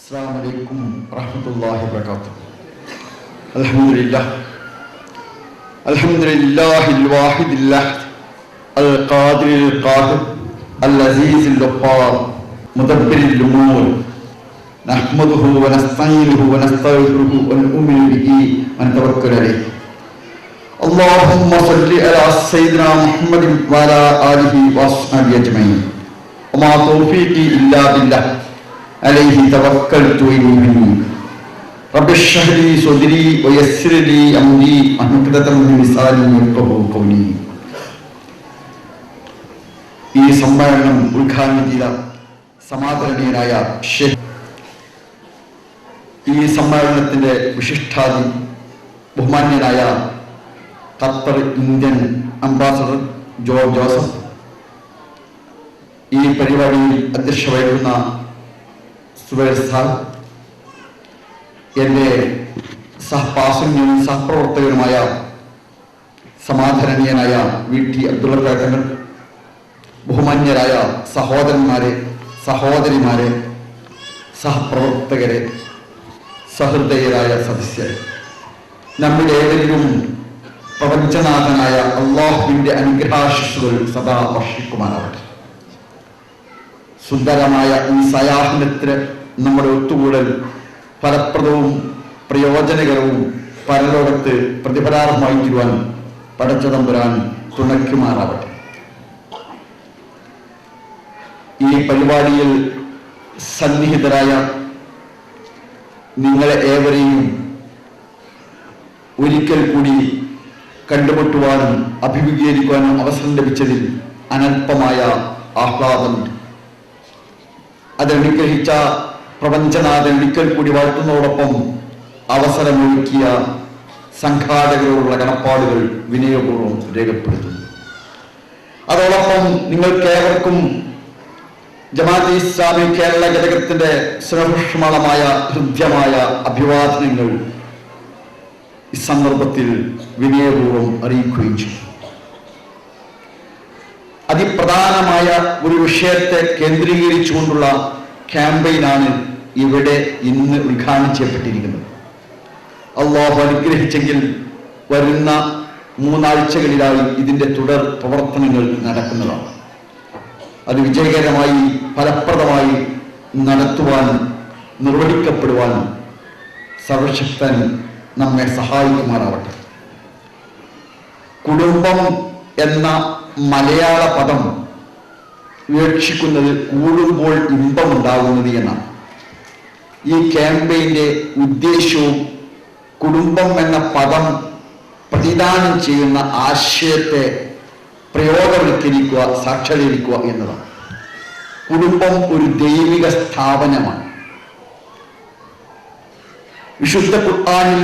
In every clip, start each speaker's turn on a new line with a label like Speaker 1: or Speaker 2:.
Speaker 1: السلام عليكم ورحمة الله وبركاته. الحمد لله الواحد الأحد القادر القاهر العزيز الغفار مدبر الأمور نحمده ونستعينه ونستغفره ونؤمن به ونتوكل عليه. اللهم صل على سيدنا محمد وعلى آله وصحبه أجمعين. وما توفيقي إلا بالله عليه توكلت وإليه أنيب. رب اشرح لي صدري ويسر لي أمري واحلل من لساني يفقهوا قولي. ഈ സമ്മേളനം ഉദ്ഘാടനം ചെയ്ത സമാദരണീയനായ ഈ സമ്മേളനത്തിന്റെ വിശിഷ്ടാതി ബഹുമാന്യനായ Qatar Indian ambassador George Joseph, ഈ പരിപാടിയിൽ അധ്യക്ഷത വഹിക്കുന്ന സുബൈർ സാർ, എൻ്റെ സഹപാസന്യനും സഹപ്രവർത്തകനുമായ സമാദരണീയനായ VT അബ്ദുള്ള തങ്ങൾ, ബഹുമാന്യരായ സഹോദരന്മാരെ, സഹോദരിമാരെ, സഹപ്രവർത്തകരെ, സഹൃദയരായ സദസ്യരെ, നമ്മുടെ ഏവരിലും പ്രപഞ്ചനാഥനായ അള്ളാഹുവിൻ്റെ അനുഗ്രഹാശിസുകൾ സദാ വർഷിക്കുമാറാവട്ടെ. സുന്ദരമായ ഈ സയാഹനത്തിന് നമ്മുടെ ഒത്തുകൂടൽ ഫലപ്രദവും പ്രയോജനകരവും പരലോകത്ത് പ്രതിഫലാർഹമായി തീരുവാൻ പടച്ചതമ്പുരാൻ തുണയ്ക്കുമാറാവട്ടെ. ഈ പരിപാടിയിൽ സന്നിഹിതരായ നിങ്ങളെ ഏവരെയും ഒരിക്കൽ കൂടി കണ്ടുമുട്ടുവാനും അഭിമുഖീകരിക്കുവാനും അവസരം ലഭിച്ചതിൽ അനൽപമായ ആഹ്ലാദമുണ്ട്. അതനുഗ്രഹിച്ച പ്രപഞ്ചനാഥൻ ഒരിക്കൽ കൂടി വാഴ്ത്തുന്നതോടൊപ്പം അവസരമൊരുക്കിയ സംഘാടകരോടുള്ള കടപ്പാടുകൾ വിനയപൂർവ്വം രേഖപ്പെടുത്തുന്നു. അതോടൊപ്പം നിങ്ങൾക്കേവർക്കും ജമാഅത്തെ ഇസ്ലാമി കേരള ഘടകത്തിന്റെ സ്നേഹോഷ്മളമായ ഹൃദ്യമായ അഭിവാദനങ്ങൾ ഈ സന്ദർഭത്തിൽ വിനയപൂർവ്വം അറിയിക്കുകയും ചെയ്യും. അതിപ്രധാനമായ ഒരു വിഷയത്തെ കേന്ദ്രീകരിച്ചുകൊണ്ടുള്ള ക്യാമ്പയിനാണ് ഇവിടെ ഇന്ന് ഉദ്ഘാടനം ചെയ്യപ്പെട്ടിരിക്കുന്നത്. അല്ലാഹു അനുഗ്രഹിച്ചെങ്കിൽ വരുന്ന 3 ആഴ്ചകളിലായി ഇതിൻ്റെ തുടർ പ്രവർത്തനങ്ങൾ നടക്കുന്നതാണ്. അത് വിജയകരമായി ഫലപ്രദമായി നടത്തുവാനും നിർവഹിക്കപ്പെടുവാനും സർവശക്തൻ നമ്മെ സഹായിക്കുമാറാവട്ടെ. കുടുംബം എന്ന മലയാള പദം വീക്ഷിക്കുന്നത് കൂടുമ്പോൾ ഇമ്പമുണ്ടാകുന്നത് എന്നാണ്. ഈ ക്യാമ്പയിൻ്റെ ഉദ്ദേശ്യവും കുടുംബം എന്ന പദം പ്രതിദാനം ചെയ്യുന്ന ആശയത്തെ പ്രയോഗവൽക്കരിക്കുക, സാക്ഷാത്കരിക്കുക എന്നതാണ്. കുടുംബം ഒരു ദൈവിക സ്ഥാപനമാണ്. വിശുദ്ധ ഖുർആനിൽ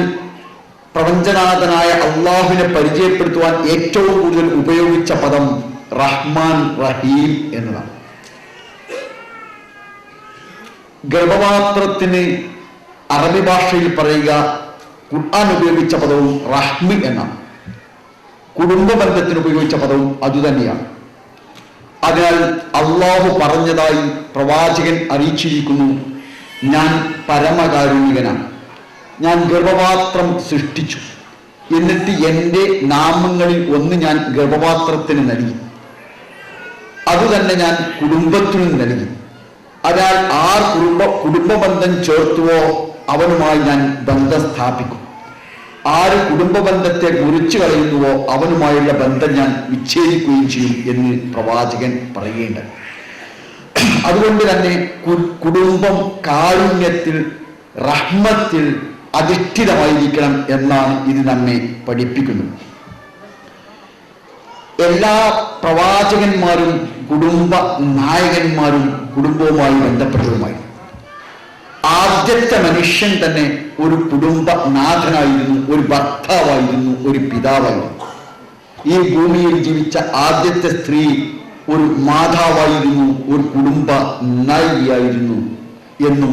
Speaker 1: പ്രപഞ്ചനാഥനായ അള്ളാഹുവിനെ പരിചയപ്പെടുത്തുവാൻ ഏറ്റവും കൂടുതൽ ഉപയോഗിച്ച പദം റഹ്മാൻ റഹീം എന്നതാണ്. ഗർഭപാത്രത്തിന് അറബി ഭാഷയിൽ പറയുക ഖുർആൻ ഉപയോഗിച്ച പദവും റഹ്മി എന്നാണ്. കുടുംബ ബന്ധത്തിന് ഉപയോഗിച്ച പദവും അതുതന്നെയാണ്. അതിനാൽ അള്ളാഹു പറഞ്ഞതായി പ്രവാചകൻ അറിയിച്ചിരിക്കുന്നു, ഞാൻ പരമകാരുണികനാണ്, ഞാൻ ഗർഭപാത്രം സൃഷ്ടിച്ചു, എന്നിട്ട് എൻ്റെ നാമങ്ങളിൽ ഒന്ന് ഞാൻ ഗർഭപാത്രത്തിന് നൽകി, അതുതന്നെ ഞാൻ കുടുംബത്തിനും നൽകി. അതിനാൽ ആർ കുടുംബ ബന്ധം ചേർത്തുവോ അവനുമായി ഞാൻ ബന്ധം സ്ഥാപിക്കും, ആര് കുടുംബ ബന്ധത്തെ മുറിച്ചു കളയുന്നുവോ അവനുമായുള്ള ബന്ധം ഞാൻ വിച്ഛേദിക്കുകയും ചെയ്യും എന്ന് പ്രവാചകൻ പറയുകയുണ്ട്. അതുകൊണ്ട് തന്നെ കുടുംബം കാരുണ്യത്തിൽ, റഹ്മത്തിൽ അധിഷ്ഠിതമായിരിക്കണം എന്നാണ് ഇത് നമ്മെ പഠിപ്പിക്കുന്നത്. എല്ലാ പ്രവാചകന്മാരും കുടുംബ നായകന്മാരും കുടുംബവുമായി ബന്ധപ്പെട്ടവരുമായി. ആദ്യത്തെ മനുഷ്യൻ തന്നെ ഒരു കുടുംബ നാഥനായിരുന്നു, ഒരു ഭർത്താവായിരുന്നു, ഒരു പിതാവായിരുന്നു. ഈ ഭൂമിയിൽ ജീവിച്ച ആദ്യത്തെ സ്ത്രീ ഒരു മാതാവായിരുന്നു, ഒരു കുടുംബ നായികയായിരുന്നു എന്നും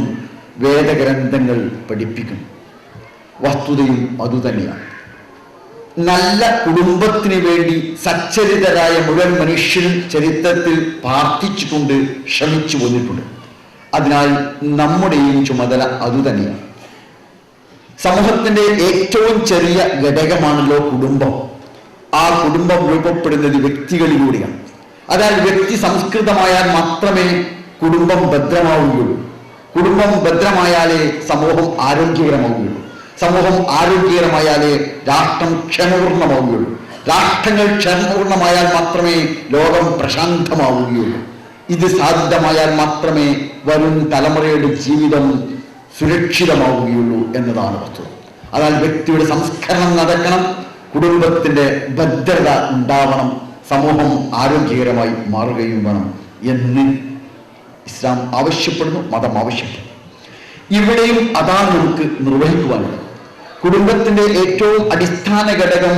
Speaker 1: വേദഗ്രന്ഥങ്ങൾ പഠിപ്പിക്കുന്നു. വസ്തുതയും അതുതന്നെയാണ്. നല്ല കുടുംബത്തിന് വേണ്ടി സച്ചരിതരായ മുഴുവൻ മനുഷ്യരും ചരിത്രത്തിൽ പ്രാർത്ഥിച്ചുകൊണ്ട് ശ്രമിച്ചു വന്നിട്ടുണ്ട്. അതിനാൽ നമ്മുടെയും ചുമതല അതുതന്നെയാണ്. സമൂഹത്തിന്റെ ഏറ്റവും ചെറിയ ഘടകമാണല്ലോ കുടുംബം. ആ കുടുംബം രൂപപ്പെടുന്നത് വ്യക്തികളിലൂടെയാണ്. അതിനാൽ വ്യക്തി സംസ്കൃതമായാൽ മാത്രമേ കുടുംബം ഭദ്രമാവുകയുള്ളൂ. കുടുംബം ഭദ്രമായാലേ സമൂഹം ആരോഗ്യകരമാവുകയുള്ളൂ. സമൂഹം ആരോഗ്യകരമായാലേ രാഷ്ട്രം ക്ഷമപൂർണ്ണമാവുകയുള്ളൂ. രാഷ്ട്രങ്ങൾ ക്ഷമപൂർണ്ണമായാൽ മാത്രമേ ലോകം പ്രശാന്തമാവുകയുള്ളൂ. ഇത് സാധ്യമായാൽ മാത്രമേ വരും തലമുറയുടെ ജീവിതം സുരക്ഷിതമാവുകയുള്ളൂ എന്നതാണ് വസ്തുത. അതിനാൽ വ്യക്തിയുടെ സംസ്കരണം നടക്കണം, കുടുംബത്തിന്റെ ഭദ്രത ഉണ്ടാവണം, സമൂഹം ആരോഗ്യകരമായി മാറുകയും വേണം എന്ന് ഇസ്ലാം ആവശ്യപ്പെടുന്നു, മതം ആവശ്യപ്പെടുന്നു. ഇവിടെയും അതാണ് നമുക്ക് നിർവഹിക്കുവാനുള്ളത്. കുടുംബത്തിന്റെ ഏറ്റവും അടിസ്ഥാന ഘടകം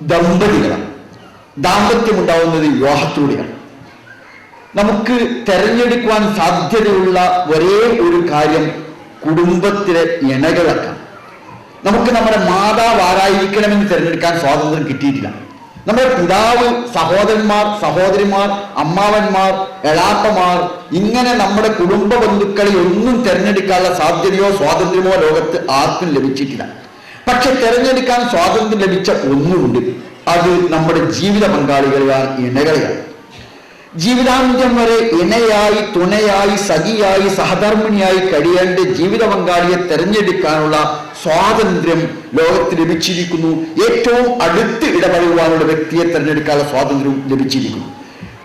Speaker 1: ദമ്പതികളാണ്. ദാമ്പത്യം ഉണ്ടാവുന്നത് വിവാഹത്തിലൂടെയാണ്. നമുക്ക് തെരഞ്ഞെടുക്കുവാൻ സാധ്യതയുള്ള ഒരേ ഒരു കാര്യം കുടുംബത്തിലെ ഇണകളാക്കാം. നമുക്ക് നമ്മുടെ മാതാവ് ആരായിരിക്കണമെന്ന് തിരഞ്ഞെടുക്കാൻ സ്വാതന്ത്ര്യം കിട്ടിയിട്ടില്ല. നമ്മുടെ പിതാവ്, സഹോദരന്മാർ, സഹോദരിമാർ, അമ്മാവന്മാർ, എളാപ്പമാർ, ഇങ്ങനെ നമ്മുടെ കുടുംബ ബന്ധുക്കളെ ഒന്നും തിരഞ്ഞെടുക്കാനുള്ള സാധ്യതയോ സ്വാതന്ത്ര്യമോ ലോകത്ത് ആർക്കും ലഭിച്ചിട്ടില്ല. പക്ഷെ തിരഞ്ഞെടുക്കാൻ സ്വാതന്ത്ര്യം ലഭിച്ച ഒന്നുമുണ്ട്, അത് നമ്മുടെ ജീവിത പങ്കാളികളെയാണ്, ഇണകളെയാണ്. ജീവിതാന്ത്യം വരെ ഇണയായി, തുണയായി, സഖിയായി, സഹധർമ്മിണിയായി കഴിയേണ്ട ജീവിത പങ്കാളിയെ തെരഞ്ഞെടുക്കാനുള്ള സ്വാതന്ത്ര്യം ലോകത്ത് ലഭിച്ചിരിക്കുന്നു. ഏറ്റവും അടുത്ത് ഇടപഴകുവാനുള്ള വ്യക്തിയെ തെരഞ്ഞെടുക്കാനുള്ള സ്വാതന്ത്ര്യവും ലഭിച്ചിരിക്കുന്നു.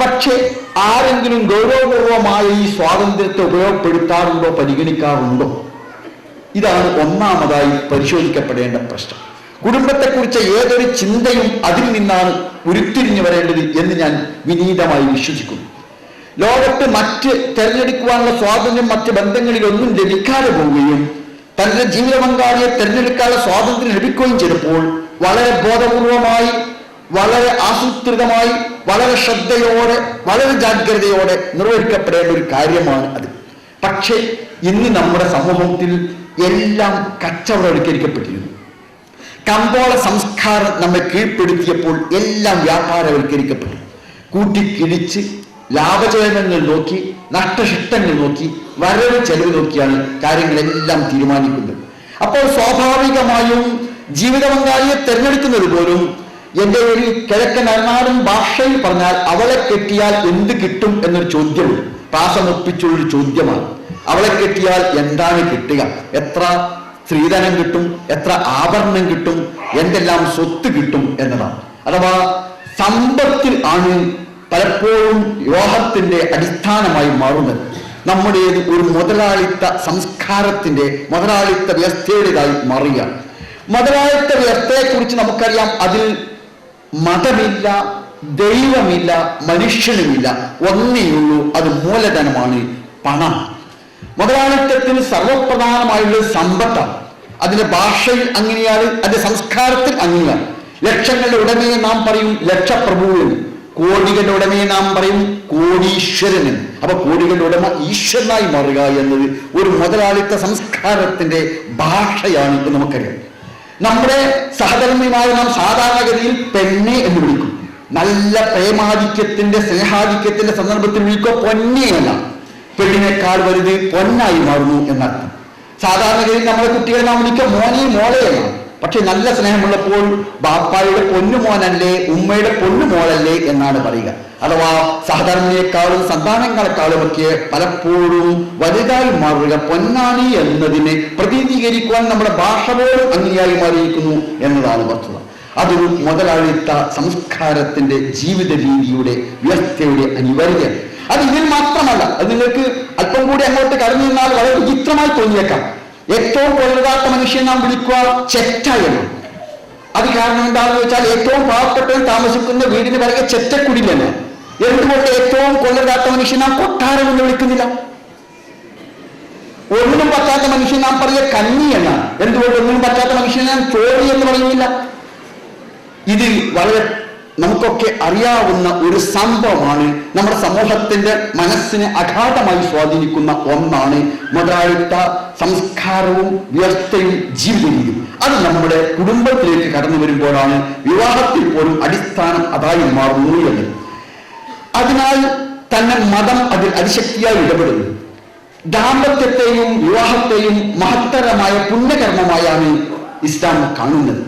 Speaker 1: പക്ഷേ ആരെങ്കിലും ഗൗരവപൂർവമായി ഈ സ്വാതന്ത്ര്യത്തെ ഉപയോഗപ്പെടുത്താറുണ്ടോ, പരിഗണിക്കാറുണ്ടോ? ഇതാണ് ഒന്നാമതായി പരിശോധിക്കപ്പെടേണ്ട പ്രശ്നം. കുടുംബത്തെക്കുറിച്ച് ഏതൊരു ചിന്തയും അതിൽ നിന്നാണ് ഉരുത്തിരിഞ്ഞു വരേണ്ടത് എന്ന് ഞാൻ വിനീതമായി വിശ്വസിക്കുന്നു. ലോകത്ത് മറ്റ് തെരഞ്ഞെടുക്കുവാനുള്ള സ്വാതന്ത്ര്യം മറ്റ് ബന്ധങ്ങളിലൊന്നും ലഭിക്കാതെ പോവുകയും തന്റെ ജീവിത പങ്കാളിയെ തെരഞ്ഞെടുക്കാനുള്ള സ്വാതന്ത്ര്യം ലഭിക്കുകയും ചെയ്തപ്പോൾ വളരെ ബോധപൂർവമായി, വളരെ ആസൂത്രിതമായി, വളരെ ശ്രദ്ധയോടെ, വളരെ ജാഗ്രതയോടെ നിർവഹിക്കപ്പെടേണ്ട ഒരു കാര്യമാണ് അത്. പക്ഷേ ഇന്ന് നമ്മുടെ സമൂഹത്തിൽ എല്ലാം കച്ചവടവൽക്കരിക്കപ്പെട്ടിരുന്നു. കമ്പോള സംസ്കാരം നമ്മെ കീഴ്പ്പെടുത്തിയപ്പോൾ എല്ലാം വ്യാപാരവൽക്കരിക്കപ്പെട്ടു. കൂട്ടിക്കിടിച്ച് ലാഭചേതനങ്ങൾ നോക്കി, നഷ്ടശിഷ്ടങ്ങൾ നോക്കി, വരവ് ചെലവ് നോക്കിയാണ് കാര്യങ്ങളെല്ലാം തീരുമാനിക്കുന്നത്. അപ്പോൾ സ്വാഭാവികമായും ജീവിത പങ്കാളിയെ തെരഞ്ഞെടുക്കുന്നത് പോലും എൻ്റെ ഒരു കിഴക്കൻ എറണാകുളം ഭാഷയിൽ പറഞ്ഞാൽ അവളെ കെട്ടിയാൽ എന്ത് കിട്ടും എന്നൊരു ചോദ്യമുണ്ട്. പ്രാസമൊപ്പിച്ചുള്ളൊരു ചോദ്യമാണ്. അവളെ കെട്ടിയാൽ എന്താണ് കിട്ടുക? എത്ര സ്ത്രീധനം കിട്ടും, എത്ര ആഭരണം കിട്ടും, എന്തെല്ലാം സ്വത്ത് കിട്ടും എന്നതാണ്. അഥവാ സമ്പത്തിൽ ആണ് പലപ്പോഴും വിവാഹത്തിന്റെ അടിസ്ഥാനമായി മാറുന്നത്. നമ്മുടേത് ഒരു മുതലാളിത്ത സംസ്കാരത്തിന്റെ, മുതലാളിത്ത വ്യവസ്ഥയുടേതായി മാറുകയാണ്. മുതലാളിത്ത വ്യവസ്ഥയെക്കുറിച്ച് നമുക്കറിയാം, അതിൽ മതമില്ല, ദൈവമില്ല, മനുഷ്യനുമില്ല, ഒന്നേയുള്ളൂ, അത് മൂലധനമാണ്, പണം. മുതലാളിത്തത്തിന് സർവപ്രധാനമായുള്ള സമ്പത്താണ്. അതിന്റെ ഭാഷയിൽ അങ്ങനെയാണ്, അതിന്റെ സംസ്കാരത്തിൽ അങ്ങനെയാണ്. ലക്ഷങ്ങളുടെ ഉടമയെ നാം പറയും ലക്ഷപ്രഭുവിന്, കോടികളുടെ ഉടമയെ നാം പറയും കോടീശ്വരന്. അപ്പൊ കോടികളുടെ ഉടമ ഈശ്വരനായി മാറുക എന്നത് ഒരു മുതലാളിത്ത സംസ്കാരത്തിന്റെ ഭാഷയാണ് എന്ന് നമുക്കറിയാം. നമ്മുടെ സഹധർമ്മിയുമായി നാം സാധാരണഗതിയിൽ പെണ്ണെ എന്ന് വിളിക്കും. നല്ല പ്രേമാധിക്യത്തിന്റെ, സ്നേഹാധിക്യത്തിന്റെ സന്ദർഭത്തിൽ വിളിക്കുക പൊന്നെയല്ല, പെണ്ണിനേക്കാൾ വലുത് പൊന്നായി മാറുന്നു എന്നർത്ഥം. സാധാരണഗതിയിൽ നമ്മുടെ കുട്ടികളെ നാം വിളിക്കുക മോനെ, മോളെയല്ല. പക്ഷെ നല്ല സ്നേഹമുള്ളപ്പോൾ ബാപ്പായുടെ പൊന്നുമോനല്ലേ, ഉമ്മയുടെ പൊന്നുമോളല്ലേ എന്നാണ് പറയുക. അഥവാ സഹധർമ്മിയെക്കാളും സന്താനങ്ങളെക്കാളും ഒക്കെ പലപ്പോഴും വലുതായി മാറുക പൊന്നാണി എന്നതിനെ പ്രതിനിധീകരിക്കുവാൻ നമ്മുടെ ഭാഷ പോലും അങ്ങനെയായി മാറിയിരിക്കുന്നു എന്നതാണ് വസ്തുത. അതൊരു മുതലാളിത്ത സംസ്കാരത്തിന്റെ ജീവിത രീതിയുടെ, വ്യവസ്ഥയുടെ അനിവാര്യതയാണ്. അത് ഇതിൽ മാത്രമല്ല, അത് നിങ്ങൾക്ക് അല്പം കൂടി അങ്ങോട്ട് കടന്നു നിന്നാൽ വളരെ വിചിത്രമായി തോന്നിയേക്കാം. ഏറ്റവും കൊള്ളരുതാത്ത മനുഷ്യൻ നാം വിളിക്കുക ചെറ്റായാണ്. അത് കാരണം എന്താണെന്ന് വെച്ചാൽ ഏറ്റവും പാവപ്പെട്ടവൻ താമസിക്കുന്ന വീടിന് പിറകെ ചെറ്റക്കുടിലാണ്. എന്തുകൊണ്ട് ഏറ്റവും കൊള്ളരുതാത്ത മനുഷ്യൻ നാം കൊട്ടാരം എന്ന് വിളിക്കുന്നില്ല? ഒന്നിനും പറ്റാത്ത മനുഷ്യൻ നാം പറയുക കന്നിയാണ്. എന്തുകൊണ്ട് ഒന്നിനും പറ്റാത്ത മനുഷ്യനെ നാം ചോറി എന്ന് പറയുന്നില്ല? ഇത് വളരെ നമുക്കൊക്കെ അറിയാവുന്ന ഒരു സംഭവമാണ്. നമ്മുടെ സമൂഹത്തിന്റെ മനസ്സിനെ അഗാധമായി സ്വാധീനിക്കുന്ന ഒന്നാണ് മുതലാളിത്ത സംസ്കാരവും വ്യവസ്ഥയും ജീവിത രീതിയും. അത് നമ്മുടെ കുടുംബത്തിലേക്ക് കടന്നു വരുമ്പോഴാണ് വിവാഹത്തിൽ പോലും അടിസ്ഥാനം അതായി മാറുന്നു എന്ന്. അതിനാൽ തന്നെ മതം അതിൽ അതിശക്തിയായി ഇടപെടുന്നു. ദാമ്പത്യത്തെയും വിവാഹത്തെയും മഹത്തരമായ പുണ്യകർമ്മമായാണ് ഇസ്ലാം കാണുന്നത്.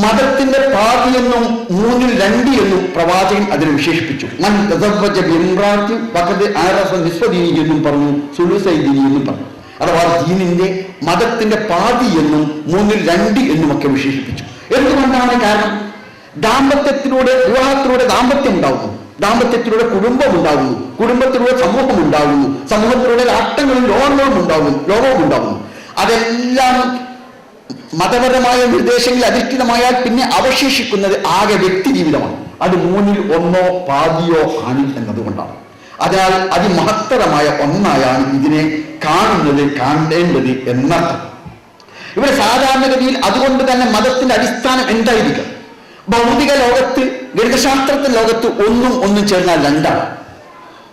Speaker 1: മതത്തിന്റെ പാതിയെന്നും 2/3 എന്നും പ്രവാചകൻ അതിനെ വിശേഷിപ്പിച്ചു. മൻ തസവ്വജ ബിംറാത്തി വഖദ് അറഫ നിസ്ഫ ദീനി എന്നും പറഞ്ഞു, സുലുസൈ ദീനി എന്നും പറഞ്ഞു. അഥവാ ദീനിന്റെ മതത്തിന്റെ പാതി എന്നും 2/3 എന്നുമൊക്കെ വിശേഷിപ്പിച്ചു. എന്തുകൊണ്ടാണ്? കാരണം ദാമ്പത്യത്തിലൂടെ, വിവാഹത്തിലൂടെ ദാമ്പത്യം ഉണ്ടാകുന്നു, ദാമ്പത്യത്തിലൂടെ കുടുംബം ഉണ്ടാകുന്നു, കുടുംബത്തിലൂടെ സമൂഹം ഉണ്ടാകുന്നു, സമൂഹത്തിലൂടെ രാഷ്ട്രങ്ങളും ലോകവും ഉണ്ടാകുന്നു. അതെല്ലാം മതപരമായ നിർദ്ദേശങ്ങളിൽ അധിഷ്ഠിതമായാൽ പിന്നെ അവശേഷിക്കുന്നത് ആകെ വ്യക്തി ജീവിതമാണ്. അത് 1/3 പാതിയോ ആണ് എന്നതുകൊണ്ടാണ്. അതിനാൽ അതിമഹത്തരമായ ഒന്നായാണ് ഇതിനെ കാണേണ്ടത് എന്നർത്ഥം. ഇവിടെ സാധാരണഗതിയിൽ അതുകൊണ്ട് തന്നെ മതത്തിന്റെ അടിസ്ഥാനം എന്തായിരിക്കും? ഭൗതിക ലോകത്ത്, ഗണിതശാസ്ത്രത്തിന്റെ ലോകത്ത് ഒന്നും ചേർന്നാൽ 2ആണ്.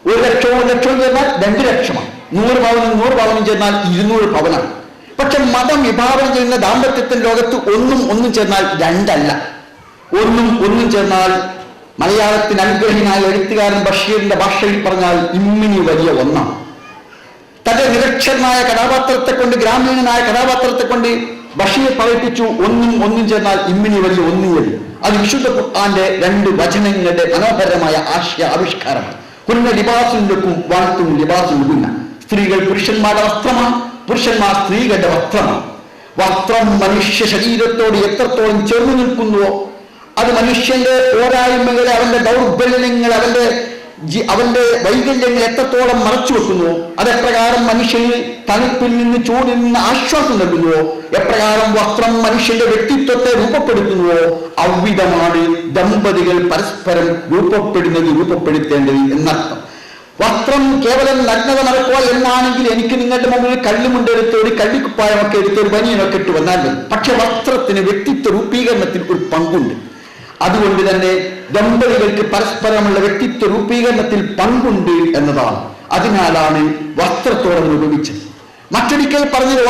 Speaker 1: 1 ലക്ഷവും 1 ലക്ഷവും ചേർന്നാൽ 2 ലക്ഷമാണ്. 100 പവനും 100 പവനും ചേർന്നാൽ 200 പവനാണ്. പക്ഷെ മതം വിഭാവനം ചെയ്യുന്ന ദാമ്പത്യത്തിന്റെ ലോകത്ത് ഒന്നും ചേർന്നാൽ 2 അല്ല. ഒന്നും ചേർന്നാൽ മലയാളത്തിന് അനുഗ്രഹീനായ എഴുത്തുകാരൻ ബഷീറിന്റെ ഭാഷയിൽ പറഞ്ഞാൽ ഇമ്മിനി വലിയ ഒന്നാണ്. തന്റെ നിരക്ഷരനായ കഥാപാത്രത്തെ കൊണ്ട്, ഗ്രാമീണനായ കഥാപാത്രത്തെ കൊണ്ട് ബഷീർ പറയിപ്പിച്ചു ഒന്നും ചേർന്നാൽ ഇമ്മിനി വലിയ ഒന്നിയൽ. അത് വിശുദ്ധ ഖുർആന്റെ 2 വചനങ്ങളുടെ മനോഹരമായ ആശയ ആവിഷ്കാരമാണ്. കുന്ന ലിബാസുലക്കും വാഴ്ത്തും ലിബാസുൽകുന്ന. സ്ത്രീകൾ പുരുഷന്മാരുടെ വസ്ത്രമാണ്, പുരുഷന്മാർ സ്ത്രീകളുടെ വസ്ത്രമാണ്. വസ്ത്രം മനുഷ്യ ശരീരത്തോട് എത്രത്തോളം ചേർന്ന് നിൽക്കുന്നുവോ അത് മനുഷ്യന്റെ പോരായ്മകളെ, അവന്റെ ദൗർബല്യങ്ങൾ, അവന്റെ വൈകല്യങ്ങൾ എത്രത്തോളം മറച്ചു വെക്കുന്നുവോ, അതെപ്രകാരം മനുഷ്യന് തണുപ്പിൽ നിന്ന്, ചൂടിൽ നിന്ന് ആശ്വാസം നൽകുന്നുവോ, എപ്രകാരം വസ്ത്രം മനുഷ്യന്റെ വ്യക്തിത്വത്തെ രൂപപ്പെടുത്തുന്നുവോ അവിധമാണ് ദമ്പതികൾ പരസ്പരം രൂപപ്പെടുത്തേണ്ടത് എന്നർത്ഥം. വസ്ത്രം കേവലം നഗ്നത നടക്കുക എന്നാണെങ്കിൽ എനിക്ക് നിങ്ങളുടെ മുമ്പിൽ കല്ലുമുണ്ടെടുത്ത് ഒരു കള്ളിക്കുപ്പായമൊക്കെ എടുത്ത് ഒരു ബനിയനൊക്കെ ഇട്ട് വന്നാൽ മതി. പക്ഷെ വസ്ത്രത്തിന് വ്യക്തിത്വ രൂപീകരണത്തിൽ ഒരു പങ്കുണ്ട്. അതുകൊണ്ട് തന്നെ ദമ്പതികൾക്ക് പരസ്പരമുള്ള വ്യക്തിത്വ രൂപീകരണത്തിൽ പങ്കുണ്ട് എന്നതാണ്. അതിനാലാണ് വസ്ത്രത്തോടെ ഉപയോഗിച്ചത്. മറ്റൊരിക്കൽ പറഞ്ഞത്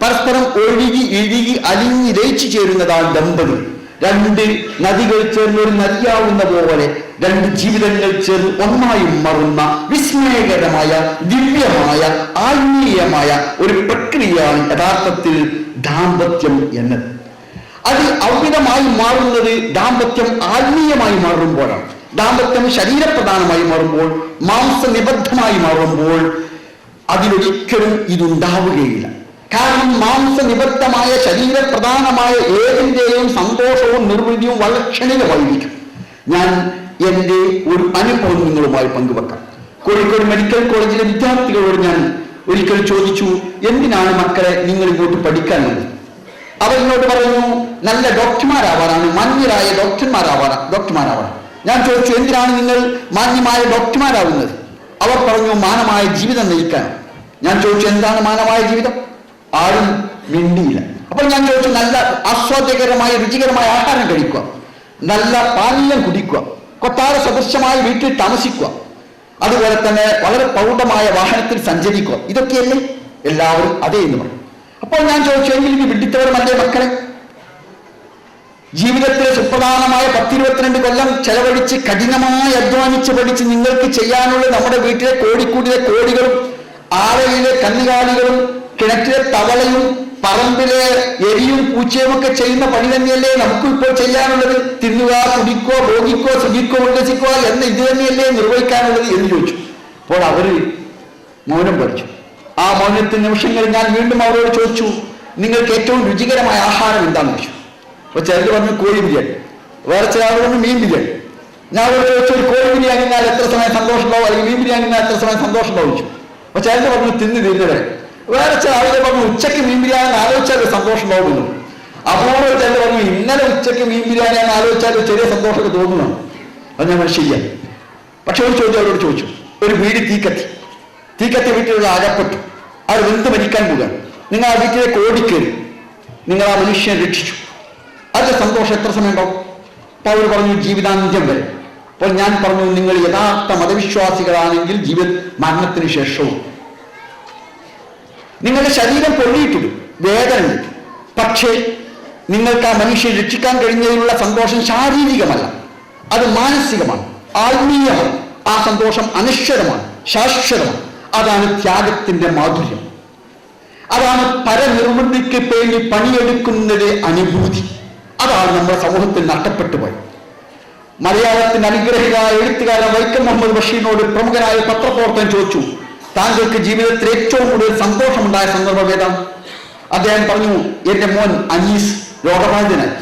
Speaker 1: പരസ്പരം ഇഴുകി അലിഞ്ഞ് ലയിച്ചു ചേരുന്നതാണ് ദമ്പതികൾ. 2 നദികൾ ചേർന്ന് ഒരു നദിയാവുന്ന പോലെ 2 ജീവിതങ്ങൾ ചേർന്ന് ഒന്നായി മാറുന്ന വിസ്മയകരമായ, ദിവ്യമായ, ആത്മീയമായ ഒരു പ്രക്രിയയാണ് യഥാർത്ഥത്തിൽ ദാമ്പത്യം എന്നത്. അത് അവിധമായി മാറുന്നത് ദാമ്പത്യം ആത്മീയമായി മാറുമ്പോഴാണ്. ദാമ്പത്യം ശരീരപ്രധാനമായി മാറുമ്പോൾ, മാംസനിബദ്ധമായി മാറുമ്പോൾ അതിലൊരിക്കലും ഇതുണ്ടാവുകയില്ല. കാരണം മാംസനിബദ്ധമായ, ശരീരപ്രധാനമായ ഏതിൻ്റെയും സന്തോഷവും നിർവൃതിയും വളരെ ക്ഷണികമായിരിക്കും. ഞാൻ എൻ്റെ ഒരു അനുഭവം നിങ്ങളുമായി പങ്കുവെക്കാം. കോഴിക്കോട് മെഡിക്കൽ കോളേജിലെ വിദ്യാർത്ഥികളോട് ഞാൻ ഒരിക്കൽ ചോദിച്ചു, എന്തിനാണ് മക്കളെ നിങ്ങൾ ഇങ്ങോട്ട് പഠിക്കാനുള്ളത്? അവർ ഇങ്ങോട്ട് പറഞ്ഞു, നല്ല ഡോക്ടർമാരാവാനാണ്, മാന്യരായ ഡോക്ടർമാരാവാനാണ്. ഞാൻ ചോദിച്ചു, എന്തിനാണ് നിങ്ങൾ മാന്യമായ ഡോക്ടർമാരാവുന്നത്? അവർ പറഞ്ഞു, മാനമായ ജീവിതം നയിക്കാൻ. ഞാൻ ചോദിച്ചു, എന്താണ് മാനമായ ജീവിതം? ആരും മിണ്ടിയില്ല. അപ്പോൾ ഞാൻ ചോദിച്ചു, നല്ല ആസ്വാദ്യകരമായ, രുചികരമായ ആഹാരം കഴിക്കുക, നല്ല പാനീയം കുടിക്കുക, കൊട്ടാര സദൃശമായ വീട്ടിൽ താമസിക്കുക, അതുപോലെ തന്നെ വളരെ പ്രൗഢമായ വാഹനത്തിൽ സഞ്ചരിക്കുക, ഇതൊക്കെയല്ലേ? എല്ലാവരും അതേ എന്ന് പറഞ്ഞു. അപ്പോൾ ഞാൻ ചോദിച്ചു, എങ്കിൽ ഇനി വിഡിത്തവരുമല്ലേ മക്കളെ? ജീവിതത്തിലെ സുപ്രധാനമായ 10-22 കൊല്ലം ചെലവഴിച്ച് കഠിനമായി അധ്വാനിച്ച് പഠിച്ച് നിങ്ങൾക്ക് ചെയ്യാനുള്ള നമ്മുടെ വീട്ടിലെ കോടിക്കൂടിലെ കോടികളും, ആലയിലെ കന്നുകാലികളും, കിണറ്റിലെ തവളയും, പറമ്പിലെ എരിയും പൂച്ചയും ഒക്കെ ചെയ്യുന്ന പണി തന്നെയല്ലേ നമുക്ക് ഇപ്പോൾ ചെയ്യാനുള്ളത്? തിന്നുക, കുടിക്കോ, ഭോഗിക്കോ, സുഖിക്കോ, ഉല്ലസിക്കോ എന്ന് ഇത് തന്നെയല്ലേ നിർവഹിക്കാനുള്ളത് എന്ന് ചോദിച്ചു. അപ്പോൾ അവര് മൗനം പഠിച്ചു. ആ മൗനത്തിന് നിമിഷങ്ങളിൽ ഞാൻ വീണ്ടും അവരോട് ചോദിച്ചു, നിങ്ങൾക്ക് ഏറ്റവും രുചികരമായ ആഹാരം എന്താണെന്ന് ചോദിച്ചു. അപ്പൊ ചിലർ പറഞ്ഞു കോഴി ബിരിയാണി, വേറെ ചില പറഞ്ഞു മീൻ ബിരിയാണി. ഞാൻ അവരോട് ചോദിച്ചു, ഒരു കോഴി ബിരിയാണി എന്നാൽ എത്ര സമയം സന്തോഷം ഉണ്ടാവും, അല്ലെങ്കിൽ മീൻ ബിരിയാണി എന്നാൽ എത്ര സമയം സന്തോഷം ഉണ്ടാവും ചോദിച്ചു. അപ്പൊ ചിലർ പറഞ്ഞു തിന്ന് തീരുന്നവരെ. വേറെ ചില ആളുകൾ പറഞ്ഞു ഉച്ചയ്ക്ക് മീൻ ബിരിയാണി ആലോചിച്ചാൽ സന്തോഷം ഉണ്ടാവുന്നു. അപൂർവം ചിലർ പറഞ്ഞു ഇന്നലെ ഉച്ചയ്ക്ക് മീൻ ബിരിയാണി ആലോചിച്ചാൽ ചെറിയ സന്തോഷമൊക്കെ തോന്നുന്നു. അത് ഞാൻ ശരിയാണ്. പക്ഷെ ഒരു ചോദ്യം അവരോട് ചോദിച്ചു, ഒരു വീട് തീക്കത്തി വീട്ടിലുള്ള അകപ്പെട്ടു, അവർ വെന്ത് മരിക്കാൻ പോവുകയാണ്. നിങ്ങൾ ആ വീട്ടിലേക്ക് ഓടിക്കയറി, നിങ്ങൾ ആ മനുഷ്യനെ രക്ഷിച്ചു, അതിന്റെ സന്തോഷം എത്ര സമയം ഉണ്ടാവും? അപ്പൊ അവർ പറഞ്ഞു ജീവിതാന്ത്യം വരെ. അപ്പോൾ ഞാൻ പറഞ്ഞു, നിങ്ങൾ യഥാർത്ഥ മതവിശ്വാസികളാണെങ്കിൽ മരണത്തിന് ശേഷവും നിങ്ങളുടെ ശരീരം പൊള്ളിയിട്ടിടും, വേദന ഉണ്ട്, പക്ഷേ നിങ്ങൾക്ക് ആ മനുഷ്യനെ രക്ഷിക്കാൻ കഴിഞ്ഞതിനുള്ള സന്തോഷം ശാരീരികമല്ല, അത് മാനസികമാണ്, ആത്മീയമാണ്. ആ സന്തോഷം അനശ്വരമാണ്, ശാശ്വതമാണ്. അതാണ് ത്യാഗത്തിന്റെ മാധുര്യം. അതാണ് പരനിർവൃത്തിക്ക് വേണ്ടി പണിയെടുക്കുന്നതിന്റെ അനുഭൂതി. അതാണ് നമ്മുടെ സമൂഹത്തിൽ നഷ്ടപ്പെട്ടു പോയത്. മലയാളത്തിന്റെ അനുഗ്രഹിതായ എഴുത്തുകാരൻ വൈക്കം മുഹമ്മദ് ബഷീറിനോട് പ്രമുഖനായ പത്രപ്രവർത്തകൻ ചോദിച്ചു, താങ്കൾക്ക് ജീവിതത്തിൽ ഏറ്റവും കൂടുതൽ സന്തോഷമുണ്ടായ സന്ദർഭം ഏതാണ്? അദ്ദേഹം പറഞ്ഞു, എന്റെ മോൻ അനീസ് രോഗബാധിതനായി.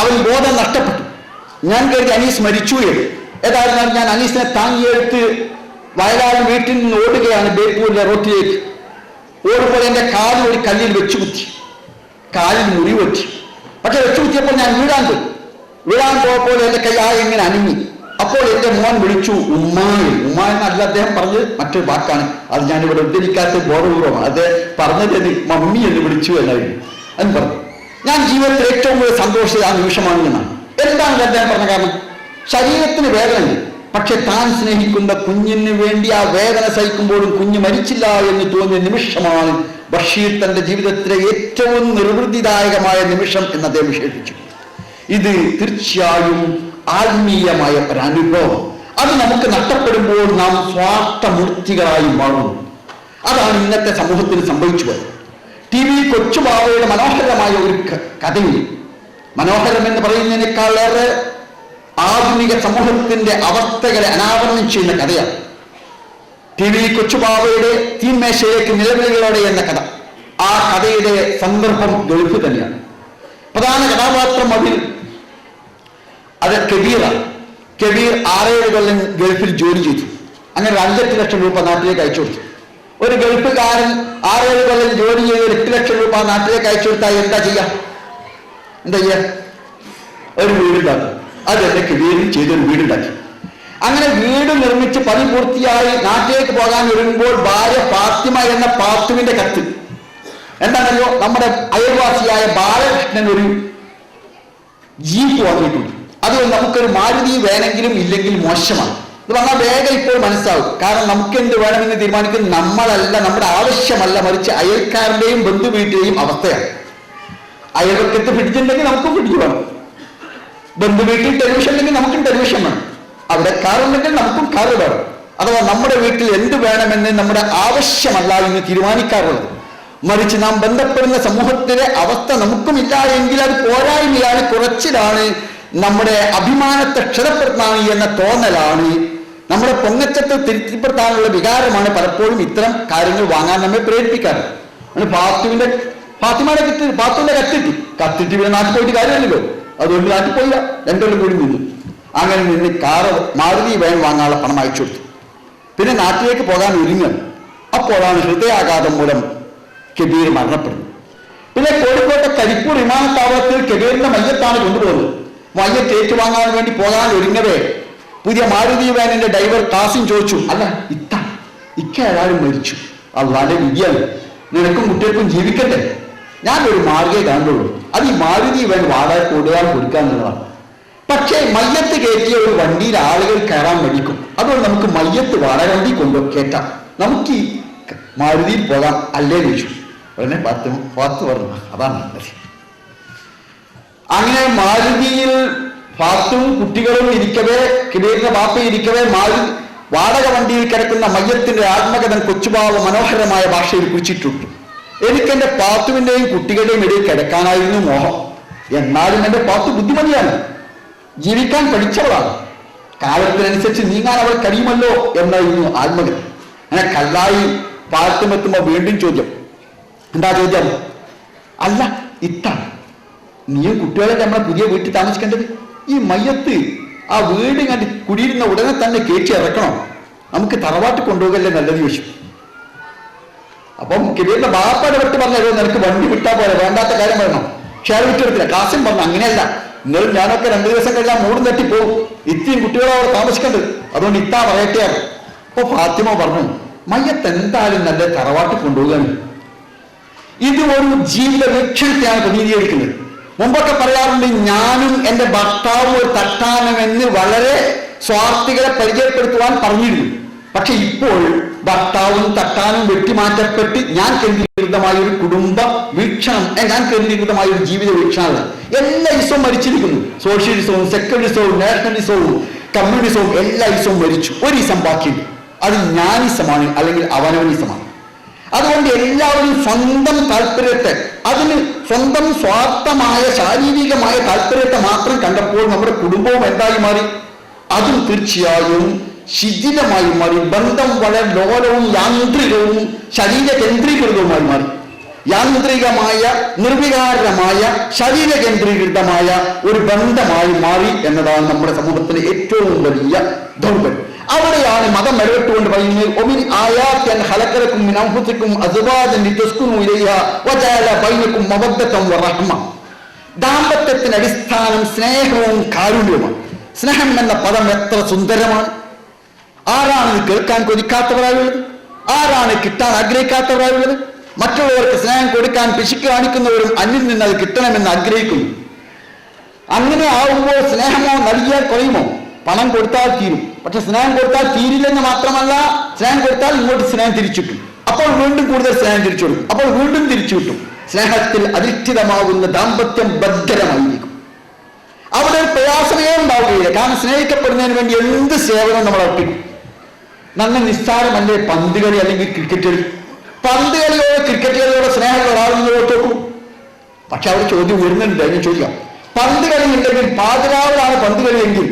Speaker 1: അവൻ ബോധം നഷ്ടപ്പെട്ടു. ഞാൻ കരുതി അനീസ് മരിച്ചു എന്ന്. ഏതായിരുന്നാലും ഞാൻ അനീസിനെ താങ്ങിയെടുത്ത് വയലാട് വീട്ടിൽ നിന്ന് ഓടുകയാണ് ബേപ്പൂരിലെ റോട്ടിലേക്ക്. ഓടുമ്പോൾ എന്റെ കാലിൽ ഒരു കല്ലിൽ വെച്ചുകുത്തി, കാലിൽ മുറിവ് പറ്റി. പക്ഷെ വെച്ചുകുത്തിയപ്പോൾ ഞാൻ വീഴാൻ പോയപ്പോൾ എന്റെ കൈ ഇങ്ങനെ അനങ്ങി. അപ്പോൾ എന്റെ മോൻ വിളിച്ചു ഉമ്മായി. ഉമ്മ എന്നല്ല അദ്ദേഹം പറഞ്ഞത്, മറ്റൊരു വാക്കാണ്. അത് ഞാനിവിടെ ഉദ്ധരിക്കാത്ത ബോധപൂർവമാണ്. അത് പറഞ്ഞത് മമ്മി എന്ന് വിളിച്ചു എന്നായിരുന്നു. എന്ന് പറഞ്ഞു, ഞാൻ ജീവിതത്തിൽ ഏറ്റവും കൂടുതൽ സന്തോഷിച്ച ആ നിമിഷമാണ് എന്നാണ്. എന്താണ് അദ്ദേഹം പറഞ്ഞ കാരണം? ശരീരത്തിന് വേദനയുണ്ട്, പക്ഷെ താൻ സ്നേഹിക്കുന്ന കുഞ്ഞിന് വേണ്ടി ആ വേദന സഹിക്കുമ്പോഴും കുഞ്ഞ് മരിച്ചില്ല എന്ന് തോന്നിയ നിമിഷമാണ് ബഷീർ തന്റെ ജീവിതത്തിലെ ഏറ്റവും നിർവൃതിദായകമായ നിമിഷം എന്ന് അദ്ദേഹം വിശേഷിപ്പിച്ചു. ഇത് തീർച്ചയായും ആത്മീയമായ ഒരു അനുഭവം. അത് നമുക്ക് നഷ്ടപ്പെടുമ്പോൾ നാം സ്വാർത്ഥമൂർത്തികളായി മാറുന്നു. അതാണ് ഇന്നത്തെ സമൂഹത്തിന് സംഭവിച്ചു പോയത്. ടി വി കൊച്ചുബാവയുടെ മനോഹരമായ ഒരു കഥയിൽ, മനോഹരം എന്ന് പറയുന്നതിനേക്കാളേറെ ആധുനിക സമൂഹത്തിന്റെ അവസ്ഥകളെ അനാവരണം ചെയ്യുന്ന കഥയാണ് ടി വി കൊച്ചുബാവയുടെ തീന്മേശയിലേക്ക് നിലവിളികളോടെ എന്ന കഥ. ആ കഥയുടെ സന്ദർഭം ഗൾഫ് തന്നെയാണ്. പ്രധാന കഥാപാത്രം അത് കബീറാണ്. കബീർ 6-7 കൊല്ലം ഗൾഫിൽ ജോലി ചെയ്തു. അങ്ങനെ 5-8 ലക്ഷം രൂപ നാട്ടിലേക്ക് അയച്ചു കൊടുത്തു. ഒരു ഗൾഫുകാരൻ 6-7 കൊല്ലം ജോലി ചെയ്ത് 8 ലക്ഷം രൂപ നാട്ടിലേക്ക് അയച്ചു കൊടുത്താൽ എന്താ ചെയ്യാ? ഒരു വീടുണ്ടാക്കും. അത് എന്റെ കബീറിൽ ചെയ്തൊരു വീടുണ്ടാക്കി. അങ്ങനെ വീട് നിർമ്മിച്ച് പണി പൂർത്തിയായി നാട്ടിലേക്ക് പോകാൻ ഒരുങ്ങുമ്പോൾ ഭാര്യ ഫാത്തിമ എന്ന പാത്തുവിന്റെ കത്ത് എന്താണല്ലോ, നമ്മുടെ അയൽവാസിയായ ബാലകൃഷ്ണൻ ഒരു ജീപ്പ് വാങ്ങിയിട്ടുണ്ട്. അതുകൊണ്ട് നമുക്കൊരു മാരുതി വേണമെങ്കിലും ഇല്ലെങ്കിൽ മോശമാണ്. ഇത് പറഞ്ഞാൽ വേഗം ഇപ്പോൾ മനസ്സിലാവും. കാരണം നമുക്ക് എന്ത് വേണമെന്ന് തീരുമാനിക്കുന്നത് നമ്മളല്ല, നമ്മുടെ ആവശ്യമല്ല, മറിച്ച് അയൽക്കാരന്റെയും ബന്ധു വീട്ടിലെയും അവസ്ഥയാണ്. അയൽവക്കത്ത് ഫ്രിഡ്ജുണ്ടെങ്കിൽ നമുക്കും ഫ്രിഡ്ജ് വേണം, ബന്ധു വീട്ടിൽ ടെലിവിഷൻ ഉണ്ടെങ്കിൽ നമുക്കും ടെലിവിഷൻ വേണം, അവിടെ കാറുണ്ടെങ്കിൽ നമുക്കും കാറ് വേണം. അഥവാ നമ്മുടെ വീട്ടിൽ എന്ത് വേണമെന്ന് നമ്മുടെ ആവശ്യമല്ല എന്ന് തീരുമാനിക്കാറുള്ളത്. മറിച്ച് നാം ബന്ധപ്പെടുന്ന സമൂഹത്തിലെ അവസ്ഥ നമുക്കുമില്ല എങ്കിൽ അത് പോരായ്മയാണ്, കുറച്ചിലാണ്, നമ്മുടെ അഭിമാനത്തെ ക്ഷതപ്പെടുത്താൻ എന്ന തോന്നലാണ്, നമ്മുടെ പൊങ്ങച്ചത്തെ തിരുത്തിപ്പെടുത്താനുള്ള വികാരമാണ് പലപ്പോഴും ഇത്തരം കാര്യങ്ങൾ വാങ്ങാൻ നമ്മെ പ്രേരിപ്പിക്കാറ്. പാത്തുവിന്റെ കത്തിട്ട് ഇവിടെ നാട്ടിൽ പോയിട്ട് കാര്യമല്ലല്ലോ. അതുകൊണ്ട് നാട്ടിൽ പോയില്ല, 2 കൊല്ലം കൂടി നിന്നു. അങ്ങനെ നിന്ന് കാറ് മാരുതി വേൻ വാങ്ങാനുള്ള പണം അയച്ചു കൊടുത്തു. പിന്നെ നാട്ടിലേക്ക് പോകാൻ ഒരുങ്ങുക. അപ്പോഴാണ് ഹൃദയാഘാതം മൂലം കബീർ മരണപ്പെടുന്നത്. പിന്നെ കോഴിക്കോട്ടെ കരിപ്പൂർ വിമാനത്താവളത്തിൽ കബീറിന്റെ മയ്യത്താണ് കൊണ്ടുപോകുന്നത്. മയ്യത്ത് ഏറ്റുവാങ്ങാൻ വേണ്ടി പോകാൻ ഒരുങ്ങവേ പുതിയ മാരുതി വാനിന്റെ ഡ്രൈവർ കാസിം ചോദിച്ചു, അല്ല ഏതായാലും മരിച്ചു, അള്ളാന്റെ വിധിയാണ്, നിനക്കും കുട്ടികൾക്കും ജീവിക്കട്ടെ, ഞാനൊരു മാർഗ്ഗേ കാണുള്ളൂ, അത് ഈ മാരുതി വാൻ വാടക കൊടുക്കാൻ എന്നുള്ളതാണ്. പക്ഷേ മയ്യത്ത് കയറ്റിയ ഒരു വണ്ടിയിൽ ആളുകൾ കയറാൻ മടിക്കും. അതുകൊണ്ട് നമുക്ക് മയ്യത്ത് വാടക വണ്ടി കയറ്റാം, നമുക്ക് ഈ മാരുതിയിൽ പോകാം അല്ലേ ചോദിച്ചു. ഉടനെ പാത്ത് പറഞ്ഞു, അതാണ് നല്ലത്. അങ്ങനെ മാരുതിയിൽ പാത്തും കുട്ടികളും ഇരിക്കവേ, കബീറിന്റെ ബാപ്പ ഇരിക്കവേ, വാടക വണ്ടിയിൽ കിടക്കുന്ന മയ്യത്തിന്റെ ആത്മകഥൻ കൊച്ചുബാവ മനോഹരമായ ഭാഷയിൽ കുറിച്ചിട്ടുണ്ട്. എനിക്കെന്റെ പാത്തുവിന്റെയും കുട്ടികളുടെയും ഇടയിൽ കിടക്കാനായിരുന്നു മോഹം. എന്നാലും എന്റെ പാത്തു ബുദ്ധിമതിയാണ്, ജീവിക്കാൻ പഠിച്ചവളാണ്, കാലത്തിനനുസരിച്ച് നീങ്ങാൻ അവൾ കഴിയുമല്ലോ എന്നായിരുന്നു ആത്മകഥ. അങ്ങനെ കല്ലായി പാലത്തുമെത്തുമ്പോ വീണ്ടും ചോദ്യം. എന്താ ചോദ്യം? അല്ല നീയും കുട്ടികളൊക്കെ നമ്മളെ പുതിയ വീട്ടിൽ താമസിക്കേണ്ടത്, ഈ മയ്യത്ത് ആ വീട് കണ്ട് കുടിയിരുന്ന ഉടനെ തന്നെ കയറ്റി ഇറക്കണം, നമുക്ക് തറവാട്ട് കൊണ്ടുപോകല്ലേ നല്ലത് ചോദിച്ചു. അപ്പം കബീറിന്റെ ബാപ്പയുടെ വെട്ട് പറഞ്ഞല്ലോ, നിനക്ക് വണ്ടി വിട്ടാ പോലെ, വേണ്ടാത്ത കാര്യം പറയണം. ഷെയർ വിട്ടെടുത്തില്ല. കാസിം പറഞ്ഞു, അങ്ങനെയല്ല, ഇന്നലും ഞാനൊക്കെ 2 ദിവസം കഴിഞ്ഞാൽ മൂടും തട്ടിപ്പോവും, ഇത്തിയും കുട്ടികളോ അവിടെ താമസിക്കേണ്ടത്, അതുകൊണ്ട് ഇത്താ പറയട്ടെ. അപ്പൊ ഫാത്തിമ പറഞ്ഞു, മയ്യത്ത് എന്തായാലും നല്ല തറവാട്ട് കൊണ്ടുപോകാൻ. ഇത് ഒരു ജീവിത വീക്ഷണത്തെയാണ് പ്രതിനിധീകരിക്കുന്നത്. മുമ്പൊക്കെ പറയാറുണ്ട്, ഞാനും എന്റെ ഭർത്താവും ഒരു തട്ടാനമെന്ന് വളരെ സ്വാർത്ഥികളെ പരിചയപ്പെടുത്തുവാൻ പറഞ്ഞിരുന്നു. പക്ഷെ ഇപ്പോൾ ഭർത്താവും തട്ടാനും വെട്ടിമാറ്റപ്പെട്ട് ഞാൻ കേന്ദ്രീകൃതമായ ഒരു കുടുംബ വീക്ഷണം, ഞാൻ കേന്ദ്രീകൃതമായ ഒരു ജീവിത വീക്ഷണമാണ്. എല്ലാ ഇസവും മരിച്ചിരിക്കുന്നു. സോഷ്യലിസവും സെക്യുലറിസവും നാഷണലിസവും കമ്മ്യൂണിസവും എല്ലാ ഇസവും മരിച്ചു. ഒരു ഇസം ബാക്കിയുണ്ട്. അത് ജ്ഞാനിസമാണ്, അല്ലെങ്കിൽ അവനവനിസമാണ്. അതുകൊണ്ട് എല്ലാവരും സ്വന്തം താല്പര്യത്തെ, അതിന് സ്വന്തം സ്വാർത്ഥമായ ശാരീരികമായ താല്പര്യത്തെ മാത്രം കണ്ടപ്പോൾ നമ്മുടെ കുടുംബവും എന്തായി മാറി? അതും തീർച്ചയായും ശിഥിലമായി മാറി. ബന്ധം വളരെ ലോലവും യാന്ത്രികവും ശരീര കേന്ദ്രീകൃതവുമായി മാറി. യാന്ത്രികമായ നിർവികാരമായ ശരീര കേന്ദ്രീകൃതമായ ഒരു ബന്ധമായി മാറി എന്നതാണ് നമ്മുടെ സമൂഹത്തിലെ ഏറ്റവും വലിയ ദൗർബല്യം. അവിടെയാണ് മതം ഇടപെട്ടുകൊണ്ട് പറയുന്നത്, ഒമിൻ ആയാത്തൻ ഖലഖലകും മിൻ അൻഫുസികും അസ്വാജൻ ലിതസ്കുനു ഇലൈഹാ വജഅല ബൈനകും മവദ്ദതൻ വറഹ്മ. ദാമ്പത്യത്തിന്റെ അടിസ്ഥാനം സ്നേഹവും കാരുണ്യവുമാണ്. സ്നേഹം എന്ന പദം എത്ര സുന്ദരമാണ്! ആരാണ് ഇത് കേൾക്കാൻ കൊതിക്കാത്തവരായുള്ളത്? ആരാണ് കിട്ടാൻ ആഗ്രഹിക്കാത്തവരായുള്ളത്? മറ്റുള്ളവർക്ക് സ്നേഹം കൊടുക്കാൻ പിശുക്ക് കാണിക്കുന്നവരും അന്യം നിന്ന് അത് കിട്ടണമെന്ന് ആഗ്രഹിക്കുന്നു. അങ്ങനെ ആവുമ്പോൾ സ്നേഹമോ നൽകിയാൽ കുറയുമോ? പണം കൊടുത്താൽ തീരും. പക്ഷെ സ്നേഹം കൊടുത്താൽ തീരില്ലെന്ന് മാത്രമല്ല, സ്നേഹം കൊടുത്താൽ ഇങ്ങോട്ട് സ്നേഹം തിരിച്ചു കിട്ടും. അപ്പോൾ വീണ്ടും കൂടുതൽ സ്നേഹം തിരിച്ചു കൊടുക്കും. അപ്പോൾ വീണ്ടും തിരിച്ചു കിട്ടും. സ്നേഹത്തിൽ അധിഷ്ഠിതമാകുന്ന ദാമ്പത്യം ഭദ്രമായിരിക്കും. അവിടെ ഒരു പ്രയാസമേ ഉണ്ടാവുകയില്ല. കാരണം സ്നേഹിക്കപ്പെടുന്നതിന് വേണ്ടി എന്ത് സേവനം നമ്മൾ അർപ്പിക്കും. നല്ല നിസ്സാരമല്ലേ പന്ത് കളി അല്ലെങ്കിൽ ക്രിക്കറ്റ് കളി? പന്ത് കളിയോട് ക്രിക്കറ്റ് കളിയോടെ സ്നേഹമുള്ള ഒരാളെന്ന് ഓർത്തോക്കും. പക്ഷെ അവിടെ ചോദ്യം വരുന്നുണ്ട്. അതിന് ചോദിക്കാം, പന്ത് കളി ഉണ്ടെങ്കിൽ പാതിരാവിലാണ് പന്ത് കളിയെങ്കിൽ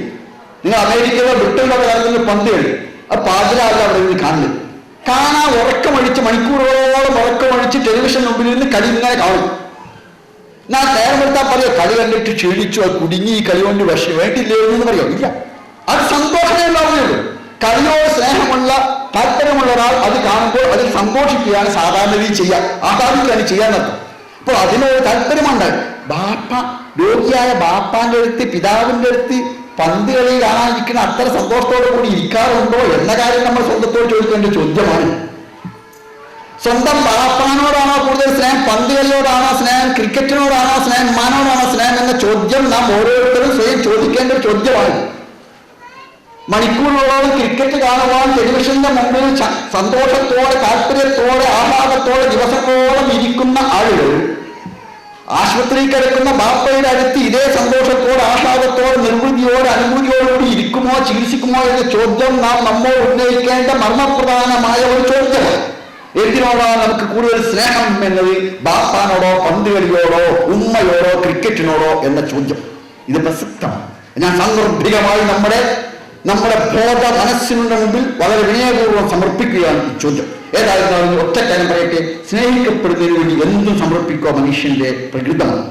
Speaker 1: നിങ്ങൾ അമേരിക്കയിലോ ബ്രിട്ടനിലോ നടത്തുന്ന പന്ത് കളി, അത് പാതിരാവിലെ അവിടെ നിന്ന് കാണുന്നത്. കാണാൻ ഉറക്കമഴിച്ച് മണിക്കൂറുകളോളം ഉറക്കമഴിച്ച് ടെലിവിഷൻ മുമ്പിൽ നിന്ന് കളി ഇങ്ങനെ കാണും. ഞാൻ നേരമെടുത്താൽ പറയോ കളി കണ്ടിട്ട് ക്ഷീണിച്ചു, അത് കുടുങ്ങി, ഈ കളി കൊണ്ട് വേണ്ടിയില്ലേ എന്ന് പറയോ? ഇല്ല, അത് സന്തോഷമേ ഉണ്ടാവുകയുള്ളൂ. കളിയോട് സ്നേഹമുള്ള താല്പര്യമുള്ള ഒരാൾ അത് കാണുമ്പോൾ അതിൽ സന്തോഷിക്കുകയാണ് സാധാരണ രീതി ചെയ്യാൻ, ആഹ്ലാദിക്കുകയാണ് ചെയ്യാൻ നടത്തും. അപ്പോൾ അതിനൊരു താല്പര്യമുണ്ട്. ബാപ്പ, രോഗിയായ ബാപ്പാന്റെ അടുത്ത്, പിതാവിന്റെ അടുത്ത് പന്ത് കളി കാണാനിരിക്കുന്ന അത്ര സന്തോഷത്തോടു കൂടി ഇരിക്കാറുണ്ടോ എന്ന കാര്യം നമ്മൾ സ്വന്തത്തോട് ചോദിക്കേണ്ട ചോദ്യമാണ്. സ്വന്തം ബാപ്പാനോടാണോ കൂടുതൽ സ്നേഹം, പന്ത് കളിയോടാണോ സ്നേഹം, ക്രിക്കറ്റിനോടാണോ സ്നേഹം, മാനോടാണോ സ്നേഹം എന്ന ചോദ്യം നാം ഓരോരുത്തരും സ്വയം ചോദിക്കേണ്ട ഒരു ചോദ്യമാണ്. മണിക്കൂറുകളോളം ക്രിക്കറ്റ് കാണുവാൻ ടെലിവിഷന്റെ മുമ്പിൽ സന്തോഷത്തോടെ, താല്പര്യത്തോടെ, ആഹ്ലാദത്തോടെ ദിവസങ്ങളോളം ഇരിക്കുന്ന ആളുകൾ ആശുപത്രിയിൽ കിടക്കുന്ന ബാപ്പയുടെ അടുത്ത് ഇതേ സന്തോഷത്തോടെ, ആഹ്ലാദത്തോടെ, നിർവൃതിയോടെ, അനുഭൂതിയോടുകൂടി ഇരിക്കുമോ, ചികിത്സിക്കുമോ എന്ന ചോദ്യം നാം നമ്മോട് ഉന്നയിക്കേണ്ട മർമ്മപ്രധാനമായ ഒരു ചോദ്യമാണ്. എന്തിനോടാണ് നമുക്ക് കൂടുതൽ സ്നേഹം എന്നത്? ബാപ്പാനോടോ, പന്ത് കളിയോടോ, ഉമ്മയോടോ, ക്രിക്കറ്റിനോടോ എന്ന ചോദ്യം ഇത് പ്രസക്തമാണ്. ഞാൻ സാന്ദർഭികമായി നമ്മുടെ ബോധ മനസ്സിനുള്ള മുമ്പിൽ വളരെ വിനയപൂർവ്വം സമർപ്പിക്കുകയാണ് ഈ ചോദ്യം. ഏതായിരുന്നാലും ഒറ്റക്കാര്യം പറയട്ടെ, സ്നേഹിക്കപ്പെടുന്നതിന് വേണ്ടി എന്തും സമർപ്പിക്കുക മനുഷ്യന്റെ പ്രകൃതമാണ്.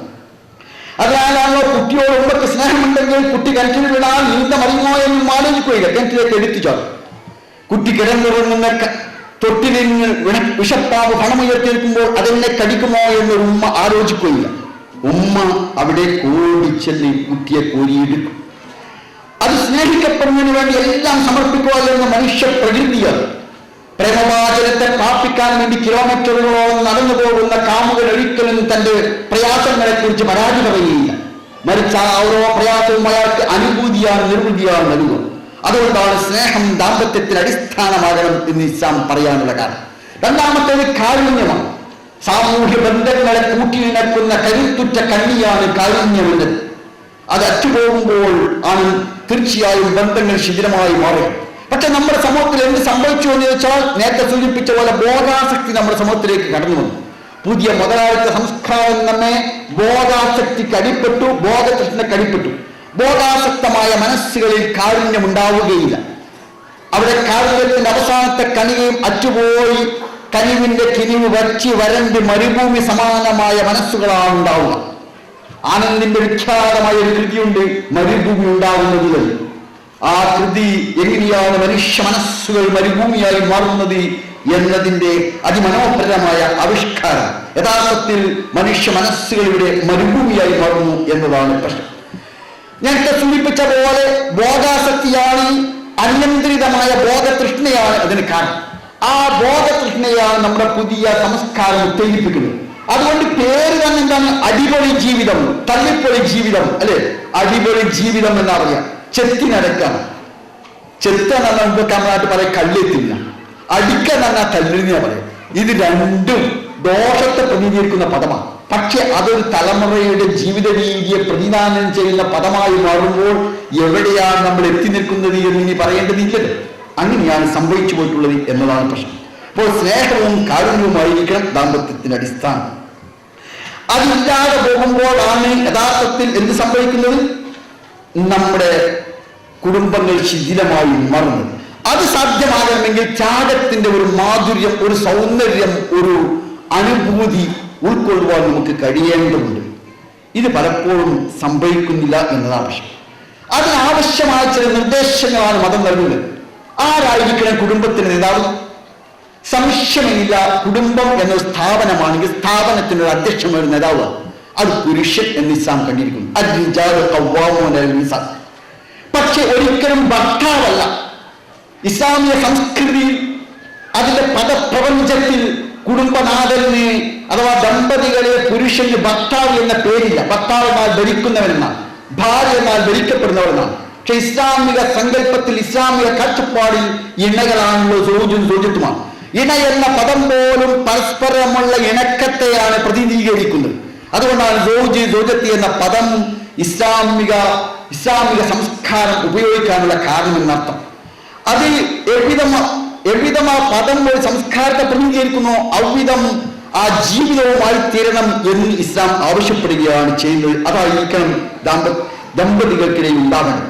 Speaker 1: അതിനാലാണോ കുട്ടിയോട് ഉമ്മക്ക് സ്നേഹമുണ്ടെങ്കിൽ കുട്ടി കിണറ്റിൽ വീണാൽ നീന്തമറിയുമോ എന്നും ആലോചിക്കുകയില്ല, കിണറ്റിലേക്ക് എടുത്തു ചാടും. കുട്ടി കിടന്നുറങ്ങുന്ന തൊട്ടിലിൽ വിഷപ്പാവ് പണമുയർത്തിയിരിക്കുമ്പോൾ അതെന്നെ കടിക്കുമോ എന്നൊരു ഉമ്മ ആലോചിക്കുകയില്ല. ഉമ്മ അവിടെ ഓടിച്ചെന്ന് കുട്ടിയെ കോരിയെടുക്കും. അത് സ്നേഹിക്കപ്പെടുന്നതിന് വേണ്ടി എല്ലാം സമർപ്പിക്കുക എന്ന മനുഷ്യ പ്രകൃതിയാണ്. പ്രേമവാചനത്തെ പ്രാപിക്കാൻ വേണ്ടി കിലോമീറ്ററുകളോളം നടന്നു പോകുന്ന കാമുകൻ ഒരിക്കലും തന്റെ പ്രയാസങ്ങളെ കുറിച്ച് പരാതി പറയുകയില്ല. മറിച്ച് ആ ഓരോ പ്രയാസവും അയാൾക്ക് അനുഭൂതിയാണ്, നിർവൃതിയാണ് നൽകുക. അതുകൊണ്ടാണ് സ്നേഹം ദാമ്പത്യത്തിന് അടിസ്ഥാനമാകണം എന്ന് ഇസ്ലാം പറയാനുള്ള കാരണം. രണ്ടാമത്തേത് കാരുണ്യമാണ്. സാമൂഹ്യ ബന്ധങ്ങളെ കൂട്ടിയിണക്കുന്ന കരുത്തുറ്റ കണ്ണിയാണ് കാരുണ്യമെന്നത്. അത് അറ്റുപോകുമ്പോൾ ആണ് തീർച്ചയായും ബന്ധങ്ങൾ ശിഥിലമായി മാറുക. പക്ഷെ നമ്മുടെ സമൂഹത്തിൽ എന്ത് സംഭവിച്ചു എന്ന് ചോദിച്ചാൽ, നേരത്തെ സൂചിപ്പിച്ച പോലെ ബോധാസക്തി നമ്മുടെ സമൂഹത്തിലേക്ക് കടന്നു വന്നു. പുതിയ മുതലാളിത്ത സംസ്കാരം നമ്മെ ബോധാസക്തിക്ക് അടിപ്പെട്ടു, ബോധകൃഷ്ണക്ക് അടിപ്പെട്ടു. ബോധാസക്തമായ മനസ്സുകളിൽ കാരുണ്യം ഉണ്ടാവുകയില്ല. അവിടെ കാരുണ്യത്തിന്റെ അവസാനത്തെ കണികയും അറ്റുപോയി കനിവിന്റെ കിനിവ് വറ്റി വരണ്ട് മരുഭൂമി സമാനമായ മനസ്സുകളാണ് ഉണ്ടാവുക. ആനന്ദിന്റെ വിഖ്യാതമായ ഒരു കൃതിയുണ്ട്, മരുഭൂമി ഉണ്ടാവുന്നത്. ആ കൃതി എങ്ങനെയാണ് മനുഷ്യ മനസ്സുകൾ മരുഭൂമിയായി മാറുന്നത് എന്നതിന്റെ അതിമനോഹരമായ ആവിഷ്കാരം. യഥാർത്ഥത്തിൽ മനുഷ്യ മനസ്സുകൾ ഇവിടെ മരുഭൂമിയായി മാറുന്നു എന്നതാണ് പ്രശ്നം. നേരത്തെ സൂചിപ്പിച്ച പോലെ ബോധാസക്തിയാണ്, അനിയന്ത്രിതമായ ബോധതൃഷ്ണയാണ് അതിന് കാരണം. ആ ബോധതൃഷ്ണയാണ് നമ്മുടെ പുതിയ സംസ്കാരം ഉത്തേജിപ്പിക്കുന്നത്. അതുകൊണ്ട് പേര് തന്നെ എന്താണ്? അടിപൊളി ജീവിതം, തള്ളിപ്പൊളി ജീവിതം, അല്ലെ? അടിപൊളി ജീവിതം എന്നാ പറയാ. ചെത്തിനടക്കാം. ചെറുത്താൻ നമ്മളായിട്ട് പറയും കല്ലെത്തില്ല, അടിക്കാൻ തല്ലുന്ന പറയും. ഇത് രണ്ടും ദോഷത്തെ പ്രതിനിധീകരിക്കുന്ന പദമാണ്. പക്ഷെ അതൊരു തലമുറയുടെ ജീവിത രീതിയെ പ്രതിദാനം ചെയ്യുന്ന പദമായി മാറുമ്പോൾ എവിടെയാണ് നമ്മൾ എത്തി നിൽക്കുന്നത് എന്ന് ഇനി പറയേണ്ടതില്ലല്ലോ. അങ്ങനെയാണ് സംഭവിച്ചു പോയിട്ടുള്ളത് എന്നതാണ് പ്രശ്നം. അപ്പോൾ സ്നേഹവും കാരുണ്യവുമായിരിക്കണം ദാമ്പത്യത്തിന്റെ അടിസ്ഥാനം. അതില്ലാതെ പോകുമ്പോഴാണ് യഥാർത്ഥത്തിൽ എന്ത് സംഭവിക്കുന്നത്? നമ്മുടെ കുടുംബങ്ങൾ ശിഥിലമായി മാറുന്നത്. അത് സാധ്യമാകണമെങ്കിൽ ത്യാഗത്തിന്റെ ഒരു മാധുര്യം, ഒരു സൗന്ദര്യം, ഒരു അനുഭൂതി ഉൾക്കൊള്ളുവാൻ നമുക്ക് കഴിയേണ്ടതുണ്ട്. ഇത് പലപ്പോഴും സംഭവിക്കുന്നില്ല എന്നതാണ് പ്രശ്നം. അതിനാവശ്യമായ ചില നിർദ്ദേശങ്ങളാണ് മതം നൽകുന്നത്. ആരായിരിക്കണം കുടുംബത്തിന് നേതാവ്? സംശയമില്ല, കുടുംബം എന്നൊരു സ്ഥാപനമാണെങ്കിൽ സ്ഥാപനത്തിനൊരു അധ്യക്ഷമായ ഒരു നേതാവ്, അത് പുരുഷൻ എന്ന് ഇസ്ലാം കണ്ടിരിക്കുന്നു. പക്ഷെ ഒരിക്കലും ഭർത്താവല്ല. ഇസ്ലാമിക സംസ്കൃതിയിൽ അതിന്റെ പദപ്രപഞ്ചത്തിൽ കുടുംബനാഥന് അഥവാ ദമ്പതികളെ പുരുഷന് ഭർത്താവ് എന്ന പേരില്ല. ഭർത്താവ് എന്നാൽ ഭരിക്കുന്നവനെന്നാണ്, ഭാര്യ എന്നാൽ ഭരിക്കപ്പെടുന്നവരെന്നാണ്. പക്ഷെ ഇസ്ലാമിക സങ്കല്പത്തിൽ, ഇസ്ലാമിക കാഴ്ചപ്പാടിൽ ഇണകളാണല്ലോ സോജും സോജത്തുമാണ്. ഇണ എന്ന പദം പോലും പരസ്പരമുള്ള ഇണക്കത്തെയാണ് പ്രതിനിധീകരിക്കുന്നത്. അതുകൊണ്ടാണ് സോജ് സോജത്തി എന്ന പദം ഇസ്ലാമിക സംസ്കാരം ഉപയോഗിക്കാനുള്ള കാരണം എന്നർത്ഥം. അത് എവിധം ആ പദം ഒരു സംസ്കാരത്തെ പ്രതിനിധീകരിക്കുന്നു, അവിധം ആ ജീവിതവുമായി തീരണം എന്ന് ഇസ്ലാം ആവശ്യപ്പെടുകയാണ് ചെയ്യുന്നത്. അതായിരിക്കണം ദമ്പതികൾക്കിടയിൽ ഉണ്ടാകണം.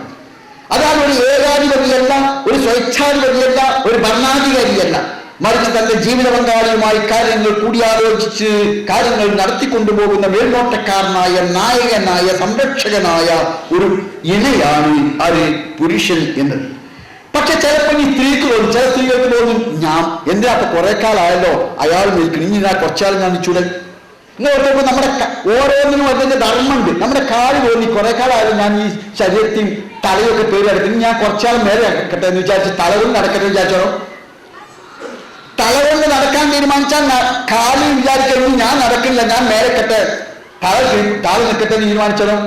Speaker 1: അതാണ് ഒരു ഏകാധിപതിയല്ല, ഒരു സ്വേച്ഛാധിപതിയല്ല, ഒരു ഭരണാധികാരിയല്ല. മറിച്ച് തന്റെ ജീവിത പങ്കാളിയുമായി കാര്യങ്ങൾ കൂടിയാലോചിച്ച് കാര്യങ്ങൾ നടത്തിക്കൊണ്ടുപോകുന്ന മേൽനോട്ടക്കാരനായ, നായകനായ, സംരക്ഷകനായ ഒരു ഇണയാണ് അത് പുരുഷൻ എന്നത്. പക്ഷെ ചിലപ്പോൾ ഈ ചില സ്ത്രീകൾക്ക് തോന്നും, ഞാൻ എന്തിനാ കുറെ കാലമായല്ലോ അയാൾ നിൽക്കണം, ഇനി ഞാൻ കുറച്ചാൾ ഞാൻ നിൽച്ചൂടെ. ഇങ്ങോട്ടേക്ക് നമ്മുടെ ഓരോന്നിനും അതിന്റെ ധർമ്മമുണ്ട്. നമ്മുടെ കാല് തോന്നി കുറെ കാലമായാലും ഞാൻ ഈ ശരീരത്തിൽ തലയൊക്കെ പേരെടുക്കുന്നു, ഞാൻ കുറച്ചാൾ മേലെ നടക്കട്ടെ എന്ന് വിചാരിച്ച് തലകൊണ്ട് നടക്കട്ടെ വിചാരിച്ചോ. തലകൊണ്ട് നടക്കാൻ തീരുമാനിച്ചാൽ കാലിൽ വിചാരിക്കുന്നു ഞാൻ നടക്കില്ല, ഞാൻ മേലെക്കട്ടെ, തല നിൽക്കട്ടെ എന്ന് തീരുമാനിച്ചോ.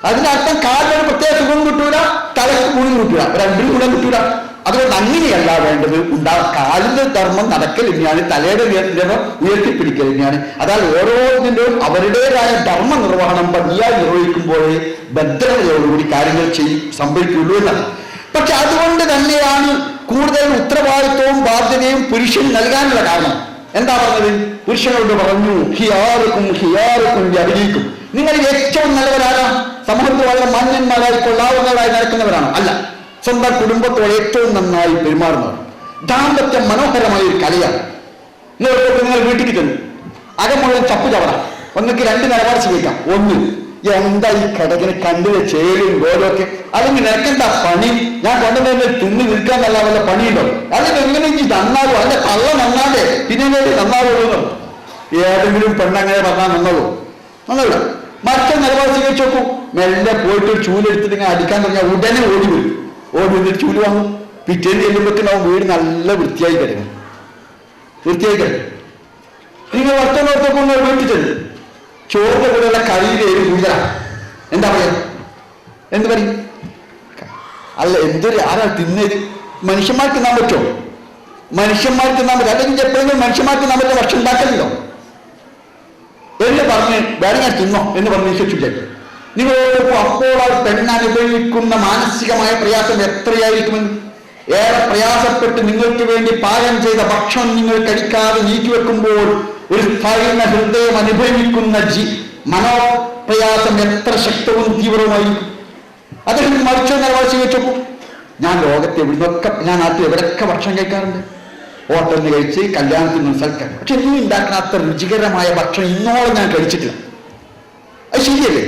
Speaker 1: അതിനർത്ഥം കാലിനൊരു പ്രത്യേക സുഖം കിട്ടൂല, തലക്ക് ഗുണം കിട്ടൂല, രണ്ടിനും ഗുണം കിട്ടൂല. അതുകൊണ്ട് അങ്ങനെയല്ല വേണ്ടത്. കാലിന്റെ ധർമ്മം നടക്കൽ തന്നെയാണ്, തലയുടെ ധർമ്മം ഉയർത്തിപ്പിടിക്കൽ തന്നെയാണ്. അതായത് ഓരോന്നിൻ്റെയും അവരുടേതായ ധർമ്മ നിർവഹണം ഭംഗിയായി നിർവഹിക്കുമ്പോഴേ ഭദ്രതയോടുകൂടി കാര്യങ്ങൾ സംഭവിക്കുള്ളൂ എന്നാണ്. പക്ഷെ അതുകൊണ്ട് തന്നെയാണ് കൂടുതൽ ഉത്തരവാദിത്വവും ബാധ്യതയും പുരുഷൻ നൽകാനുള്ള കാരണം. എന്താ പറഞ്ഞത്? പുരുഷനോട് പറഞ്ഞു, ഹിയാറുക്കും അഭിനയിക്കും, നിങ്ങൾ ഏറ്റവും നല്ലവരാരാ? സമൂഹത്തിൽ വളരെ മാന്യന്മാരായി കൊള്ളാവുന്നവരായി നടക്കുന്നവരാണോ? അല്ല, സ്വന്തം കുടുംബത്തോട് ഏറ്റവും നന്നായി പെരുമാറുന്നവർ. ദാമ്പത്യം മനോഹരമായ ഒരു കലയാണ്. നിങ്ങൾ വീട്ടിൽ ചെന്നു അകമുള്ള ചപ്പു ചവറ, ഒന്നൊക്കെ രണ്ട് നിലപാട് സ്വീകരിക്കാം. ഒന്ന്, എന്താ ഈ കിടക്കിന് കണ്ടിലെ ചേലും ഗോലൊക്കെ, അല്ലെങ്കിൽ നിനക്കെന്താ പണി? ഞാൻ കൊണ്ടുവന്ന് തിന്ന് നിൽക്കാൻ നല്ല വല്ല പണിയുണ്ടോ? അതിന് എങ്ങനെ നന്നാവും? അതിന്റെ കള്ള നന്നാതെ പിന്നെ നന്നാവുള്ളൂ. ഏതെങ്കിലും പെണ്ണങ്ങനെ പറഞ്ഞാൽ നന്നാവോ? നന്നാവില്ല. മറ്റൊരു നിലപാട് സ്വീകരിച്ചു നോക്കൂ. മെല്ലെ പോയിട്ട് ഒരു ചൂലെടുത്തിട്ട് ഇങ്ങനെ അടിക്കാൻ തുടങ്ങിയാൽ ഉടനെ ഓടി വരും. ഓടി വന്നിട്ട് ചൂല് വാങ്ങും. പിറ്റേന്ന് ചെല്ലുമ്പോഴേക്കും വീട് നല്ല വൃത്തിയായി കിടക്കും. നിങ്ങൾ വർത്തമാനത്തൊക്കെ വീട്ടിൽ ചെല്ലും, ചോറിന്റെ കൂടെയുള്ള കറിയിലെ കൂടുതലാണ്. എന്താ പറയാ? എന്ത് പറയും? അല്ല, എന്തൊരു ആരാ തിന്നത്? മനുഷ്യന്മാർക്ക് തിന്നാൻ പറ്റുമോ? മനുഷ്യന്മാർക്ക് തിന്നാൻ പറ്റും? അല്ലെങ്കിൽ എപ്പോഴെങ്കിലും മനുഷ്യന്മാർക്ക് തിന്നാൻ പറ്റുന്ന ഭക്ഷണം ഉണ്ടാക്കലുണ്ടോ എന്ന് പറഞ്ഞ് വേറെ ഞാൻ തിന്നോ എന്ന് പറഞ്ഞ് വിശ്വസിച്ചു. നിങ്ങൾ അപ്പോൾ ആ പെണ്ണനുഭവിക്കുന്ന മാനസികമായ പ്രയാസം എത്രയായിരിക്കുമെന്ന്. ഏറെ പ്രയാസപ്പെട്ട് നിങ്ങൾക്ക് വേണ്ടി പാകം ചെയ്ത ഭക്ഷണം നിങ്ങൾ കഴിക്കാതെ നീക്കിവെക്കുമ്പോൾ ഒരു സ്ഥൈര്യ ഹൃദയം അനുഭവിക്കുന്ന മനോപ്രയാസം എത്ര ശക്തവും തീവ്രവുമായിരിക്കും. അദ്ദേഹം മറിച്ചോ നിലപാട് സ്വീകരിച്ചു. ഞാൻ ലോകത്തെ എവിടുന്നൊക്കെ, ഞാൻ നാട്ടിൽ എവിടെയൊക്കെ ഭക്ഷണം കഴിക്കാറുണ്ട്. ഹോട്ടലിന് കഴിച്ച്, കല്യാണത്തിന് സൽക്കാരം. പക്ഷെ നീ ഉണ്ടാക്കുന്ന അത്ര രുചികരമായ ഭക്ഷണം ഇന്നോളം ഞാൻ കഴിച്ചിട്ടില്ല. അത് ശരിയല്ലേ?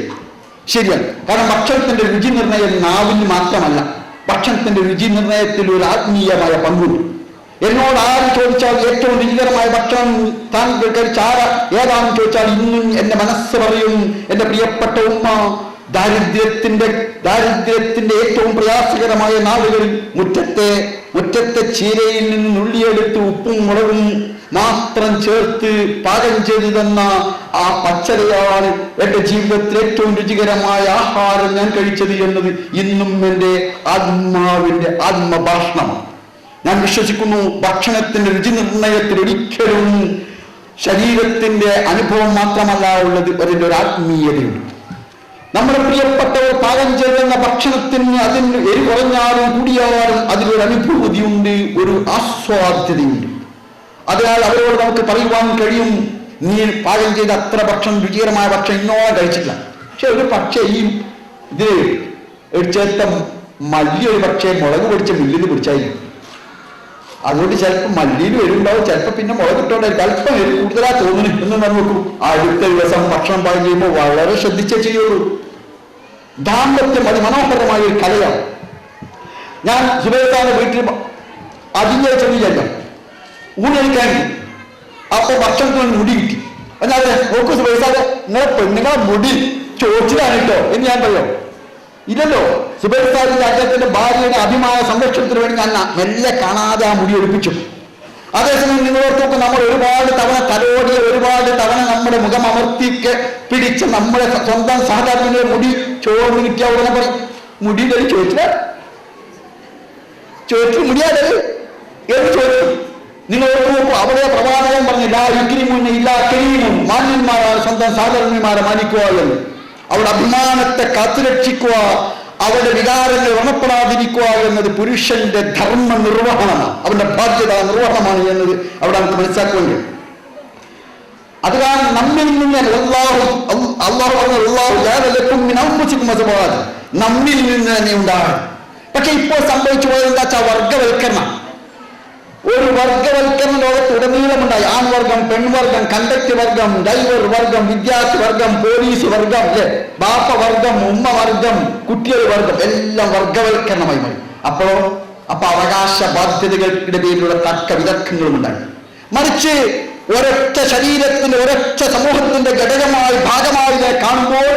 Speaker 1: ശരിയാണ്. കാരണം ഭക്ഷണത്തിന്റെ രുചി നിർണയം നാവിന് മാത്രമല്ല, ഭക്ഷണത്തിന്റെ രുചി നിർണയത്തിൽ ഒരു ആത്മീയമായ പങ്കുണ്ട്. എന്നോട് ആര് ചോദിച്ചാൽ ഏറ്റവും രുചികരമായ ഭക്ഷണം താൻ കഴിച്ച ഏതാണെന്ന് ചോദിച്ചാൽ ഇന്നും എന്റെ മനസ്സ് പറയും, എന്റെ പ്രിയപ്പെട്ട ഉമ്മ ദാരിദ്ര്യത്തിന്റെ ഏറ്റവും പ്രയാസകരമായ നാളുകളിൽ മുറ്റത്തെ ചീരയിൽ നിന്ന് നുള്ളിയെടുത്ത് ഉപ്പും മുളകും മാത്രം ചേർത്ത് പാകം ചെയ്തു തന്ന ആ പച്ചലയാണ് എന്റെ ജീവിതത്തിൽ ഏറ്റവും രുചികരമായ ആഹാരം ഞാൻ കഴിച്ചത് എന്നത് ഇന്നും എൻ്റെ ആത്മാവിന്റെ ആത്മഭാഷണമാണ്. ഞാൻ വിശ്വസിക്കുന്നു, ഭക്ഷണത്തിന്റെ രുചി നിർണയത്തിൽ ഒരിക്കലും ശരീരത്തിന്റെ അനുഭവം മാത്രമല്ല ഉള്ളത്, അതിൻ്റെ ഒരു ആത്മീയതയുണ്ട്. നമ്മുടെ പ്രിയപ്പെട്ടവർ പാകം ചെയ്യുന്ന ഭക്ഷണത്തിന് അതിന് എരി കുറഞ്ഞാലും കൂടിയാലും അതിലൊരു അനുഭൂതിയുണ്ട്, ഒരു ആസ്വാദ്യതയുണ്ട്. അതിനാൽ അവരോട് നമുക്ക് പറയുവാൻ കഴിയും, നീ പാകം ചെയ്ത അത്ര ഭക്ഷണം, രുചികരമായ ഭക്ഷണം ഇന്നോളം കഴിച്ചിട്ടില്ല. പക്ഷെ ഒരു പക്ഷേ ഈ ഇത് ചേർത്ത മല്ലി ഒരു പക്ഷേ മുളക് പൊടിച്ച മില്ലിൽ പിടിച്ചായിരിക്കും. അതുകൊണ്ട് ചിലപ്പോൾ മല്ലിയിൽ വരുണ്ടാവും, ചിലപ്പോൾ പിന്നെ മുളക് ഇട്ടോണ്ടായിരിക്കും. അല്പം എരി കൂടുതലാ തോന്നുന്നു എന്ന് പറഞ്ഞു നോക്കൂ. അടുത്ത ദിവസം ഭക്ഷണം പാകം ചെയ്യുമ്പോൾ വളരെ ശ്രദ്ധിച്ചേ ചെയ്യുള്ളൂ. ദാമ്പത്യം അതിമനോഹരമായ ഒരു കലയാണ്. ഞാൻ സുബൈദാന്റെ വീട്ടിൽ അതിനെ ചെന്ന് ചെല്ലാം, ഊണഴിക്കാൻ. അപ്പൊ ഭക്ഷണത്തിന് മുടി കിട്ടി. എന്നാല് നോക്കൂ സുബൈദാന്റെ, നിങ്ങളെ മുടി ചോദിച്ചതാണ് കേട്ടോ എന്ന് ഞാൻ പറയാം. ഇല്ലല്ലോ, സുബൈദാന്റെ അദ്ദേഹത്തിന്റെ ഭാര്യയുടെ അഭിമായ സംരക്ഷണത്തിന് വേണ്ടി ഞാൻ മെല്ലെ കാണാതെ ആ മുടി ഒഴിപ്പിച്ചു. അതേസമയം നിങ്ങളോർക്കൊക്കെ നമ്മൾ ഒരുപാട് തവണ തലോടിയ, ഒരുപാട് തവണ നമ്മുടെ മുഖം അമർത്തിക്ക് പിടിച്ച് നമ്മുടെ സ്വന്തം സഹകാരത്തിന്റെ മുടി ചോർന്ന് കിട്ടിയ ഉടനെ പറയും, മുടിയുടെ ചോദിച്ചില്ല, മുടിയാടത് എന്ന് ചോദിച്ചു. നിങ്ങൾ അവിടെ പ്രവാചകൻ പറഞ്ഞില്ല, ഇല്ല കരീമുൻ, മാന്യന്മാരാണ് സ്വന്തം സഹധർമ്മിമാരെ മാനിക്കുക എന്ന്. അവിടെ അഭിമാനത്തെ കാത്തുരക്ഷിക്കുക, അവരുടെ വികാരങ്ങൾ വ്രണപ്പെടാതിരിക്കുക എന്നത് പുരുഷന്റെ ധർമ്മ നിർവഹണമാണ്, അവന്റെ ബാധ്യത നിർവഹണമാണ് എന്നത് അവിടെ നമുക്ക് മനസ്സിലാക്കുന്നുണ്ട്. അത് കാരണം നമ്മിൽ നിന്ന് നമ്മിൽ നിന്ന് തന്നെ ഉണ്ടാകും. പക്ഷെ ഇപ്പോൾ സംഭവിച്ചു പോയത് എന്താ വെച്ചാൽ വർഗവൽക്കരണം. ഒരു വർഗവൽക്കരണ ലോകത്തുടനീളമുണ്ടായി. ആൺവർഗം, പെൺവർഗം, കണ്ടക്ട് വർഗം, ഡ്രൈവർ വർഗം, വിദ്യാർത്ഥി വർഗം, പോലീസ് വർഗം, ബാപ്പ വർഗം, ഉമ്മ വർഗം, കുട്ടികൾ വർഗം, എല്ലാം വർഗവൽക്കരണമായി മാറി. അപ്പൊ അവകാശ ബാധ്യതകളുടെ പേരിലുള്ള തർക്ക വിതർക്കങ്ങളും ഉണ്ടായി. മറിച്ച് ഒരൊറ്റ ശരീരത്തിന്റെ, ഒരൊറ്റ സമൂഹത്തിന്റെ ഘടകമായി, ഭാഗമായി കാണുമ്പോൾ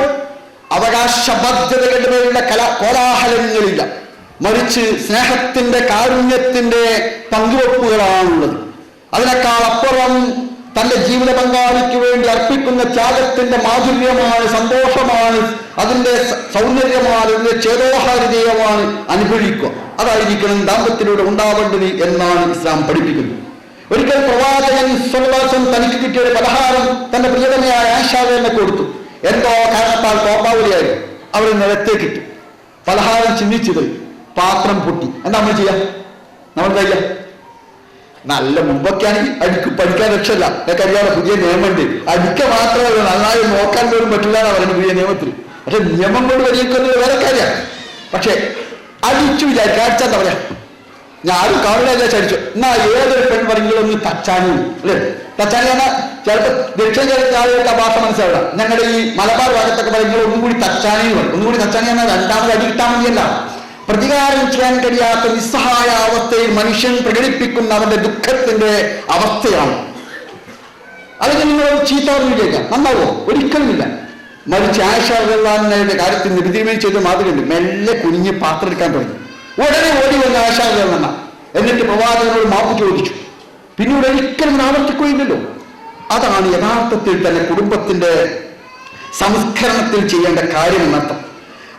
Speaker 1: അവകാശ ബാധ്യതകളുടെ പേരിലുള്ള കോലാഹലങ്ങളില്ല. മറിച്ച് സ്നേഹത്തിന്റെ, കാരുണ്യത്തിന്റെ പങ്കുവെപ്പുകളാണുള്ളത്. അതിനേക്കാൾ അപ്പുറം തന്റെ ജീവിത പങ്കാളിക്ക് വേണ്ടി അർപ്പിക്കുന്ന ത്യാഗത്തിന്റെ മാധുര്യമാണ്, സന്തോഷമാണ്, അതിന്റെ സൗന്ദര്യമാണ്, അതിന്റെ ചേതോഹാരിതയമാണ് അനുഭവിക്കുക. അതായിരിക്കണം ദാമ്പത്യത്തിലൂടെ ഉണ്ടാവേണ്ടത് എന്നാണ് ഇസ്ലാം പഠിപ്പിക്കുന്നത്. ഒരിക്കൽ പ്രവാചകൻ സ്വല്ലല്ലാഹു തനിക്ക് കിട്ടിയ ഒരു പലഹാരം തന്റെ പ്രിയതമയായ ആയിഷയെ കൊടുത്തു. എന്തോ കാരണത്താൽ കോപാവലിയായി അവരെ നിലത്തേക്കിട്ടു. പലഹാരം ചിന്തിച്ചത്, പാത്രം പൊട്ടി. എന്താ നമ്മൾ ചെയ്യാം? നമ്മൾ ചെയ്യാം, നല്ല മുമ്പൊക്കെ ആണെങ്കിൽ അടിക്ക് പഠിക്കാൻ രക്ഷയില്ല. എന്നൊക്കെ അറിയാതെ പുതിയ നിയമമുണ്ട്. അടിക്ക മാത്രമല്ല, നന്നായി നോക്കാൻ പോലും പറ്റില്ല എന്നാണ് പറയുന്നത് പുതിയ നിയമത്തിൽ. പക്ഷെ നിയമം കൊണ്ട് വലിയ വേറെ കാര്യമാണ്. പക്ഷെ അടിച്ചു വിചാരിക്കുക, അടിച്ചാൽ എന്താ പറയാ, ഞാനും കാണുന്ന ചടിച്ചു. എന്നാ ഏതൊരു പെൺവർഗങ്ങളൊന്ന് തച്ചാനി, അല്ലേ? തച്ചാനി പറഞ്ഞാൽ ചിലപ്പോൾ ദക്ഷിണ ആളുകൾക്ക് ആ ഭാഷ മനസ്സിലാവില്ല. ഞങ്ങളുടെ ഈ മലബാർ ഭാഗത്തൊക്കെ പറയുമ്പോൾ ഒന്നും കൂടി തച്ചാനി പറയും. ഒന്നും കൂടി തച്ചാനി പറഞ്ഞാൽ രണ്ടാമത് അടി കിട്ടാൻ മതിയല്ല. പ്രതികാരം ചെയ്യാൻ കഴിയാത്ത നിസ്സഹായ അവസ്ഥയിൽ മനുഷ്യൻ പ്രകടിപ്പിക്കുന്ന അവന്റെ ദുഃഖത്തിന്റെ അവസ്ഥയാണ്. അല്ലെങ്കിൽ നിങ്ങൾ ചീത്ത പറഞ്ഞു കേൾക്കാം, നന്നാവോ? ഒരിക്കലുമില്ല. മറിച്ച് ആയിഷ റളിയല്ലാഹുവിന്റെ കാര്യത്തിൽ നിർദ്ദേശം ചെയ്ത് മാതൃകയുണ്ട്. മെല്ലെ കുനിഞ്ഞ് പാത്രം എടുക്കാൻ തുടങ്ങി. ഉടനെ ഓടി വന്ന ആയിഷ റളിയല്ലാഹു, എന്നിട്ട് പ്രവാചകനോട് മാപ്പ് ചോദിച്ചു. പിന്നീട് ഒരിക്കലും ആവർത്തിക്കുകയില്ലല്ലോ. അതാണ് യഥാർത്ഥത്തിൽ തന്നെ കുടുംബത്തിന്റെ സംസ്കരണത്തിൽ ചെയ്യേണ്ട കാര്യം എന്നർത്ഥം.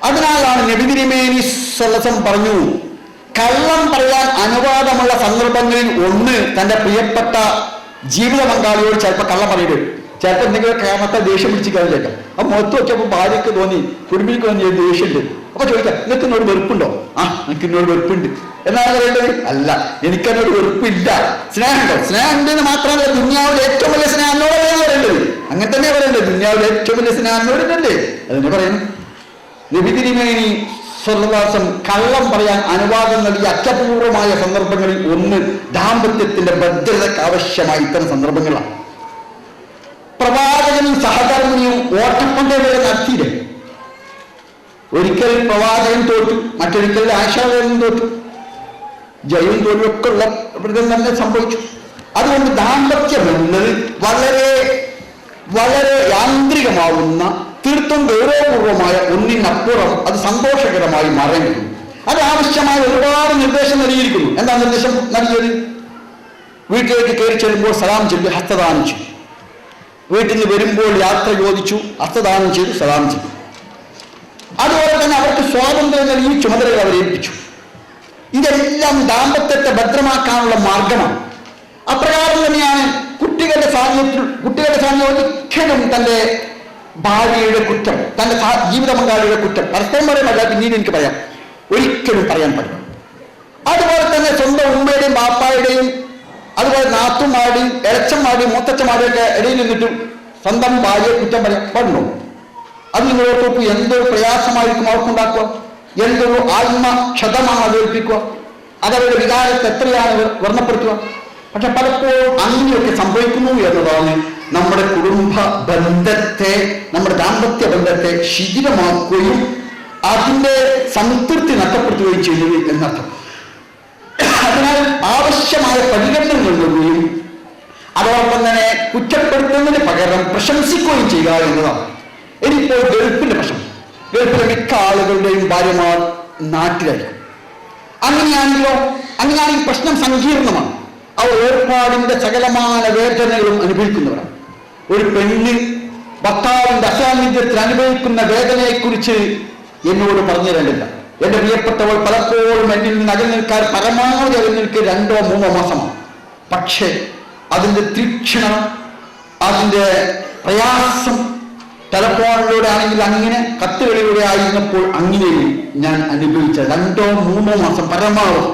Speaker 1: അതിനാലാണ് നബി തിരുമേനി സ്വല്ലല്ലാഹു പറഞ്ഞു, കള്ളം പറയാൻ അനുവാദമുള്ള സന്ദർഭങ്ങളിൽ ഒന്ന് തന്റെ പ്രിയപ്പെട്ട ജീവിത പങ്കാളിയോട് ചിലപ്പോൾ കള്ളം പറയരുത്. ചിലപ്പോൾ എന്തെങ്കിലും കാരണത്താൽ ദേഷ്യം പിടിച്ച് കളഞ്ഞേക്കാം. അപ്പൊ മുഖത്ത് വെച്ചപ്പോൾ ഭാര്യക്ക് തോന്നി, കുടുംബിക്ക് തോന്നി ദേഷ്യമുണ്ട്. അപ്പൊ ചോദിക്കാം, നിനക്ക് എന്നോട് വെറുപ്പുണ്ടോ? ആ, എനിക്ക് എന്നോട് വെറുപ്പുണ്ട് എന്നാണ് പറയേണ്ടത്. അല്ല, എനിക്കെന്നോട് വെറുപ്പില്ല, സ്നേഹമുണ്ടോ? സ്നേഹം ഉണ്ടെന്ന് മാത്രമല്ല, ദുനിയാവിലെ ഏറ്റവും വലിയ സ്നേഹം എന്നോടല്ലേ പറയേണ്ടത്. അങ്ങനെ തന്നെ പറയേണ്ടത്. ദുനിയാവിലെ ഏറ്റവും വലിയ സ്നേഹം എന്നോടല്ലേ, അതിനെ പറയുന്നു. നബി തിരുമേനി സ്വല്ലല്ലാഹു അലൈഹി വസല്ലം കള്ളം പറയാൻ അനുവാദം നൽകിയ അത്യപൂർവമായ സന്ദർഭങ്ങളിൽ ഒന്ന് ദാമ്പത്യത്തിന്റെ ഭദ്രതയ്ക്ക് ആവശ്യമായ ഇത്തരം സന്ദർഭങ്ങളാണ്. പ്രവാചകനും സഹധർമ്മിണിയും ഓട്ടപ്പന്തയം നടത്തിയില്ലേ? ഒരിക്കൽ പ്രവാചകൻ തോറ്റു, മറ്റൊരിക്കൽ ആയിഷയും തോറ്റു. ജയവും തോൽവിയൊക്കെ ഉള്ള തന്നെ സംഭവിച്ചു. അതുകൊണ്ട് ദാമ്പത്യം എന്നത് വളരെ വളരെ യാന്ത്രികമാവുന്ന, തീർത്തും ഗൗരവപൂർവമായ ഒന്നിനപ്പുറം അത് സന്തോഷകരമായി മാറേണ്ടിയിരുന്നു. അത് ആവശ്യമായ ഒരുപാട് നിർദ്ദേശം നൽകിയിരിക്കുന്നു. എന്താ നിർദ്ദേശം നൽകിയത്? വീട്ടിലേക്ക് കയറി ചെല്ലുമ്പോൾ സലാം ചൊല്ലി ഹസ്തദാനം ചെയ്തു. വീട്ടിൽ നിന്ന് വരുമ്പോൾ യാത്ര ചോദിച്ചു, ഹസ്തദാനം ചെയ്തു, സലാം ചെയ്തു. അതുപോലെ തന്നെ അവർക്ക് സ്വാതന്ത്ര്യം നൽകി ചുമതലകൾ അവരെ ഏൽപ്പിച്ചു. ഇതെല്ലാം ദാമ്പത്യത്തെ ഭദ്രമാക്കാനുള്ള മാർഗമാണ്. അപ്രകാരം തന്നെയാണ് കുട്ടികളുടെ സാന്നിധ്യം ഒരിക്കലും തൻ്റെ ഭാര്യയുടെ കുറ്റം, തൻ്റെ ജീവിത പങ്കാളിയുടെ കുറ്റം പരസ്പരം പറയുമല്ല, പിന്നീട് എനിക്ക് പറയാം, ഒരിക്കലും പറയാൻ പാടില്ല. അതുപോലെ തന്നെ സ്വന്തം ഉമ്മയുടെയും ബാപ്പായുടെയും അതുപോലെ നാത്തുമാരുടെയും ഇളച്ചന്മാരുടെയും മൂത്തച്ഛന്മാരുടെയൊക്കെ ഇടയിൽ നിന്നിട്ട് സ്വന്തം ഭാര്യയെ കുറ്റം പറയാൻ പാടുന്നു. അത് നിങ്ങൾ ഓർത്തോക്കൂ, എന്തൊരു പ്രയാസമായിരിക്കും അവർക്കുണ്ടാക്കുക, എന്തൊരു ആത്മക്ഷതമാണ് അത് ഏൽപ്പിക്കുക, അതവരുടെ വികാരത്തെ എത്രയാണ് വർണ്ണപ്പെടുത്തുക. പക്ഷെ പലപ്പോഴും അങ്ങനെയൊക്കെ സംഭവിക്കുന്നു എന്നതാണ് നമ്മുടെ കുടുംബ ബന്ധത്തെ, നമ്മുടെ ദാമ്പത്യ ബന്ധത്തെ ശിഥിലമാക്കുകയും അതിൻ്റെ സംതൃപ്തി നഷ്ടപ്പെടുത്തുകയും ചെയ്യുന്നു എന്നർത്ഥം. അതിനാൽ ആവശ്യമായ പരിഗണനകൾ നൽകുകയും അതോടൊപ്പം തന്നെ കുറ്റപ്പെടുത്തുന്നതിന് പകരം പ്രശംസിക്കുകയും ചെയ്യുക എന്നതാണ്. എനിക്കിപ്പോൾ ഗൾഫിന്റെ പ്രശ്നം, ഗൾഫിലെ മിക്ക ആളുകളുടെയും ഭാര്യമാർ നാട്ടിലായിരിക്കും. അങ്ങനെയാണെങ്കിൽ പ്രശ്നം സങ്കീർണമാണ്. അവർ ഏർപ്പാടിന്റെ സകലമായ വേദനകളും അനുഭവിക്കുന്നവരാണ്. ഒരു പെണ്ണ് ഭർത്താവിന്റെ അസാന്നിധ്യത്തിൽ അനുഭവിക്കുന്ന വേദനയെക്കുറിച്ച് എന്നോട് പറഞ്ഞു തരേണ്ടില്ല. എന്റെ പ്രിയപ്പെട്ടവൾ പലപ്പോഴും എന്നിൽ നിന്ന് അകൽ നിൽക്കാൻ പരമാവധി അകൽ നിൽക്കുക 2-3 മാസമാണ്. പക്ഷേ അതിൻ്റെ തീക്ഷണം, അതിൻ്റെ പ്രയാസം ടെലഫോണിലൂടെ ആണെങ്കിൽ അങ്ങനെ, കത്തുകളിലൂടെ ആയിരുന്നപ്പോൾ അങ്ങനെയും ഞാൻ അനുഭവിച്ച 2-3 മാസം പരമാവധി.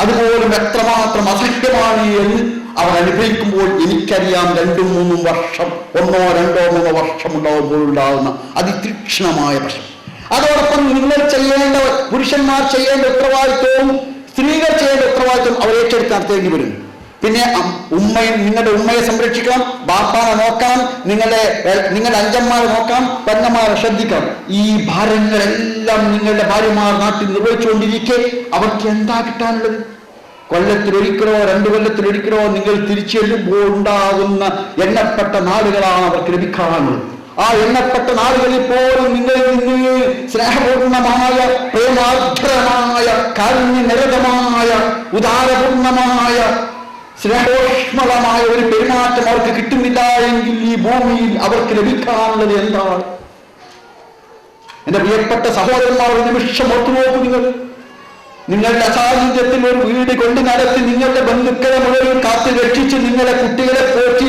Speaker 1: അതുപോലും എത്രമാത്രം അസഹ്യമാണ് എന്ന് അവർ അനുഭവിക്കുമ്പോൾ എനിക്കറിയാം. 2-3 വർഷം, 1-2-3 വർഷം ഉണ്ടാകുമ്പോൾ ഉണ്ടാകുന്ന അതിതീക്ഷണമായ പ്രശ്നം. അതോടൊപ്പം നിങ്ങൾ ചെയ്യേണ്ട, പുരുഷന്മാർ ചെയ്യേണ്ട ഉത്തരവാദിത്വവും സ്ത്രീകൾ ചെയ്യേണ്ട ഉത്തരവാദിത്വം അവർ ഏറ്റെടുത്തേണ്ടി വരും. പിന്നെ നിങ്ങളുടെ ഉമ്മയെ സംരക്ഷിക്കണം, ബാപ്പാനെ നോക്കണം, നിങ്ങളുടെ അഞ്ചന്മാരെ നോക്കണം, പെങ്ങന്മാരെ ശ്രദ്ധിക്കണം. ഈ ഭാരങ്ങളെല്ലാം നിങ്ങളുടെ ഭാര്യമാർ നാട്ടിൽ നിർവഹിച്ചുകൊണ്ടിരിക്കെ അവർക്ക് എന്താ കിട്ടാനുള്ളത്? കൊല്ലത്തിലൊരിക്കലോ 2 കൊല്ലത്തിലൊരിക്കലോ നിങ്ങൾ തിരിച്ചു ചെല്ലുമ്പോൾ ഉണ്ടാകുന്ന എണ്ണപ്പെട്ട നാളുകളാണ് അവർക്ക് ലഭിക്കാനുള്ളത്. ആ എണ്ണപ്പെട്ട നാളുകളിൽ പോലും നിങ്ങളിൽ നിന്ന് സ്നേഹപൂർണമായ, പ്രേമാർദ്രമായ, കാരുണ്യനിരതമായ, ഉദാരപൂർണമായ, സ്നേഹോഷ്മളമായ ഒരു പെരുമാറ്റം അവർക്ക് കിട്ടുന്നില്ല എങ്കിൽ ഈ ഭൂമിയിൽ അവർക്ക് ലഭിക്കാനുള്ളത് എന്താണ്? എന്റെ പ്രിയപ്പെട്ട സഹോദരന്മാർ, ഒരു നിമിഷം ഓർത്തുനോക്കൂ. നിങ്ങളുടെ അസാന്നിധ്യത്തിൽ ഒരു വീട് കൊണ്ട് നടത്തി നിങ്ങളുടെ ബന്ധുക്കളെ മുഴുവൻ കാത്തു രക്ഷിച്ച് നിങ്ങളുടെ കുട്ടികളെ പോറ്റി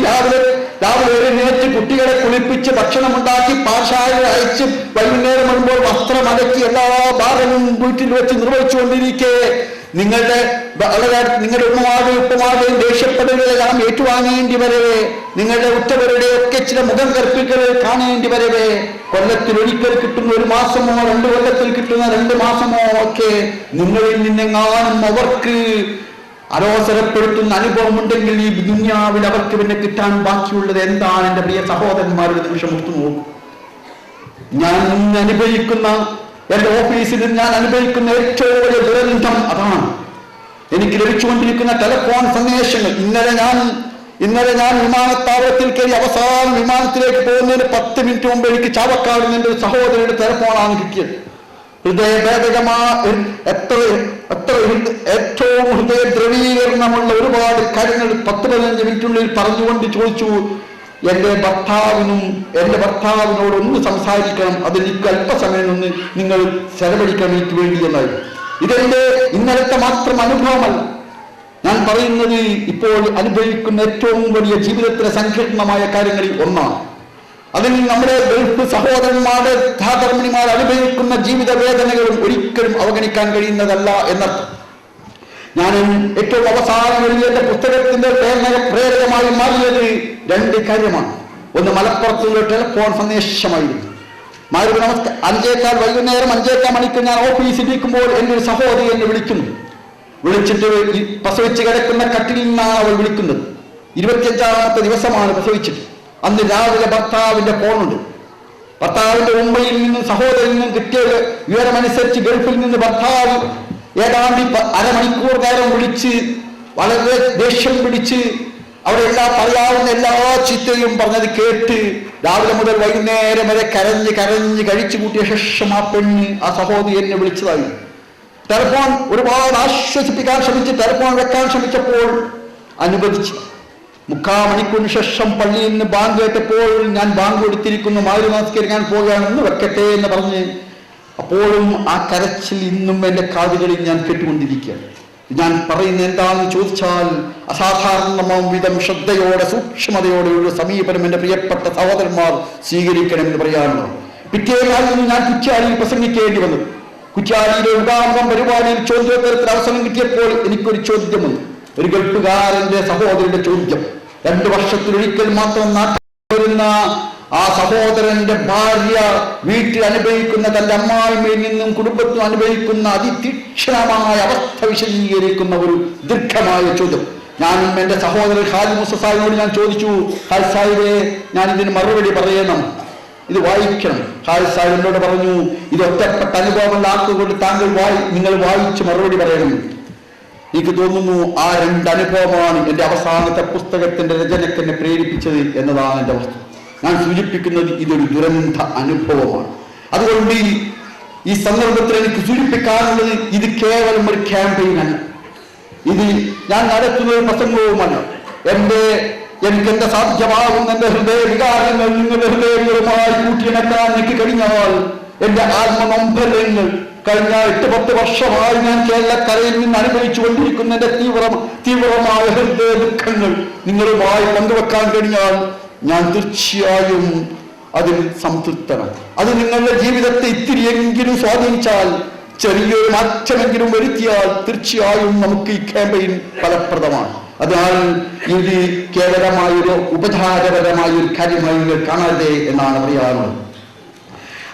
Speaker 1: രാവിലെ എഴുന്നേറ്റ് കുട്ടികളെ കുളിപ്പിച്ച് ഭക്ഷണമുണ്ടാക്കി പാഠശാല അയച്ച് വൈകുന്നേരം വരുമ്പോൾ വസ്ത്രം അലക്കി എല്ലാ ഭാഗവും വീട്ടിൽ വെച്ച് നിർവഹിച്ചുകൊണ്ടിരിക്കെ നിങ്ങളുടെ ഉപ്പമാരുടെയും ദേഷ്യപ്പെടുകളെല്ലാം ഏറ്റുവാങ്ങേണ്ടി വരവേ, നിങ്ങളുടെ ഉറ്റവരുടെ ഒക്കെ ചില മുഖം കർപ്പിക്കൽ കാണേണ്ടി വരവേ, കൊല്ലത്തിലൊരിക്കൽ കിട്ടുന്ന 1 മാസമോ 2 കൊല്ലത്തിൽ കിട്ടുന്ന 2 മാസമോ ഒക്കെ നിങ്ങളിൽ നിന്നെങ്ങാനും അവർക്ക് അലോസരപ്പെടുത്തുന്ന അനുഭവം ഉണ്ടെങ്കിൽ ഈ ദുനിയാവിൽ അവർക്ക് പിന്നെ കിട്ടാൻ ബാക്കിയുള്ളത് എന്താണ്? എന്റെ പ്രിയ സഹോദരന്മാരുടെ നിമിഷം ഒത്തു നോക്കും. ഞാൻ അനുഭവിക്കുന്ന, എന്റെ ഓഫീസിൽ ഞാൻ അനുഭവിക്കുന്ന ഏറ്റവും വലിയ ദുരന്തം അതാണ്. എനിക്ക് ലഭിച്ചുകൊണ്ടിരിക്കുന്ന ടെലഫോൺ സന്ദേശങ്ങൾ. ഇന്നലെ ഞാൻ വിമാനത്താവളത്തിൽ കയറി അവസാന വിമാനത്തിലേക്ക് പോകുന്നതിന് 10 മിനിറ്റ് മുമ്പ് എനിക്ക് ചാവക്കാട് നിന്റെ സഹോദരിയുടെ ടെലഫോണാണ് കിട്ടിയത്. ഏറ്റവും ഹൃദയദ്രവീകരണമുള്ള ഒരുപാട് കാര്യങ്ങൾ 10-15 മിനിറ്റിനുള്ളിൽ പറഞ്ഞുകൊണ്ട് ചോദിച്ചു, എന്റെ ഭർത്താവിനോട് ഒന്ന് സംസാരിക്കണം, അതെനിക്ക് അല്പസമയം ഒന്ന് നിങ്ങൾ ചെലവഴിക്കാൻ എനിക്ക് വേണ്ടി എന്നായി. ഇതെന്റെ ഇന്നലത്തെ മാത്രം അനുഭവമല്ല, ഞാൻ പറയുന്നത് ഇപ്പോൾ അനുഭവിക്കുന്ന ഏറ്റവും വലിയ ജീവിതത്തിലെ സങ്കീർണമായ കാര്യങ്ങളിൽ ഒന്നാണ്. അതിൽ നമ്മുടെ ഗൾഫ് സഹോദരന്മാരുടെ സഹധർമ്മിണിമാർ അനുഭവിക്കുന്ന ജീവിത വേദനകളും ഒരിക്കലും അവഗണിക്കാൻ കഴിയുന്നതല്ല എന്നർത്ഥം. ഞാൻ ഏറ്റവും അവസാനം എഴുതിയ പുസ്തകത്തിന്റെ പ്രേരകമായി മാറിയത് 2 കാര്യമാണ്. ഒന്ന് മലപ്പുറത്തുള്ള ടെലഫോൺ സന്ദേശമായിരുന്നു. മാരുതി നമസ്കാരം, വൈകുന്നേരം 5:15 മണിക്ക് ഞാൻ ഓഫീസിലിരിക്കുമ്പോൾ എൻ്റെ ഒരു സഹോദരി എന്നെ വിളിച്ചിട്ട് പ്രസവിച്ച് കിടക്കുന്ന കട്ടിലിൽ നിന്നാണ് അവൾ വിളിക്കുന്നത്. 25ാമത്തെ ദിവസമാണ് പ്രസവിച്ചിട്ട്. അന്ന് രാവിലെ ഭർത്താവിന്റെ ഫോണുണ്ട്. ഭർത്താവിന്റെ ഉമ്മയിൽ നിന്നും സഹോദരിൽ നിന്നും കിട്ടിയ വിവരമനുസരിച്ച് ഗൾഫിൽ നിന്ന് ഭർത്താവ് ഏതാണ്ട് അരമണിക്കൂർ നേരം വിളിച്ച് വളരെ ദേഷ്യം പിടിച്ച് അവരെല്ലാം പറയാവുന്ന എല്ലാ ചിത്തയും പറഞ്ഞത് കേട്ട് രാവിലെ മുതൽ വൈകുന്നേരം വരെ കരഞ്ഞ് കഴിച്ചു കൂട്ടിയ ശേഷം ആ സഹോദരി എന്നെ വിളിച്ചതായി. ടെലഫോൺ ഒരുപാട് ആശ്വസിപ്പിക്കാൻ ശ്രമിച്ച് ടെലഫോൺ വെക്കാൻ ശ്രമിച്ചപ്പോൾ അനുവദിച്ചു. 3/4 മണിക്കൂറിന് ശേഷം പള്ളിയിൽ നിന്ന് ബാങ്ക് കേട്ടപ്പോൾ ഞാൻ ബാങ്ക് കൊടുത്തിരിക്കുന്നു, മഗ്‌രിബ് നമസ്കരിക്കാൻ പോവുകയാണെന്ന് വെക്കട്ടെ എന്ന് പറഞ്ഞ് അപ്പോഴും ആ കരച്ചിൽ ഇന്നും എൻ്റെ കാതുകളിൽ ഞാൻ കേട്ടുകൊണ്ടിരിക്കുകയാണ്. ഞാൻ പറയുന്നത് എന്താണെന്ന് ചോദിച്ചാൽ അസാധാരണമാം വിധം ശ്രദ്ധയോടെ സൂക്ഷ്മതയോടെ ഒരു സമീപനം എൻ്റെ പ്രിയപ്പെട്ട സഹോദരന്മാർ സ്വീകരിക്കണമെന്ന് പറയാനുള്ളൂ. പിറ്റേ കാലത്ത് ഞാൻ കുറ്റ്യാടിയിൽ പ്രസംഗിക്കേണ്ടി വന്നു. കുറ്റ്യാടിയിലെ ഉദാഹരണം പരിപാടിയിൽ ചോദ്യോത്തരത്തിന് അവസരം കിട്ടിയപ്പോൾ എനിക്കൊരു ചോദ്യം വന്നു. ഒരു ഗൾഫുകാരന്റെ സഹോദരന്റെ ചോദ്യം. 2 വർഷത്തിലൊരിക്കൽ മാത്രം നാട്ടിൽ വരുന്ന ആ സഹോദരന്റെ ഭാര്യ വീട്ടിൽ അനുഭവിക്കുന്ന തന്റെ അമ്മായിമ്മയിൽ നിന്നും കുടുംബത്തിനും അനുഭവിക്കുന്ന അതിതീക്ഷണമായ അവസ്ഥ വിശദീകരിക്കുന്ന ഒരു ദീർഘമായ ചോദ്യം. ഞാനും എൻ്റെ സഹോദരൻ ഹാജി മൂസ സാഹിബിനോട് ഞാൻ ചോദിച്ചു, ഹാജി സാഹിബേ, ഞാൻ ഇതിന് മറുപടി പറയണം, ഇത് വായിക്കണം. ഹാജി സാഹിബ് എന്നോട് പറഞ്ഞു, ഇത് ഒറ്റപ്പെട്ട അനുഭവങ്ങളിലാക്കുകൊണ്ട് നിങ്ങൾ വായിച്ച് മറുപടി പറയണം. എനിക്ക് തോന്നുന്നു ആ 2 അനുഭവമാണ് എൻ്റെ അവസാനത്തെ പുസ്തകത്തിന്റെ രചനയ്ക്ക് എന്നെ പ്രേരിപ്പിച്ചത് എന്നതാണ് എൻ്റെ വസ്തു. ഞാൻ സൂചിപ്പിക്കുന്നത് ഇതൊരു ദുരന്ത അനുഭവമാണ്. അതുകൊണ്ട് ഈ സന്ദർഭത്തിൽ എനിക്ക് സൂചിപ്പിക്കാനുള്ളത് ഇത് കേവലം ഒരു ക്യാമ്പയിനല്ല, ഇത് ഞാൻ നടത്തുന്ന ഒരു പ്രസംഗവുമല്ല. എനിക്ക് എന്റെ സാധ്യമാകുന്ന എന്റെ ഹൃദയ വികാരങ്ങൾ നിങ്ങളുടെ ഹൃദയങ്ങളുമായി കൂട്ടിയിണക്കാൻ എനിക്ക് കഴിഞ്ഞാൽ എന്റെ ആത്മനൊമ്പരങ്ങൾ കഴിഞ്ഞ 8-10 വർഷമായി ഞാൻ കേരളക്കരയിൽ നിന്ന് അനുഭവിച്ചു കൊണ്ടിരിക്കുന്ന എന്റെ തീവ്രമായ ഹൃദയ ദുഃഖങ്ങൾ നിങ്ങളുമായി പങ്കുവെക്കാൻ കഴിഞ്ഞാൽ ഞാൻ തീർച്ചയായും അതിൽ സംതൃപ്തനാണ്. അത് നിങ്ങളുടെ ജീവിതത്തെ ഇത്തിരിയെങ്കിലും സ്വാധീനിച്ചാൽ, ചെറിയൊരു മാറ്റമെങ്കിലും വരുത്തിയാൽ തീർച്ചയായും നമുക്ക് ഈ ക്യാമ്പയിൻ ഫലപ്രദമാണ്. അതിനാൽ ഇത് കേവലമായൊരു ഉപചാരപരമായ ഒരു കാര്യമായി കാണരുതേ എന്നാണ് പറയാനുള്ളത്.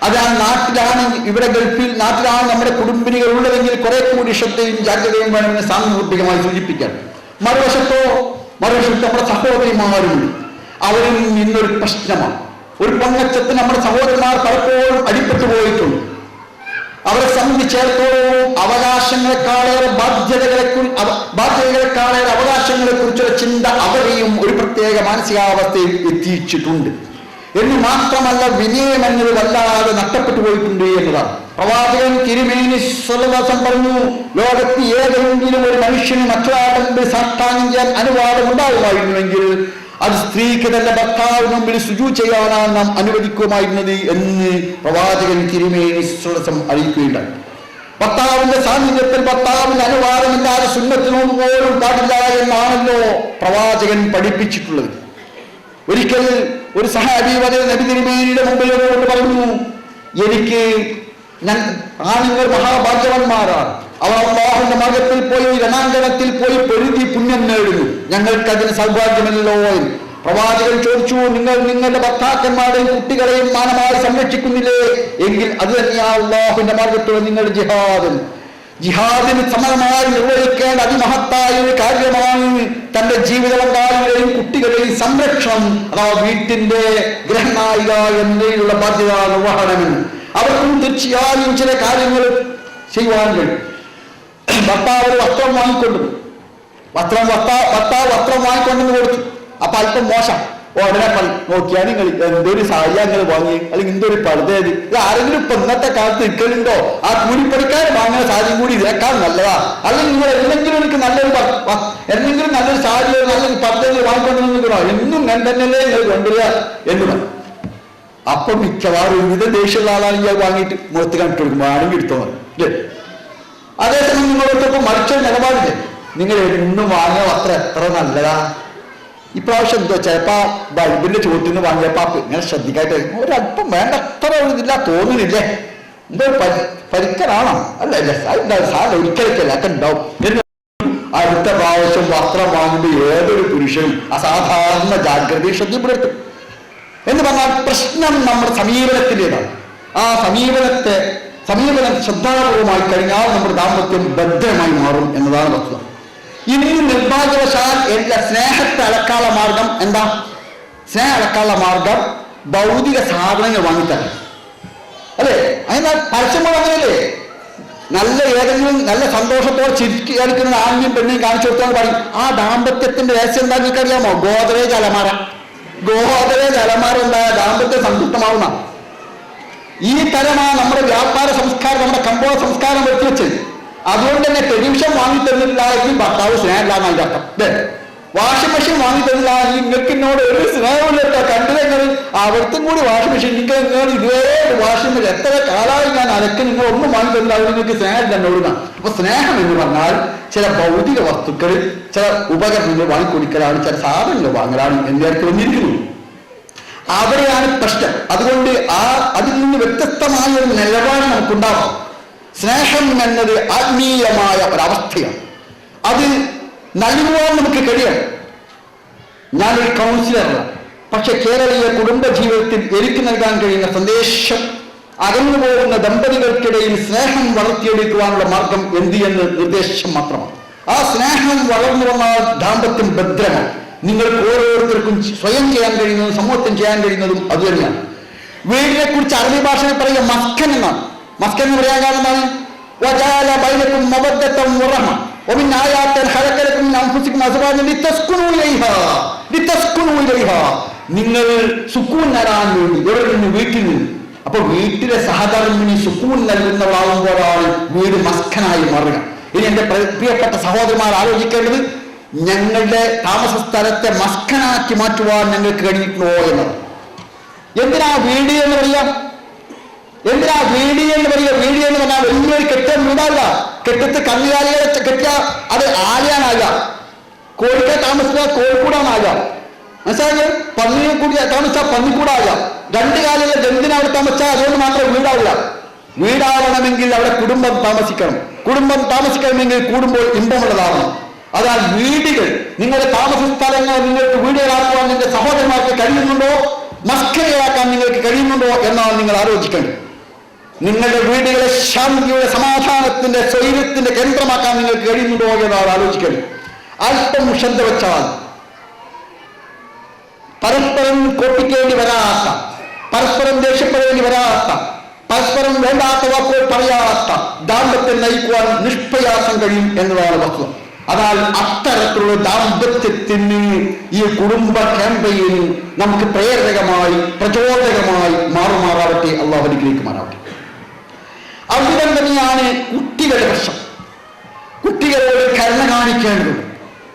Speaker 1: അതാണ് നാട്ടിലാണെങ്കിൽ, ഇവിടെ ഗൾഫിൽ നാട്ടിലാണ് നമ്മുടെ കുടുംബിനികൾ ഉള്ളതെങ്കിൽ കുറെ കൂടി ശ്രദ്ധയും ജാഗ്രതയും വേണമെന്ന് സാന്ദർഭികമായി സൂചിപ്പിക്കാൻ. മറുവശത്ത് നമ്മുടെ സഹോദരിമാരുണ്ട്. അവരിൽ നിന്നൊരു പ്രശ്നമാണ്. ഒരു പൊങ്ങച്ചത്തിന് നമ്മുടെ സഹോദരന്മാർ പലപ്പോഴും അടിപ്പെട്ടു പോയിട്ടുണ്ട്. അവരെ സംബന്ധിച്ചിടത്തോളം അവകാശങ്ങളെക്കാളേറെ ബാധ്യതകളെക്കാളേറെ അവകാശങ്ങളെ കുറിച്ചുള്ള ചിന്ത അവരെയും ഒരു പ്രത്യേക മാനസികാവസ്ഥയിൽ എത്തിച്ചിട്ടുണ്ട്. എന്ന് മാത്രമല്ല, വിനയം എന്നത് വല്ലാതെ നഷ്ടപ്പെട്ടു പോയിട്ടുണ്ട് എന്നതാണ്. പ്രവാചകൻ തിരുമേനി സ്വല്ലല്ലാഹു അലൈഹി പറഞ്ഞു, ലോകത്ത് ഏതെങ്കിലും ഒരു മനുഷ്യന് മറ്റൊരാളുടെ മുമ്പിൽ സാഷ്ടാംഗം ചെയ്യാൻ അനുവാദം ഉണ്ടാകുമായിരുന്നുവെങ്കിൽ അത് സ്ത്രീക്ക് തന്റെ ഭർത്താവിന് മുമ്പിൽ സുജൂദ് ചെയ്യാനാണ് നാം അനുവദിക്കുമായിരുന്നത് എന്ന് പ്രവാചകൻ തിരുമേനി സ്വല്ലല്ലാഹു അലൈഹി അറിയിക്കുകയുണ്ടായി. ഭർത്താവിന്റെ സാന്നിധ്യത്തിൽ ഭർത്താവിന്റെ അനുവാദമില്ലാതെ സുന്നത്തിനോട് പോലും പാടില്ല എന്നാണല്ലോ പ്രവാചകൻ പഠിപ്പിച്ചിട്ടുള്ളത്. ഒരിക്കൽ ഒരു സഹാബി നബി തിരുമേനിയുടെ മുമ്പിൽ കൊണ്ട് പറഞ്ഞു, ആണുങ്ങൾ മഹാഭാഗ്യവന്മാരാണ്, അവർ അല്ലാഹുവിന്റെ മാർഗ്ഗത്തിൽ പോയി രണാങ്കണത്തിൽ പോയി പൊരുതി പുണ്യം നേടുന്നു, ഞങ്ങൾക്കതിന് സൗഭാഗ്യമല്ലോ. പ്രവാചകൻ ചോദിച്ചു, നിങ്ങൾ നിങ്ങളുടെ ഭർത്താക്കന്മാരെയും കുട്ടികളെയും മാനമായി സംരക്ഷിക്കുന്നില്ലേ? എങ്കിൽ അത് തന്നെയാണ് അല്ലാഹുവിന്റെ മാർഗ്ഗത്തിലുള്ള നിങ്ങളുടെ ജിഹാദിന് സമരമായി നിർവഹിക്കേണ്ട അതിമഹത്തായ ഒരു കാര്യമാണ് തന്റെ ജീവിത പങ്കാളികളെയും കുട്ടികളെയും സംരക്ഷണം, അഥവാ വീട്ടിന്റെ ഗ്രഹനായിക എന്നതിലുള്ള ബാധ്യത നിർവഹണമെന്ന്. അവർക്കും തീർച്ചയായും ചില കാര്യങ്ങൾ ചെയ്യുവാൻ കഴിയും. ഭർത്താവ് വസ്ത്രം വാങ്ങിക്കൊണ്ടെന്ന് കൊടുത്തു. അപ്പൊ അല്പം മോശം, ഉടനെ നോക്കിയാൽ നിങ്ങൾ എന്തൊരു സാരി അങ്ങനെ വാങ്ങി, അല്ലെങ്കിൽ എന്തൊരു പഴുതേത്, ഇത് ആരെങ്കിലും ഇപ്പൊ ഇന്നത്തെ കാലത്ത് നിൽക്കലുണ്ടോ? ആ കൂലിപ്പണിക്കാർ വാങ്ങുന്ന സാരിയും കൂടി ഇതിനേക്കാൾ നല്ലതാ. അല്ലെങ്കിൽ നിങ്ങൾ എന്തെങ്കിലും എനിക്ക് നല്ലൊരു സാരിയോ നല്ലൊരു പദ്ധതി വാങ്ങിക്കൊണ്ടിരുന്നോ, എന്നും ഞാൻ തന്നെയല്ലേ നിങ്ങൾ കൊണ്ടുവരിക എന്ന് പറഞ്ഞു. അപ്പൊ മിക്കവാറും വിവിധ ദേശീയ ആളാണെങ്കിൽ അത് വാങ്ങിയിട്ട് മുഖത്ത് കണ്ടിട്ട് കൊടുക്കും, ആണെങ്കിൽ എടുത്തോ അല്ലേ. അതേസമയം നിങ്ങളോടൊപ്പം മറിച്ചൊരു നിലപാടില്ലേ, നിങ്ങൾ എന്നും വാങ്ങിയ വസ്ത്രം എത്ര നല്ലതാ, ഇപ്രാവശ്യം എന്തോ ചിലപ്പോ ബൾബിന്റെ ചോട്ടിൽ നിന്ന് വാങ്ങിയപ്പോ ഇങ്ങനെ ശ്രദ്ധിക്കായിട്ട് ഒരല്പം വേണ്ടത്ര ഇതില്ല തോന്നുന്നില്ലേ, എന്തോ പരിക്കലാണോ അല്ലേ, ഒരിക്കലൊക്കെ ഒക്കെ ഉണ്ടാവും. അടുത്ത പ്രാവശ്യം വസ്ത്രം വാങ്ങുമ്പോൾ ഏതൊരു പുരുഷനും അസാധാരണ ജാഗ്രതയും ശ്രദ്ധപ്പെടുത്തും. എന്ന് പറഞ്ഞാൽ പ്രശ്നം നമ്മുടെ സമീപനത്തിൻ്റെതാണ്. ആ സമീപനം ശ്രദ്ധാപൂർവമായി കഴിഞ്ഞാൽ നമ്മുടെ ദാമ്പത്യം ഭദ്രമായി മാറും എന്നതാണ് വസ്തുത. ഇനി നിർഭാഗ്യവശാൽ എന്റെ സ്നേഹത്തെ അളക്കാനുള്ള മാർഗം എന്താ? സ്നേഹം അളക്കാനുള്ള മാർഗം ഭൗതിക സാധനങ്ങൾ വാങ്ങിത്തരണം, അല്ലേ? അതിനാ പരസ്യങ്ങൾ അങ്ങനെയല്ലേ? ഏതെങ്കിലും നല്ല സന്തോഷത്തോടെ ചിരിക്കി കളിക്കുന്ന ആണിനും പെണ്ണിനും കാണിച്ചു കൊടുത്താൽ പറയും, ആ ദാമ്പത്യത്തിന്റെ രഹസ്യം എന്താ നിങ്ങൾക്കറിയാമോ? ഗോദ്രേജ് അലമാര ഉണ്ടായ ദാമ്പത്യം സന്തുഷ്ടമാവുന്ന ഈ തരമാണ് നമ്മുടെ വ്യാപാര സംസ്കാരം, നമ്മുടെ കമ്പോള സംസ്കാരം വെച്ചുവെച്ചത്. അതുകൊണ്ട് തന്നെ ടെലിവിഷൻ വാങ്ങിത്തരുന്നില്ല എങ്കിൽ ഭർത്താവ് സ്നേഹമില്ലാന്ന് അതിന്റെ അർത്ഥം, അല്ലേ? വാഷിംഗ് മെഷീൻ വാങ്ങി തന്നില്ല, നിങ്ങൾക്ക് എന്നോട് ഒരു സ്നേഹമില്ല, കണ്ടതെങ്കിൽ അവിടുത്തെ കൂടി വാഷിംഗ് മെഷീൻ നിങ്ങൾ ഇതുവരെ വാഷിംഗ് മെഷീൻ എത്ര കാലമായി ഞാൻ അലക്ക് നിങ്ങൾ ഒന്നും വാങ്ങി തന്നില്ല, അവർ നിങ്ങൾക്ക് സ്നേഹം തന്നോടുക. അപ്പൊ സ്നേഹം എന്ന് പറഞ്ഞാൽ ചില ഭൗതിക വസ്തുക്കൾ, ചില ഉപകരണങ്ങൾ വാങ്ങിക്കൊടുക്കലാണ്, ചില സാധനങ്ങൾ വാങ്ങലാണ് എന്നിടയ്ക്ക് വന്നിരിക്കുന്നു. അവിടെയാണ് പ്രശ്നം. അതുകൊണ്ട് അതിൽ നിന്ന് വ്യത്യസ്തമായ ഒരു നിലപാട് നമുക്കുണ്ടാവാം. സ്നേഹം എന്നത് ആത്മീയമായ ഒരവസ്ഥയാണ്. അത് നൽകുവാൻ നമുക്ക് കഴിയണം. ഞാനൊരു കൗൺസിലറല്ല, പക്ഷെ കേരളീയ കുടുംബ ജീവിതത്തിൽ എനിക്ക് നൽകാൻ കഴിയുന്ന സന്ദേശം അകന്നു പോകുന്ന ദമ്പതികൾക്കിടയിൽ സ്നേഹം വളർത്തിയെടുക്കുവാനുള്ള മാർഗം എന്ത് എന്ന് നിർദ്ദേശം മാത്രമാണ്. ആ സ്നേഹം വളർന്നു വന്നാൽ ദാമ്പത്യം ഭദ്രമാണ്. നിങ്ങൾക്ക് ഓരോരുത്തർക്കും സ്വയം ചെയ്യാൻ കഴിയുന്നതും സമൂഹത്തിന് ചെയ്യാൻ കഴിയുന്നതും അതുതന്നെയാണ്. വീടിനെ കുറിച്ച് അറബി ഭാഷയിൽ പറയുക മസ്കൻ എന്നാണ്. മസ്കൻ എന്ന് പറയാൻ കാരണം എന്താണ്? നിങ്ങൾ സുക്കൂൻ നേടാൻ വേണ്ടി എവിടെ നിന്ന്? വീട്ടിൽ നിന്ന്. അപ്പൊ വീട്ടിലെ സഹധർമ്മിണി സുക്കൂൻ നൽകുന്നവളാകുമ്പോഴാണ് വീട് മസ്കനായി മാറുക. ഇനി എന്റെ പ്രിയപ്പെട്ട സഹോദരന്മാർ ആലോചിക്കേണ്ടത്, ഞങ്ങളുടെ താമസ സ്ഥലത്തെ മസ്കനാക്കി മാറ്റുവാൻ ഞങ്ങൾക്ക് കഴിഞ്ഞിട്ടുണ്ടോ എന്നത്. എന്തിനാ വീട് എന്ന് പറയാം? എന്തിനാ വീട് എന്ന് പറയുക? വീട് എന്ന് പറഞ്ഞാൽ വലിയൊരു കെട്ടിടം വീടല്ല. കെട്ടിടത്ത് കന്നുകാലികളെ കെട്ടിയ അത് ആലയാനാകാം, കോഴിക്കോട് താമസിച്ചാൽ കോഴിക്കൂടാനാകാം, മനസ്സിലായത്? പന്നിയെ കൂടി താമസിച്ചാൽ പന്നിക്കൂടാകാം. രണ്ടു കാലിലെ ജന്തുവിനെ അവിടെ താമസിച്ചാൽ അതുകൊണ്ട് മാത്രം വീടാവില്ല. വീടാവണമെങ്കിൽ അവിടെ കുടുംബം താമസിക്കണം. കുടുംബം താമസിക്കണമെങ്കിൽ കൂടുമ്പോൾ ഇമ്പമുള്ളതാവണം. അതാണ് വീടുകൾ. നിങ്ങളുടെ താമസ സ്ഥലങ്ങൾ നിങ്ങൾക്ക് വീടുകളാക്കുവാൻ നിങ്ങളുടെ സഹോദരന്മാർക്ക് കഴിയുന്നുണ്ടോ? മസ്കരയാക്കാൻ നിങ്ങൾക്ക് കഴിയുന്നുണ്ടോ എന്നാണ് നിങ്ങൾ ആലോചിക്കേണ്ടത്. നിങ്ങളുടെ വീടുകളെ ശാന്തിയുടെ, സമാധാനത്തിന്റെ, സ്വൈര്യത്തിന്റെ കേന്ദ്രമാക്കാൻ നിങ്ങൾക്ക് കഴിയുന്നുണ്ടോ എന്നാണ് ആലോചിക്കേണ്ടത്. അല്പം ശ്രദ്ധ വെച്ചാൽ പരസ്പരം കോപ്പിക്കേണ്ടി വരാത്ത, പരസ്പരം ദേഷ്യപ്പെടേണ്ടി വരാത്ത, പരസ്പരം വേണ്ടാത്ത വാക്കുകൾ പറയാത്ത ദാമ്പത്യം നയിക്കുവാൻ നിഷ്പ്രയാസം കഴിയും എന്നതാണ് വസ്തുത. എന്നാൽ അത്തരത്തിലുള്ള ദാമ്പത്യത്തിന് ഈ കുടുംബ ക്യാമ്പയിൻ നമുക്ക് പ്രേരകമായി, പ്രചോദകമായി മാറുമാറാവട്ടെ. അള്ളാഹു അനുഗ്രഹിക്കുമാറാവട്ടെ. അവിധം തന്നെയാണ് കുട്ടികളുടെ പ്രശ്നം. കുട്ടികളോട് കരുണ കാണിക്കേണ്ടതുണ്ട്.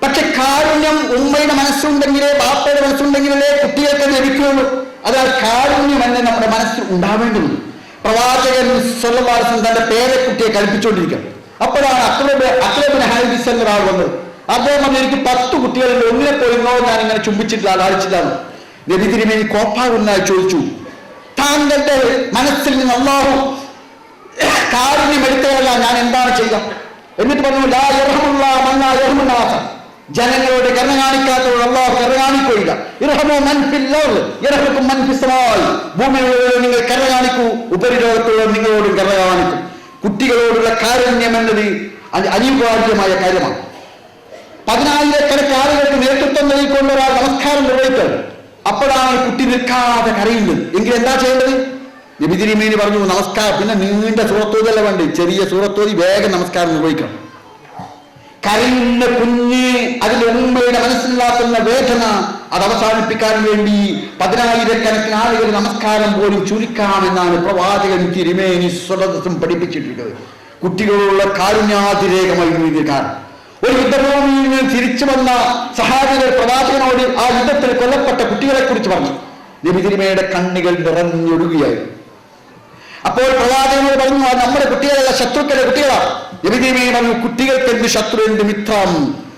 Speaker 1: പക്ഷെ കാരുണ്യം ഉമ്മയുടെ മനസ്സുണ്ടെങ്കിലേ, ബാപ്പയുടെ മനസ്സുണ്ടെങ്കിലേ കുട്ടികൾക്ക് ലഭിക്കുകയുള്ളൂ. അതിനാൽ കാരുണ്യം എന്ന് നമ്മുടെ മനസ്സിൽ ഉണ്ടാവേണ്ടതുണ്ട്. പ്രവാചകൻ സ്വല്ലല്ലാഹു അലൈഹി വസല്ലം തന്റെ പേരക്കുട്ടിയെ കൽപ്പിച്ചുകൊണ്ടിരിക്കുക. അപ്പോഴാണ് അക്ലബിന് ഹാരിസ് എന്നൊരാൾ വന്നത്. അദ്ദേഹം പറഞ്ഞു, എനിക്ക് 10 കുട്ടികളുണ്ട്, ഒന്നിനെ പോയിരുന്നോ ഞാൻ ഇങ്ങനെ ചുംബിച്ചിട്ടില്ല, ലാളിച്ചിട്ടാണ്. നബി തിരുമേനി കോപ്പാകുന്നായി ചോദിച്ചു, താങ്കളുടെ മനസ്സിൽ നിന്ന് അല്ലാഹു കാരുണ്യം എടുത്തതല്ല, ഞാൻ എന്താണ് ചെയ്യുക? എന്നിട്ട് പറഞ്ഞു, ലാ യർഹമുല്ലാഹു മൻ ലാ യർഹമുന്നാസ, ജനങ്ങളോട് കരുണ കാണിക്കാത്തവരോട് അല്ലാഹു കരുണ കാണിക്കുകയില്ല. ഇർഹമു മൻ ഫിൽ അർദ് യർഹമുക്കും മൻ ഫിസ് സമാഇ, ഭൂമിയിലുള്ളവരോട് നിങ്ങൾ കരുണ കാണിക്കൂ, ഉപരിലോകത്തുള്ളവർ നിങ്ങളോടും കരുണ കാണിക്കും. കുട്ടികളോടുള്ള കാരുണ്യം എന്നത് അനിവാര്യമായ കാര്യമാണ്. 10,000-കണക്കിന് ആളുകൾക്ക് നേതൃത്വം നൽകിക്കൊണ്ട് ഒരാൾ നമസ്കാരം നിർവഹിക്കണം. അപ്പോഴാണ് കുട്ടി നിൽക്കാതെ കരയുന്നത്. എങ്കിൽ എന്താ ചെയ്യേണ്ടത്? നബി തിരുമേനി പറഞ്ഞു, നമസ്കാരം പിന്നെ നീണ്ട സൂറത്തോതല്ല വേണ്ട, ചെറിയ സൂറത്തോതി വേഗം നമസ്കാരം നിർവഹിക്കണം. കരയുന്ന കുഞ്ഞ്, അതിൽ ഉമ്മയുടെ മനസ്സിലാക്കുന്ന വേദന അത് അവസാനിപ്പിക്കാൻ വേണ്ടി 10,000-കണക്കിന് ആളുകൾ നമസ്കാരം പോലും ചുരുക്കാമെന്നാണ് പ്രവാചകൻ തിരുമേനി സ്വലത്തും പഠിപ്പിച്ചിട്ടുള്ളത്. കുട്ടികളുള്ള കാരുണ്യാതിരേകമായിരുന്നു ഇതിന് കാരണം. ഒരു യുദ്ധഭൂമിയിൽ നിന്ന് തിരിച്ചു വന്ന സഹാബികൾ പ്രവാചകനോട് ആ യുദ്ധത്തിൽ കൊല്ലപ്പെട്ട കുട്ടികളെ കുറിച്ച് പറഞ്ഞു. നബി തിരുമേനിയുടെ കണ്ണുകൾ നിറഞ്ഞൊഴുകുകയായിരുന്നു. അപ്പോൾ പ്രവാചകനോട് പറഞ്ഞു, ആ നമ്മുടെ കുട്ടികളല്ല, ശത്രുക്കളുടെ കുട്ടികളാണ്. നബി തിരുമേനി പറഞ്ഞു, കുട്ടികൾക്ക് എന്ത് ശത്രു, എന്ത് മിത്രം?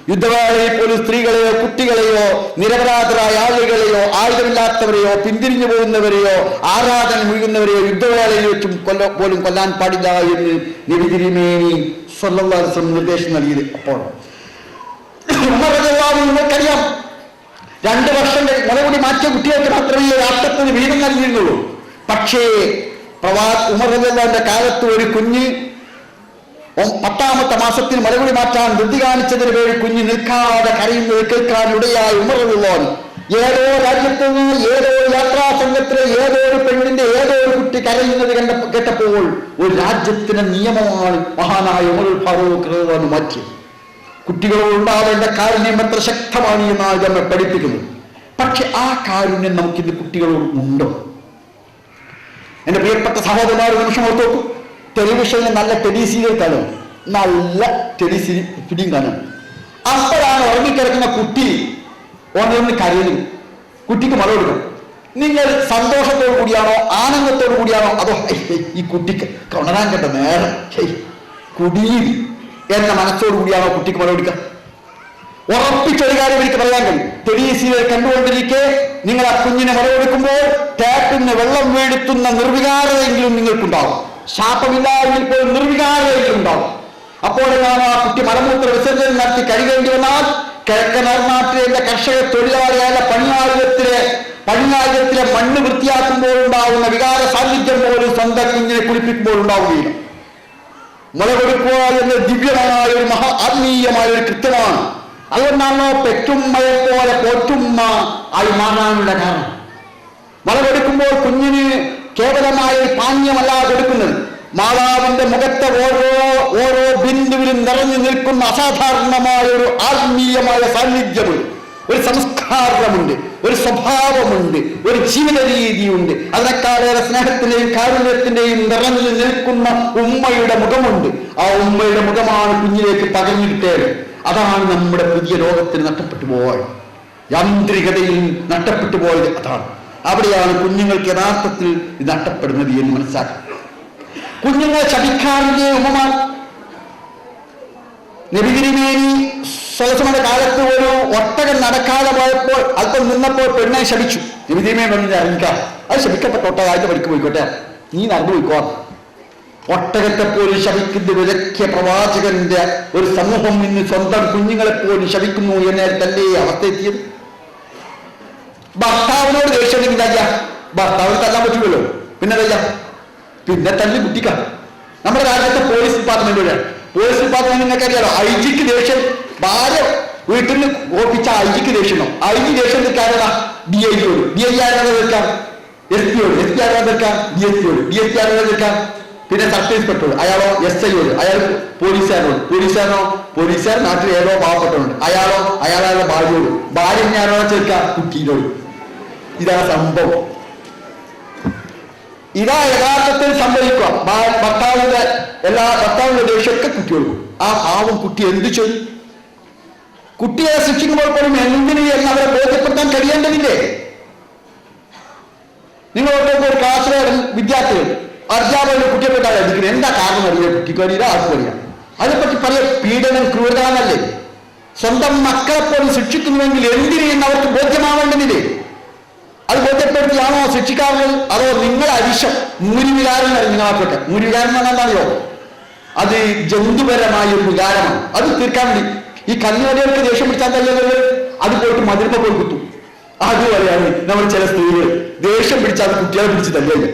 Speaker 1: യുദ്ധവേളയിൽ പോലും സ്ത്രീകളെയോ കുട്ടികളെയോ നിരപരാധരായ ആളുകളെയോ ആയുധമില്ലാത്തവരെയോ പിന്തിരിഞ്ഞു പോകുന്നവരെയോ ആരാധന മുഴുകുന്നവരെയോ യുദ്ധവേളയിൽ വെച്ചും പോലും കൊല്ലാൻ പാടില്ല എന്ന് നബി തിരുമേനി സ്വല്ലല്ലാഹു അലൈഹി വസല്ലം നിർദ്ദേശം നൽകിയത്. അപ്പോൾ നിങ്ങൾക്കറിയാം, 2 വർഷം മുലകുടി മാറ്റിയ കുട്ടികൾക്ക് മാത്രമേ രാഷ്ട്രത്തിന് വീതം നൽകിയിരുന്നുള്ളൂ. പക്ഷേ ഉമർ റളിയല്ലാഹുവിന്റെ കാലത്ത് ഒരു കുഞ്ഞ് 10ാമത്തെ മാസത്തിൽ മുലകുടി മാറ്റാൻ ധൃതി കാണിച്ചതിന് പേര് കുഞ്ഞ് നിൽക്കാതെ കരയുന്നത് കേൾക്കാൻ ഇടയായി ഉമർ റളിയല്ലാഹു. ഏതോ രാജ്യത്ത് നിന്ന് ഏതോ യാത്രാ സംഘത്തിലെ ഏതോ ഒരു പെണ്ണിന്റെ ഏതോ ഒരു കുട്ടി കരയുന്നത് കേട്ടപ്പോൾ ഒരു രാജ്യത്തിന്റെ നിയമമാണ് മഹാനായ ഉമർ ഫാറൂഖ് റളിയല്ലാഹു മാറ്റിയത്. കുട്ടികളോട് ഉണ്ടാവേണ്ട കാരുണ്യം എത്ര ശക്തമാണ് എന്നാണ് നമ്മെ പഠിപ്പിക്കുന്നത്. പക്ഷെ ആ കാരുണ്യം നമുക്കിന്ന് കുട്ടികളോട് ഉണ്ടോ? എന്റെ പ്രിയപ്പെട്ട സഹോദരന്മാർ, നിമിഷം ഓർത്തു നോക്കൂ. ടെലിവിഷനിൽ നല്ല ടെലിസീരിയൽ കാണും, നല്ല ടെലിസീരിയൽ ഫിലിം കാണും. അപ്പോഴാണ് ഉറങ്ങിക്കിടക്കുന്ന കുട്ടി ഓനൊന്ന് കരയുന്നു. കുട്ടിക്ക് മഴ കൊടുക്കും. നിങ്ങൾ സന്തോഷത്തോടു കൂടിയാണോ ആനന്ദത്തോടു കൂടിയാണോ അതോ ഈ കുട്ടിക്ക് ഉണരാൻ കണ്ട നേരം കുടിയിൽ എന്ന മനസ്സോടു കൂടിയാണോ കുട്ടിക്ക് മഴ കൊടുക്കുക? ഉറപ്പിച്ചൊരു കാര്യം എനിക്ക് പറയാൻ കഴിയും. ടെലീസിയെ കണ്ടുകൊണ്ടിരിക്കെ നിങ്ങൾ ആ കുഞ്ഞിനെ മഴ കൊടുക്കുമ്പോൾ ടാപ്പിന് വെള്ളം വീഴ്ത്തുന്ന നിർവികാരതയെങ്കിലും നിങ്ങൾക്കുണ്ടാവും. ശാപമില്ലായെങ്കിൽ പോലും നിർവികാരതയെങ്കിലും ഉണ്ടാവും. അപ്പോഴാണ് ആ കുട്ടി മലമൂത്ര വിസർജനം നടത്തി കഴിയേണ്ടി വന്നാൽ കിഴക്കൻ നാട്ടിലെ കർഷക തൊഴിലാളിയായ പണിയായത്തിലെ മണ്ണ് വൃത്തിയാക്കുമ്പോൾ ഉണ്ടാവുന്ന വികാര സാന്നിധ്യം പോലും സ്വന്തം കുഞ്ഞിനെ കുളിപ്പിക്കുമ്പോൾ ഉണ്ടാവുകയില്ല. മുള കൊടുക്കുക എന്ന ദിവ്യമായ ഒരു മഹാ ആത്മീയമായ ഒരു കൃത്യമാണ്. അതുകൊണ്ടാണോ പെറ്റുമ്മയെ പോലെ പോറ്റുമ്മ ആയി മാറാനുള്ള കാരണം. മുള കൊടുക്കുമ്പോൾ കുഞ്ഞിന് കേവലമായ പാനീയമല്ല കൊടുക്കുന്നത്. മാതാവിന്റെ മുഖത്തെ ഓരോ ബിന്ദുവിലും നിറഞ്ഞു നിൽക്കുന്ന അസാധാരണമായ ഒരു ആത്മീയമായ സാന്നിധ്യമുണ്ട്, ഒരു സംസ്കാരമുണ്ട്, ഒരു സ്വഭാവമുണ്ട്, ഒരു ജീവിത രീതിയുണ്ട്. അതിനേക്കാളേറെ സ്നേഹത്തിന്റെയും കാരുണ്യത്തിന്റെയും നിറഞ്ഞു നിൽക്കുന്ന ഉമ്മയുടെ മുഖമുണ്ട്. ആ ഉമ്മയുടെ മുഖമാണ് കുഞ്ഞിലേക്ക് പകർന്നു കിട്ടേണ്ടത്. അതാണ് നമ്മുടെ പുതിയ ലോകത്തിന് നഷ്ടപ്പെട്ടു പോയത്, യാന്ത്രികതയിൽ നഷ്ടപ്പെട്ടു പോയത്. അതാണ് അവിടെയാണ് കുഞ്ഞുങ്ങൾക്ക് യഥാർത്ഥത്തിൽ ഇത് നഷ്ടപ്പെടുന്നത് എന്ന് മനസ്സിലാക്കുക. കുഞ്ഞുങ്ങളെ ശപിക്കാറിന്റെ ഉമ്മമാർ. നബി തിരുമേനി സ്വലസമയുടെ കാലത്ത് ഒരു ഒട്ടകം നടക്കാതെ പോയപ്പോൾ അല്പം നിന്നപ്പോൾ പെണ്ണെ ശപിച്ചു. നബി തിരുമേനി പറഞ്ഞില്ല, അറിയിക്കാം അത് ശപിക്കപ്പെട്ട ഒട്ടകായിട്ട് പരിക്ക് പോയിക്കോട്ടെ, നീ നടന്നു പോയിക്കോ. ഒട്ടകത്തെ പോലും ശപിക്കുന്ന വിലക്കിയ പ്രവാചകന്റെ ഒരു സമൂഹം ഇന്ന് സ്വന്തം കുഞ്ഞുങ്ങളെ പോലും ശപിക്കുന്നു എന്നല്ലേ അവസ്ഥ എത്തിയത്. ഭർത്താവിനോട് ദേഷ്യമുണ്ടെങ്കിൽ അയ്യ ഭർത്താവിന് തല്ലാൻ പറ്റുമല്ലോ, പിന്നെ തല്ലി കുട്ടിക്കാം. നമ്മുടെ രാജ്യത്തെ പോലീസ് ഡിപ്പാർട്ട്മെന്റ് പോലീസ് ഡിപ്പാർട്ട്മെന്റ് നിങ്ങൾക്കറിയാലോ, ഐജിക്ക് ദേഷ്യം ഭാര്യ വീട്ടിൽ നിന്ന് ഓപ്പിച്ച ഐജിക്ക് ദേഷ്യമോ? ഐജി ദേഷ്യം നിൽക്കാനുള്ള DIGയോട്, DI ആരാധന നിൽക്കാം, SP ആരാധന നിൽക്കാം, DSP ആരാധന നിൽക്കാം, പിന്നെ സബ് ഇൻസ്പെക്ടറോട്, അയാളോ SIയോട്, അയാൾ പോലീസുകാരൻ നാട്ടിൽ ഏതോ പാവപ്പെട്ടവരുണ്ട്, അയാളുടെ ഭാര്യയോട്, ഭാര്യ ആരോടെ ചേർക്കാം, കുട്ടിയിലോട്. ഇതാണ് സംഭവം. ഇതാ യഥാർത്ഥത്തിൽ സംഭവിക്കുക. ഭർത്താവിന്റെ ദേഷ്യമൊക്കെ കുട്ടിയോടും. ആ പാവം കുട്ടി എന്ത് ചെയ്യും? കുട്ടിയെ ശിക്ഷിക്കുമ്പോൾ പോലും എന്തിന് എന്നവരെ ബോധ്യപ്പെടുത്താൻ കഴിയേണ്ടതില്ലേ? നിങ്ങളൊക്കെ ഒരു ക്ലാസ്സിലെ വിദ്യാർത്ഥികൾ അധ്യാപകരുടെ കുട്ടിയെ പറ്റി അടിക്കുന്നത് എന്താ കാരണം അറിയാം? കുട്ടിക്ക് അറിയില്ല, ആർക്കും അറിയാം. അതിനെപ്പറ്റി പറയാം പീഡനം, ക്രൂരതാന്നല്ലേ? സ്വന്തം മക്കളെ പോലും ശിക്ഷിക്കുന്നുവെങ്കിൽ എന്തിന് എന്ന് അവർക്ക് ബോധ്യമാവേണ്ടതില്ലേ? അത് ബോധ്യപ്പെടുത്തിയാണോ ശിക്ഷിക്കാറുള്ളത്? അതോ നിങ്ങൾ അരിശം, മൂരിവികാരം നിങ്ങളാക്കട്ടെ. മൂരിവികാരം എന്ന് പറഞ്ഞാൽ എന്താണല്ലോ, അത് ജന്തുപരമായ ഒരു വികാരമാണ്. അത് തീർക്കാൻ വേണ്ടി ഈ കന്നുകാലികൾക്ക് ദേഷ്യം പിടിച്ചാൽ തല്ലുന്നത് അത് പോയിട്ട് മതിർമ പോയി കുത്തും. അതുപോലെയാണ് നമ്മൾ ചില സ്ത്രീകൾ ദേഷ്യം പിടിച്ചാൽ അത് കുട്ടികളെ പിടിച്ച് തല്ലുക.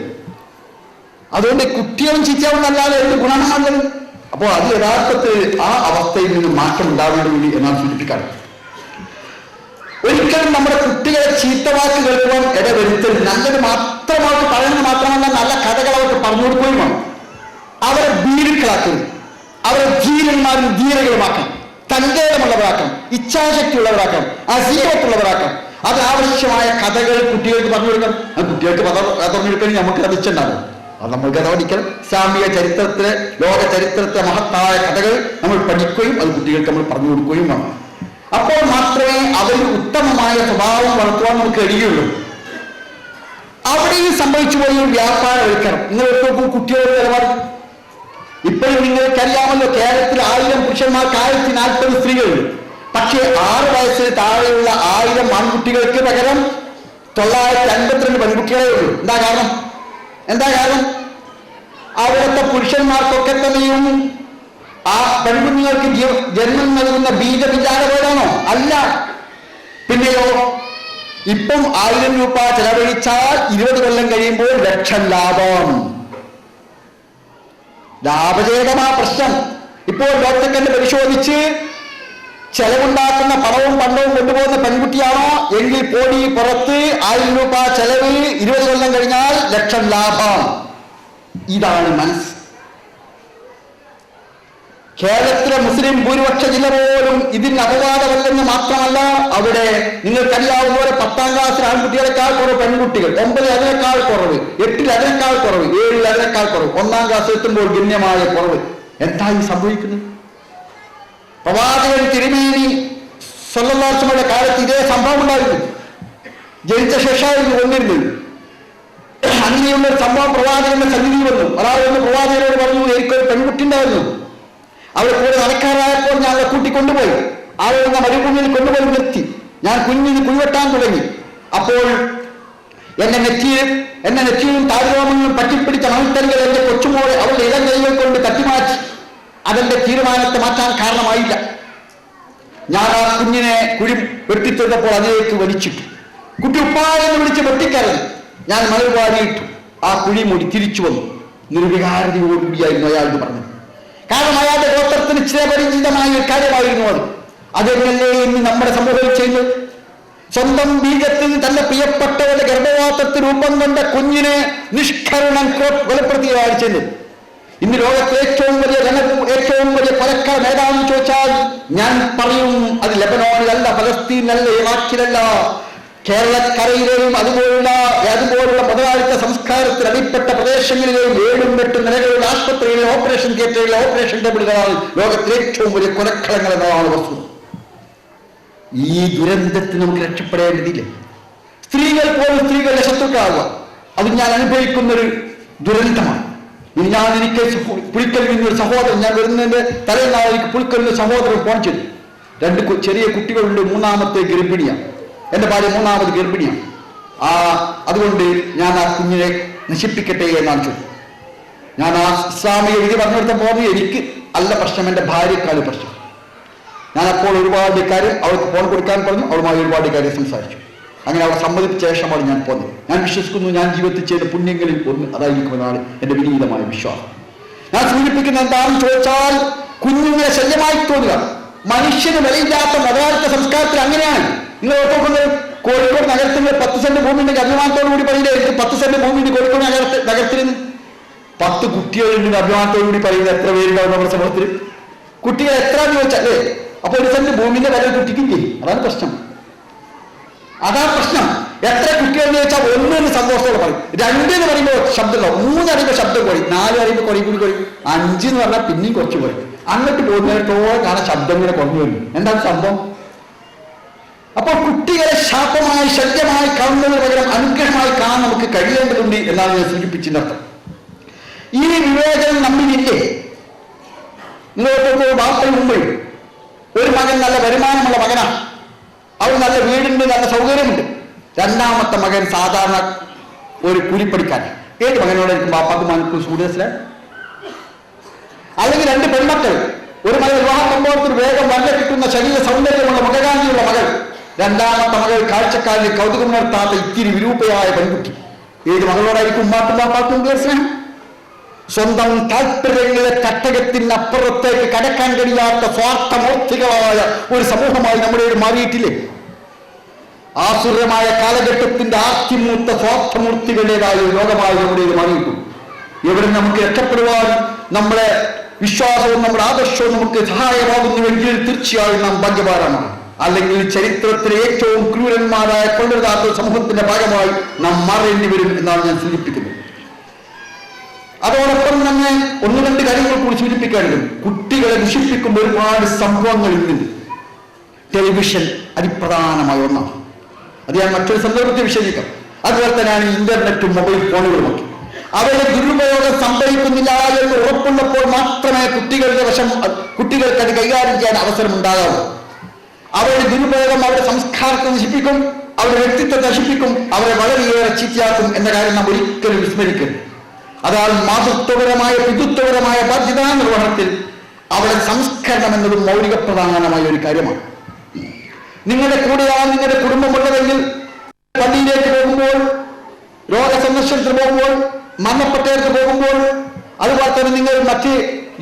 Speaker 1: അതുകൊണ്ട് കുട്ടികളും ചീത്തയാവുന്നല്ലാതെ എന്ത് ഗുണമാണുള്ളത്? അപ്പോൾ അത് യഥാർത്ഥത്തിൽ ആ അവസ്ഥയിൽ നിന്ന് മാറ്റം ഉണ്ടാവേണ്ടി എന്നാണ് സൂചിപ്പിക്കാൻ. ഒരിക്കലും നമ്മുടെ കുട്ടികളെ ചീത്തവാക്ക് കേൾക്കുവാൻ ഇടവരുത്തരുത്. നല്ലത് മാത്രമായിട്ട് പറയുന്നത് മാത്രമല്ല, നല്ല കഥകൾ അവർക്ക് പറഞ്ഞു കൊടുക്കുകയും വേണം. അവരെ ഭീരുക്കളാക്കരുത്, അവരെ ധീരന്മാരും ധീരകളുമാക്കണം, തന്റേടമുള്ളവരാക്കണം, ഇച്ഛാശക്തിയുള്ളവരാക്കണം, അസീവത്തുള്ളവരാക്കണം. അതിനാവശ്യമായ കഥകൾ കുട്ടികൾക്ക് പറഞ്ഞു കൊടുക്കണം. ആ കുട്ടികൾക്ക് കഥ പറഞ്ഞു കൊടുക്കണമെങ്കിൽ നമുക്ക് കഥിച്ചുണ്ടാകും. അത് നമ്മൾ കഥ പഠിക്കണം. ഇസ്ലാമിക ചരിത്രത്തിലെ, ലോക ചരിത്രത്തിലെ മഹത്തായ കഥകൾ നമ്മൾ പഠിക്കുകയും അത് കുട്ടികൾക്ക് നമ്മൾ പറഞ്ഞു കൊടുക്കുകയും വേണം. അപ്പോൾ മാത്രമേ അവരിൽ ഉത്തമമായ സ്വഭാവം വളർത്തുവാൻ നമുക്ക് കഴിയുള്ളൂ. അവിടെയും സംഭവിച്ചു പോയ ഒരു വ്യാപാരം ഒഴിക്കണം. നിങ്ങൾ നോക്കും കുട്ടികളുടെ നിലപാട്. ഇപ്പോഴും നിങ്ങൾക്കറിയാമല്ലോ, കേരളത്തിൽ 1000 പുരുഷന്മാർക്ക് 1040 സ്ത്രീകളുണ്ട്. പക്ഷേ 6 വയസ്സിന് താഴെയുള്ള 1000 ആൺകുട്ടികൾക്ക് പകരം 952 പെൺകുട്ടികളേ ഉള്ളൂ. എന്താ കാരണം? അവിടുത്തെ പുരുഷന്മാർക്കൊക്കെ തന്നെയും ആ പെൺകുഞ്ഞുങ്ങൾക്ക് ജന്മം നൽകുന്ന ബീജവിചാരപോലാണോ? അല്ല. പിന്നെയോ ഇപ്പം 1000 രൂപ ചെലവഴിച്ചാൽ 20 കൊല്ലം കഴിയുമ്പോൾ ലക്ഷം ലാഭം. ലാഭചേതമാ പ്രശ്നം. ഇപ്പോൾ ഡോക്ടർക്കെന്നെ പരിശോധിച്ച് ചെലവുണ്ടാക്കുന്ന പണവും പണ്ടവും കൊണ്ടുപോകുന്ന പെൺകുട്ടിയാണോ എങ്കിൽ പോടി പുറത്ത് 1000 രൂപ ചെലവ് 20 കൊല്ലം കഴിഞ്ഞാൽ ലക്ഷം ലാഭം. ഇതാണ് മനസ്സ്. കേരളത്തിലെ മുസ്ലിം ഭൂരിപക്ഷ ജില്ല പോലും ഇതിന് അപവാദമല്ലെന്ന് മാത്രമല്ല, അവിടെ നിങ്ങൾക്കറിയാവുന്ന പോലെ 10ാം ക്ലാസ്സിൽ ആൺകുട്ടികളെക്കാൾ കുറവ് പെൺകുട്ടികൾ, 9 അതിനേക്കാൾ കുറവ്, 8 അതിനേക്കാൾ കുറവ്, 7 അതിനേക്കാൾ കുറവ്, 1ാം ക്ലാസ് എത്തുമ്പോൾ ഗണ്യമായ കുറവ്. എന്തായി സംഭവിക്കുന്നത്? പ്രവാചകൻ തിരുമേനി സ്വല്ലല്ലാഹു അലൈഹി വസല്ലമയുടെ കാലത്ത് ഇതേ സംഭവം ഉണ്ടായിരുന്നു. ജനിച്ച ശേഷമായിരുന്നു കൊന്നിരുന്നത്. അങ്ങനെയുള്ള ഒരു സംഭവം പ്രവാചകന്റെ സന്നിധി വന്നു. ഒരാളൊന്ന് പ്രവാചകനോട് പറഞ്ഞു, എനിക്കൊരു പെൺകുട്ടി ഉണ്ടായിരുന്നു, അവൾ കൂടെ നടക്കാറായപ്പോൾ ഞാൻ അവളെ കൂട്ടിക്കൊണ്ടുപോയി, ആളുകൾ മരുഭൂമിയിൽ കൊണ്ടുപോയി നിർത്തി. ഞാൻ കുഞ്ഞിന് കുഴിവെട്ടാൻ തുടങ്ങി. അപ്പോൾ എന്നെ നെറ്റിയും താഴ്രോമങ്ങളും പറ്റിപ്പിടിച്ച മണത്തരികൾ എന്റെ കൊച്ചുമോളെ അവളുടെ ഇടം കൈകൾ കൊണ്ട് തട്ടിമാറ്റി. അതെന്റെ തീരുമാനത്തെ മാറ്റാൻ കാരണമായില്ല. ഞാൻ ആ കുഞ്ഞിനെ കുഴി വെട്ടിത്തപ്പോൾ അതിലേക്ക് വലിച്ചിട്ടു. കുട്ടി ഉപ്പായെന്ന് വിളിച്ച് വെട്ടിക്കരഞ്ഞു. ഞാൻ മറുപാടിയിട്ടു. ആ കുഴി മൂടി തിരിച്ചു വന്നു. നിർവികാരതയോടുകൂടിയായിരുന്നു അയാൾ ഇത് പറഞ്ഞത്. കാരണം അയാളുടെ ഗോത്രത്തിന് ചിരപരിചിതമായ ഒരു കാര്യമായിരുന്നു അത്. അതെന്നല്ലേ ഇന്ന് നമ്മുടെ സമൂഹം ചെയ്യുന്നത്? സ്വന്തം ബീജത്തിൽ തന്റെ പ്രിയപ്പെട്ടവരുടെ ഗർഭപാത്രത്തിൽ രൂപം കൊണ്ട കുഞ്ഞിനെ നിഷ്കരുണം കൊലപ്പെടുത്തുകയാണ് ചെയ്യുന്നത്. ഇന്ന് ലോകത്തെ ഏറ്റവും വലിയ കൊലക്കളം ഏതാണെന്ന് ചോദിച്ചാൽ ഞാൻ പറയും അത് ലെബനോണിലല്ല, ഫലസ്തീനിലല്ല, ഇറാഖിലല്ല, കേരളക്കരയിലെയും അതുപോലുള്ള മുതലാളിത്ത സംസ്കാരത്തിൽ അടിപ്പെട്ട പ്രദേശങ്ങളിലെയും 7-8 നിലകളുള്ള ആശുപത്രികളിലെ ഓപ്പറേഷൻ തിയേറ്ററുകളിലെ ഓപ്പറേഷൻ ടേബിളുകളാണ് ലോകത്തിലെ ഏറ്റവും വലിയ കൊലക്കളങ്ങൾ എന്നതാണ് വസ്തുത. ഈ ദുരന്തത്തിൽ നമുക്ക് രക്ഷപ്പെടേണ്ടതില്ല. സ്ത്രീകൾ പോലും സ്ത്രീകളുടെ ശത്രുക്കളാവുക, അത് ഞാൻ അനുഭവിക്കുന്നൊരു ദുരന്തമാണ്. ഇനി എനിക്ക് പുളിക്കലിൽ നിന്നൊരു സഹോദരൻ, ഞാൻ വരുന്നതിന്റെ തലേന്നാൾ എനിക്ക് പുളിക്കലിൽ സഹോദരൻ ഫോൺ ചെയ്തു. 2 ചെറിയ കുട്ടികളുണ്ട്, 3ാമത്തെ ഗർഭിണിയാണ്. എന്റെ ഭാര്യ 3ാമത് ഗർഭിണിയാണ്. അതുകൊണ്ട് ഞാൻ ആ കുഞ്ഞിനെ നശിപ്പിക്കട്ടെ എന്നാണ് ചോദിച്ചത്. ഞാൻ ആ ഇസ്ലാമിക വിധി പറഞ്ഞെടുത്തപ്പോൾ എനിക്ക് അല്ല പ്രശ്നം, എന്റെ ഭാര്യക്കാണ് പ്രശ്നം. ഞാൻ അപ്പോൾ ഒരുപാട് കാര്യം അവൾക്ക് ഫോൺ കൊടുക്കാൻ പറഞ്ഞു. അവളുമായി ഒരുപാട് കാര്യം സംസാരിച്ചു. അങ്ങനെ അവളെ സമ്മതിച്ച ശേഷമാണ് ഞാൻ പോകുന്നത്. ഞാൻ വിശ്വസിക്കുന്നു ഞാൻ ജീവിതത്തിൽ ചെയ്ത പുണ്യങ്ങളിൽ ഒന്ന് അതായിരിക്കുമെന്നാണ് എന്റെ വിനീതമായ വിശ്വാസം. ഞാൻ സൂചിപ്പിക്കുന്നത് എന്താണെന്ന് ചോദിച്ചാൽ, കുഞ്ഞുങ്ങളെ ശല്യമായി തോന്നുക. മനുഷ്യന് വിലയില്ലാത്ത മതകാലത്ത സംസ്കാരത്തിൽ അങ്ങനെയാണ്. നിങ്ങൾ ഓർക്കുന്നത് കോഴിക്കോട് നഗരത്തിൽ 10 സെന്റ് ഭൂമിന്റെ അഭിമാനത്തോടു കൂടി പറയില്ലേ, 10 സെന്റ് ഭൂമിന്റെ കോഴിക്കോട് നഗരത്തിൽ 10 കുട്ടികളുണ്ട് അഭിമാനത്തോടു കൂടി പറയുന്നത് എത്ര പേരുണ്ടാവും നമ്മുടെ സമൂഹത്തിൽ? കുട്ടികൾ എത്ര ചോദിച്ചല്ലേ? അപ്പൊ 1 സെന്റ് ഭൂമിന്റെ വില കുട്ടിക്കില്ലേ? അതാണ് പ്രശ്നം. എത്ര കുട്ടികൾ ചോദിച്ചാൽ 1 എന്ന് സന്തോഷത്തോടെ പറയും, 2 എന്ന് പറയുമ്പോൾ ശബ്ദമുണ്ടാവും, 3 അറിയുമ്പോൾ ശബ്ദം കുറയും, 4 അറിയുമ്പോൾ കുറയും, 5 എന്ന് പറഞ്ഞാൽ പിന്നെയും കുറച്ച് പറയും. അങ്ങോട്ട് പോകുന്നതിനോടെ കാണാൻ ശബ്ദം ഇങ്ങനെ കുറഞ്ഞു വരും. എന്താണ് സംഭവം? അപ്പോൾ കുട്ടികളെ ശാപമായി ശല്യമായി കാണുന്നതിന് പകരം അനുഗ്രഹമായി കാണാൻ നമുക്ക് കഴിയേണ്ടതുണ്ട് എന്നാണ് ഞാൻ സൂചിപ്പിച്ചതിന്റെ അർത്ഥം. ഈ വിവേചനം നമ്മിലില്ലേ? നിങ്ങൾക്ക് വാർത്തയിൽ മുമ്പ് ഒരു മകൻ നല്ല വരുമാനമുള്ള മകനാണ്, അവൾ നല്ല വീടുണ്ട്, നല്ല സൗകര്യമുണ്ട്. 2ാമത്തെ മകൻ സാധാരണ ഒരു കൂലിപ്പണിക്കാരൻ. ഏത് മകനോടായിരിക്കും ബാപ്പാക്ക് മനക്കും സൂര്യസിലെ? അല്ലെങ്കിൽ 2 പെൺമക്കൾ, ഒരു മകൻ വിവാഹ സംഭവത്തിൽ വേഗം വല്ല കിട്ടുന്ന ശരീര സൗന്ദര്യമുള്ള മുഖകാന്തിയുള്ള മകൾ, 2ാമത്തെ മകൾ കാഴ്ചക്കാരിൽ കൗതുകം നടത്താത്ത ഇത്തിരി വിരൂപയായ പെൺകുട്ടി. ഏത് മകളോടായിരിക്കും ഉമ്മാക്കും ബാപ്പാക്കും സ്നേഹം? സ്വന്തം താല്പര്യങ്ങളെ തട്ടകത്തിനപ്പുറത്തേക്ക് കടക്കാൻ കഴിയാത്ത സ്വാർത്ഥമൂർത്തികളായ ഒരു സമൂഹമായി നമ്മുടെ മാറിയിട്ടില്ലേ? ആസുരമായ കാലഘട്ടത്തിന്റെ ആർത്തിമൂത്ത സ്വാർത്ഥമൂർത്തികളുടേതായ ഒരു ലോകമായി നമ്മുടെ മാറിയിട്ടുണ്ട്. എവിടെ നമുക്ക് രക്ഷപ്പെടുവാൻ നമ്മളെ വിശ്വാസവും നമ്മുടെ ആദർശവും നമുക്ക് സഹായമാകുന്നുവെങ്കിൽ തീർച്ചയായും നാം ഭാഗ്യവാന്മാരാണ്. അല്ലെങ്കിൽ ചരിത്രത്തിലെ ഏറ്റവും ക്രൂരന്മാരായ കൊള്ളരുതാത്ത സമൂഹത്തിന്റെ ഭാഗമായി നാം മാറേണ്ടി വരും എന്നാണ് ഞാൻ സൂചിപ്പിക്കുന്നത്. അതോടൊപ്പം തന്നെ 1-2 കാര്യങ്ങൾ കൂടി സൂചിപ്പിക്കാനുണ്ട്. കുട്ടികളെ ദുഷിപ്പിക്കുമ്പോൾ ഒരുപാട് സംഭവങ്ങൾ ഇന്നുണ്ട്. ടെലിവിഷൻ അതിപ്രധാനമായ ഒന്നാണ്. അത് ഞാൻ മറ്റൊരു സന്ദർഭത്തിൽ വിശദീകരിക്കാം. അതുപോലെ തന്നെയാണ് ഇന്റർനെറ്റും മൊബൈൽ ഫോണുകളുമൊക്കെ. അവരുടെ ദുരുപയോഗം സംഭവിക്കുന്നില്ല എന്ന് ഉറപ്പുള്ളപ്പോൾ മാത്രമേ കുട്ടികൾക്ക് അത് കൈകാര്യം ചെയ്യാൻ അവസരം ഉണ്ടാകാവൂ. അവരുടെ ദുരുപയോഗം അവരുടെ സംസ്കാരത്തെ നശിപ്പിക്കും, അവരുടെ വ്യക്തിത്വത്തെ നശിപ്പിക്കും, അവരെ വളരെയേറെ ചീത്തയാക്കും എന്ന കാര്യം നാം ഒരിക്കലും വിസ്മരിക്കരുത്. അതാൽ മാതൃത്വപരമായ പിതൃത്വപരമായ ബാധ്യതാ നിർവഹണത്തിൽ അവരുടെ സംസ്കരണം എന്നതും മൗലിക പ്രധാനമായ ഒരു കാര്യമാണ്. നിങ്ങളുടെ കൂടെയാണ് നിങ്ങളുടെ കുടുംബമുള്ളതെങ്കിൽ പള്ളിയിലേക്ക് പോകുമ്പോൾ, രോഗസന്ദർശനത്തിന് പോകുമ്പോൾ, മരണപ്പെട്ടവർക്ക് പോകുമ്പോൾ, അതുപോലെ തന്നെ നിങ്ങൾ മറ്റ്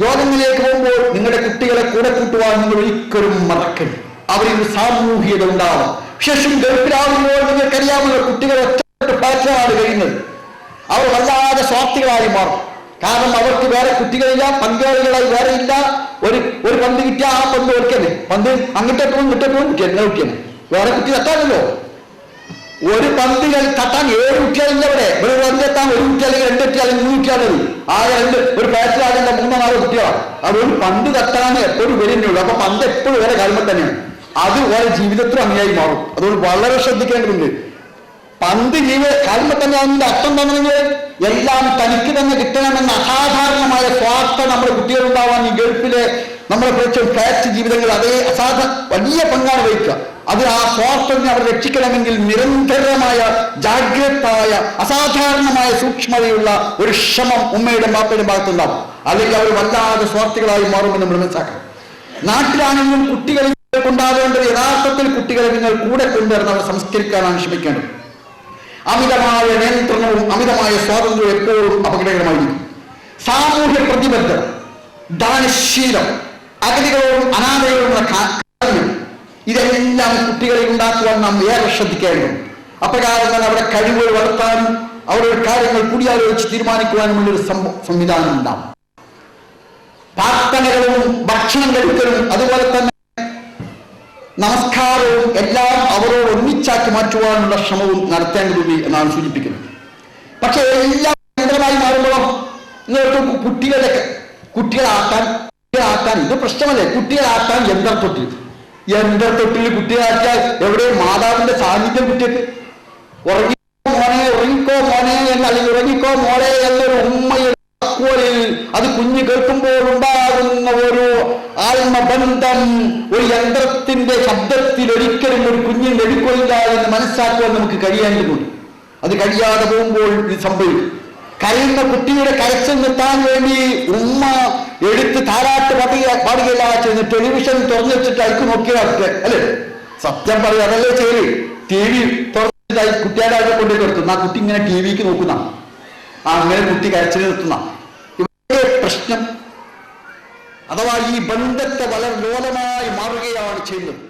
Speaker 1: യോഗങ്ങളിലേക്ക് പോകുമ്പോൾ നിങ്ങളുടെ കുട്ടികളെ കൂടെ കൂട്ടുവാൻ നിങ്ങൾ ഒരിക്കലും മറക്കരുത്. അവരിൽ സാമൂഹികത ഉണ്ടാവാം. ശേഷം ഗർഭിലാവുമ്പോൾ നിങ്ങൾക്കറിയാമല്ലോ, കുട്ടികൾ ഒറ്റ പാറ്റാണ് കഴിയുന്നത്. അവർ വല്ലാതെ സ്വാർത്ഥികളായി മാറും. കാരണം അവർക്ക് വേറെ കുട്ടികളില്ല, പങ്കാളികളായി വേറെ ഇല്ല. ഒരു പന്ത് കിട്ടിയാൽ ആ പന്ത് ഓർക്കന്നെ, പന്ത് അങ്ങോട്ടേക്കും കുട്ടിയാണ് വേറെ കുട്ടി തട്ടാനല്ലോ. ഒരു പന്ത് തട്ടാൻ 7 കുട്ടികളില്ല. ഇവിടെ പന്ത് എത്താൻ 1 കുട്ടി അല്ലെങ്കിൽ 2 കുട്ടി അല്ലെങ്കിൽ 3 കുട്ടിയാണത്. ആകെ ഒരു പാറ്റിലാകേണ്ട 3 3-4 കുട്ടികളാണ്. അതുകൊണ്ട് പന്ത് തട്ടാൻ എപ്പോഴും വരുന്നുള്ളൂ. അപ്പൊ പന്ത് എപ്പോഴും വരെ കാൽമൽ തന്നെയാണ്. അത് ഓരോ ജീവിതത്തിലും അങ്ങനെയായി മാറും. അതുകൊണ്ട് വളരെ ശ്രദ്ധിക്കേണ്ടതുണ്ട്. പന്ത് കാൽമൽ തന്നെ അതിന്റെ അർത്ഥം തന്നെങ്കിൽ എല്ലാം തനിക്ക് തന്നെ കിട്ടണമെന്ന അസാധാരണമായ സ്വാർത്ഥ നമ്മുടെ കുട്ടികളുണ്ടാവാൻ ഈ ഗൾഫിലെ നമ്മളെ കുറച്ചും ഫ്ലാറ്റ് ജീവിതങ്ങൾ അതേ വലിയ പങ്കാണ് വഹിക്കുക. അത് ആ സ്വാർത്ഥനെ അവർ രക്ഷിക്കണമെങ്കിൽ നിരന്തരമായ ജാഗ്രതായ അസാധാരണമായ സൂക്ഷ്മതയുള്ള ഒരു ശ്രമം ഉമ്മയുടെ ബാപ്പയുടെ ഭാഗത്തുണ്ടാവും. അല്ലെങ്കിൽ അവർ വല്ലാതെ സ്വാർത്ഥികളായി മാറുമെന്ന് നമ്മൾ മനസ്സിലാക്കണം. നാട്ടിലാണെങ്കിലും കുട്ടികളെ കൊണ്ടാകേണ്ടത് യഥാർത്ഥത്തിൽ കുട്ടികളെ നിങ്ങൾ കൂടെ കൊണ്ടുവരുന്ന അവർ സംസ്കരിക്കാനാണ് ശ്രമിക്കേണ്ടത്. അമിതമായ നിയന്ത്രണവും അമിതമായ സ്വാതന്ത്ര്യവും എപ്പോഴും അപകടകരമായിരിക്കും. സാമൂഹ്യ പ്രതിബദ്ധത, ദാനശീലം, അഗതികളോടും അനാഥകളോടുള്ള കാര്യം, ഇതെല്ലാം കുട്ടികളെ ഉണ്ടാക്കുവാൻ നാം ഏറെ ശ്രദ്ധിക്കേണ്ടതുണ്ട്. അപ്രകാരം തന്നെ അവരുടെ കഴിവുകൾ വളർത്താനും അവരുടെ കാര്യങ്ങൾ കൂടിയാലോചിച്ച് തീരുമാനിക്കുവാനുമുള്ളൊരു സംവിധാനം ഉണ്ടാവും. പ്രാർത്ഥനകളും ഭക്ഷണം കഴിക്കലും അതുപോലെ തന്നെ നമസ്കാരവും എല്ലാം അവരോട് ഒന്നിച്ചാക്കി മാറ്റുവാനുള്ള ശ്രമവും നടത്തേണ്ടതുണ്ട് എന്നാണ് സൂചിപ്പിക്കുന്നത്. പക്ഷെ എല്ലാം കേന്ദ്രമായി മാറുമ്പോഴോ നിങ്ങൾക്ക് കുട്ടികളാക്കാൻ ഇത് പ്രശ്നമല്ലേ? കുട്ടികളാക്കാൻ യന്ത്രത്തൊട്ടിൽ കുട്ടികളാക്കിയാൽ എവിടെ മാതാവിന്റെ സാന്നിധ്യം കുട്ടികൾക്ക് ഉറങ്ങിക്കോ മോനെ അല്ലെങ്കിൽ ഉറങ്ങിക്കോ മോളെ എന്നൊരു ഉമ്മയുടെ അത് കുഞ്ഞ് കേൾക്കുമ്പോൾ ഉണ്ടാകുന്ന ഒരു ആത്മബന്ധം ഒരു യന്ത്രത്തിന്റെ ശബ്ദത്തിൽ ഒരിക്കലും ഒരു കുഞ്ഞിന് എടുക്കില്ല എന്ന് മനസ്സിലാക്കുവാൻ നമുക്ക് കഴിയേണ്ടതുണ്ട്. അത് കഴിയാതെ പോകുമ്പോൾ ഇത് സംഭവിക്കും. കരയുന്ന കുട്ടിയുടെ കരച്ചിൽ നിർത്താൻ വേണ്ടി ഉമ്മ എടുത്ത് താരാട്ട് പാടുകയല്ല ചെയ്യുന്ന ടെലിവിഷൻ തുറന്നു വെച്ചിട്ട് അയക്ക് നോക്കിയാൽ അല്ലേ? സത്യം പറയും, അതല്ലേ ചെയ്ത് ടി വി തുറന്നിട്ട് കുട്ടിയുടെ അവിടെ കൊണ്ടു നിർത്തുന്ന ആ കുട്ടി ഇങ്ങനെ ടി വിക്ക് നോക്കുന്ന അങ്ങനെ കുട്ടി കരച്ചിൽ നിർത്തുന്ന ഇവിടെ പ്രശ്നം. അഥവാ ഈ ബന്ധത്തെ വളരെ ലോലമായി മാറുകയാണ് ചെയ്യുന്നത്.